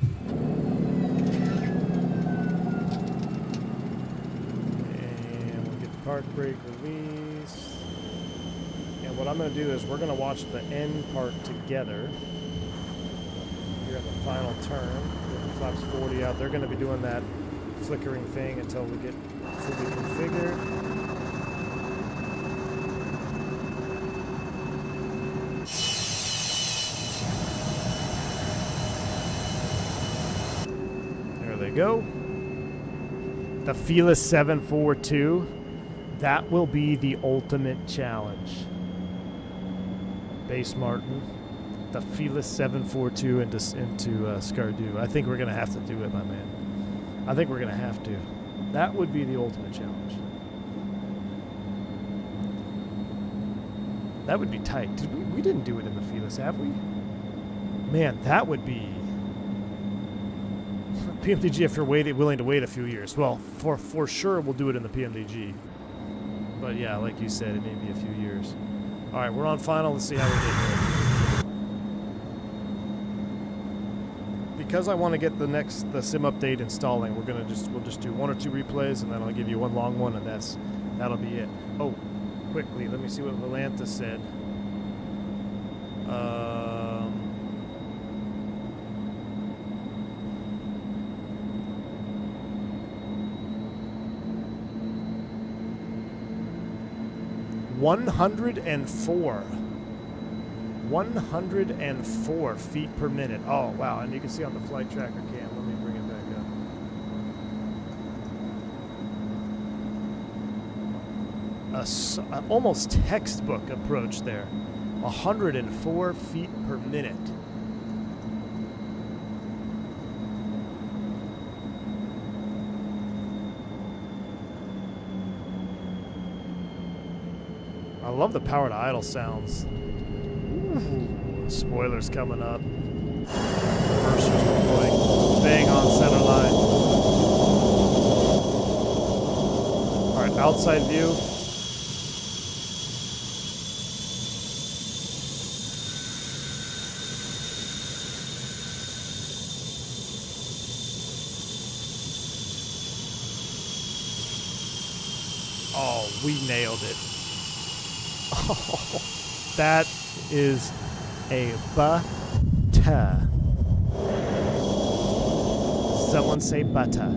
And we'll get the park brake release. And what I'm going to do is we're going to watch the end part together. Here at the final turn. With the flaps 40 out. They're going to be doing that flickering thing until we get fully configured. Go. The Felis 742. That will be the ultimate challenge. Base Martin. The Felis 742 into Stardew. I think we're going to have to do it, my man. I think we're going to have to. That would be the ultimate challenge. That would be tight. We didn't do it in the Felis, have we? Man, that would be... PMDG if you're willing to wait a few years. Well, for sure we'll do it in the PMDG. But yeah, like you said, it may be a few years. All right, we're on final. Let's see how we did here. Because I want to get the sim update installing, we'll just do 1 or 2 replays, and then I'll give you one long one, and that'll be it. Oh, quickly, let me see what Valanta said. 104 feet per minute. Oh, wow. And you can see on the flight tracker cam. Let me bring it back up. Almost textbook approach there. 104 feet per minute. I love the power to idle sounds. Ooh, spoilers coming up. Reversers deploying. Bang on center line. Alright, outside view. Oh, we nailed it. Oh, that is a butter. Someone say butter,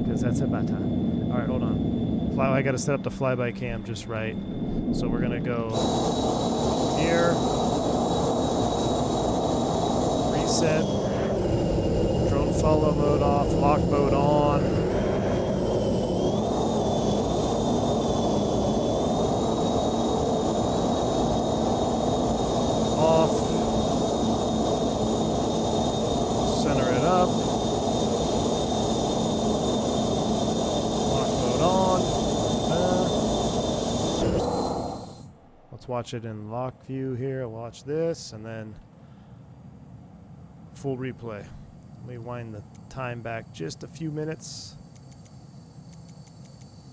because that's a butter. All right, hold on. I got to set up the flyby cam just right. So we're gonna go here. Reset. Drone follow mode off. Lock mode on. Let's watch it in lock view here. Watch this, and then full replay. Let me wind the time back just a few minutes.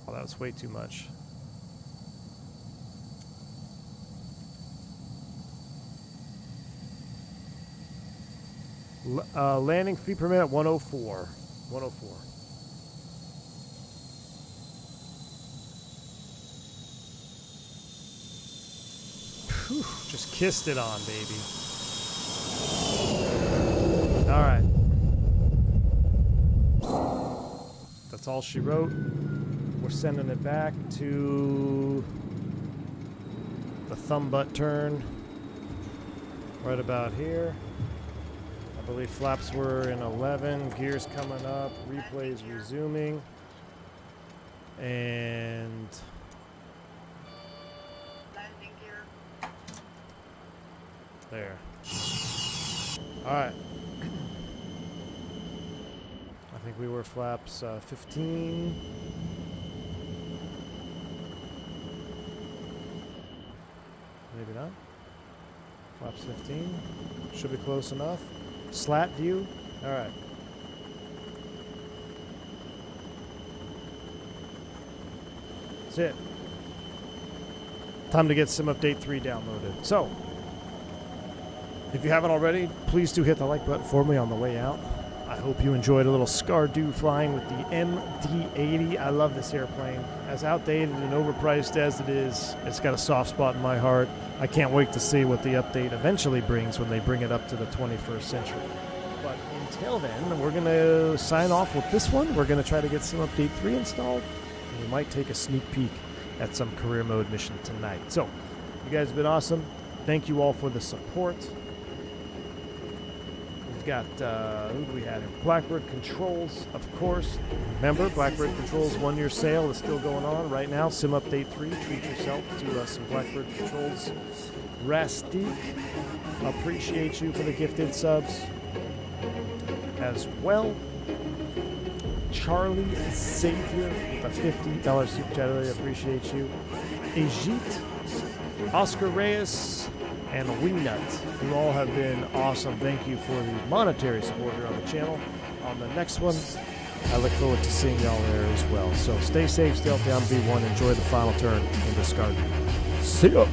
Oh, that was way too much. Landing feet per minute, 104. 104. Whew, just kissed it on, baby. All right. That's all she wrote. We're sending it back to the thumb butt turn right about here. I believe flaps were in 11, gears coming up, replays resuming, and Landing gear. there. All right. I think we were flaps 15. Maybe not. Flaps 15. Should be close enough. Slat view. All right. That's it. Time to get Sim Update 3 downloaded. So, if you haven't already, please do hit the like button for me on the way out. I hope you enjoyed a little Scar-Do flying with the MD80. I love this airplane. As outdated and overpriced as it is, it's got a soft spot in my heart. I can't wait to see what the update eventually brings when they bring it up to the 21st century. But until then, we're going to sign off with this one. We're going to try to get Sim Update 3 installed, and we might take a sneak peek at some career mode mission tonight. So, you guys have been awesome. Thank you all for the support. We've got, who do we have here? Blackbird Controls, of course. Remember, Blackbird Controls 1-year sale is still going on right now. Sim Update 3, treat yourself to some Blackbird Controls. Rusty, appreciate you for the gifted subs as well. Charlie Savior with a $50 super chat, really appreciate you. Ajit, Oscar Reyes, and Wingnut, you all have been awesome. Thank you for the monetary support here on the channel. On the next one, I look forward to seeing y'all there as well. So stay safe, stay healthy on V1. Enjoy the final turn in this garden. See ya!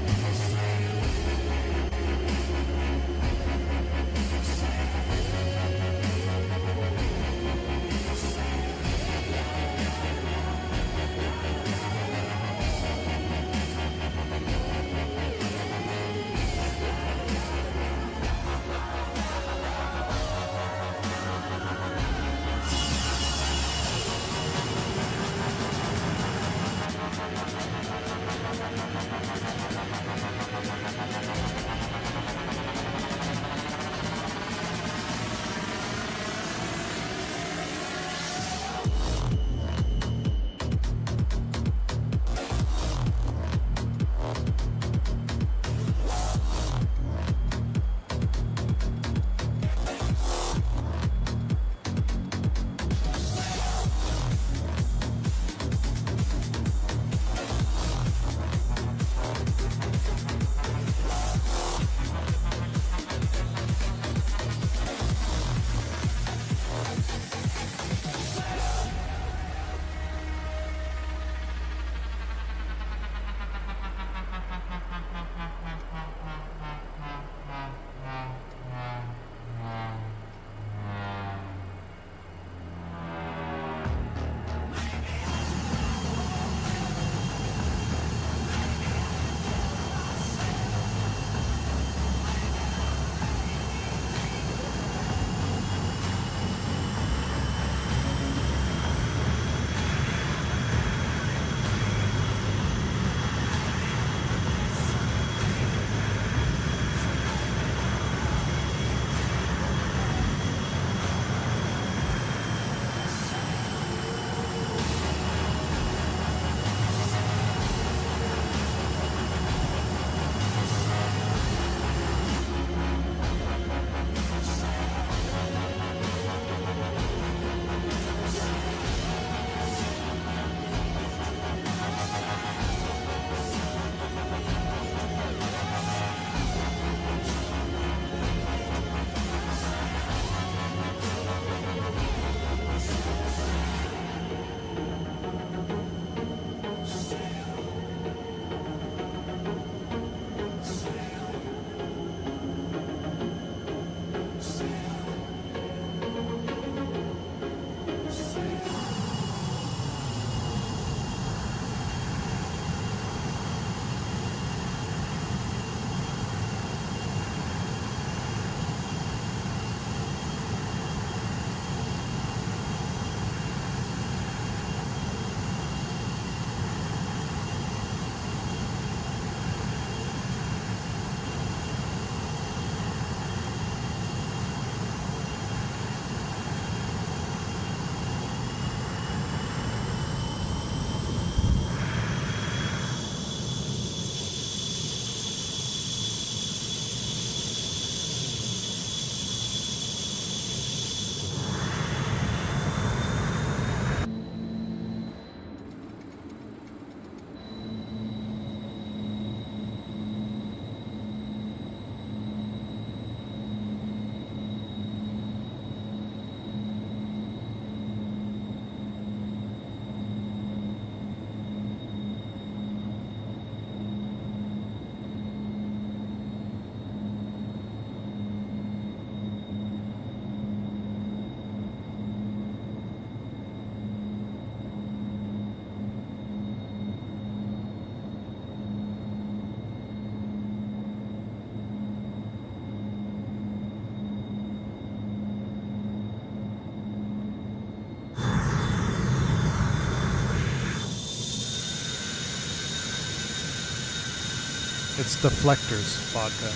It's deflectors vodka.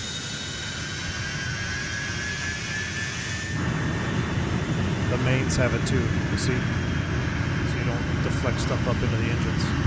The mains have it too, you see? So you don't deflect stuff up into the engines.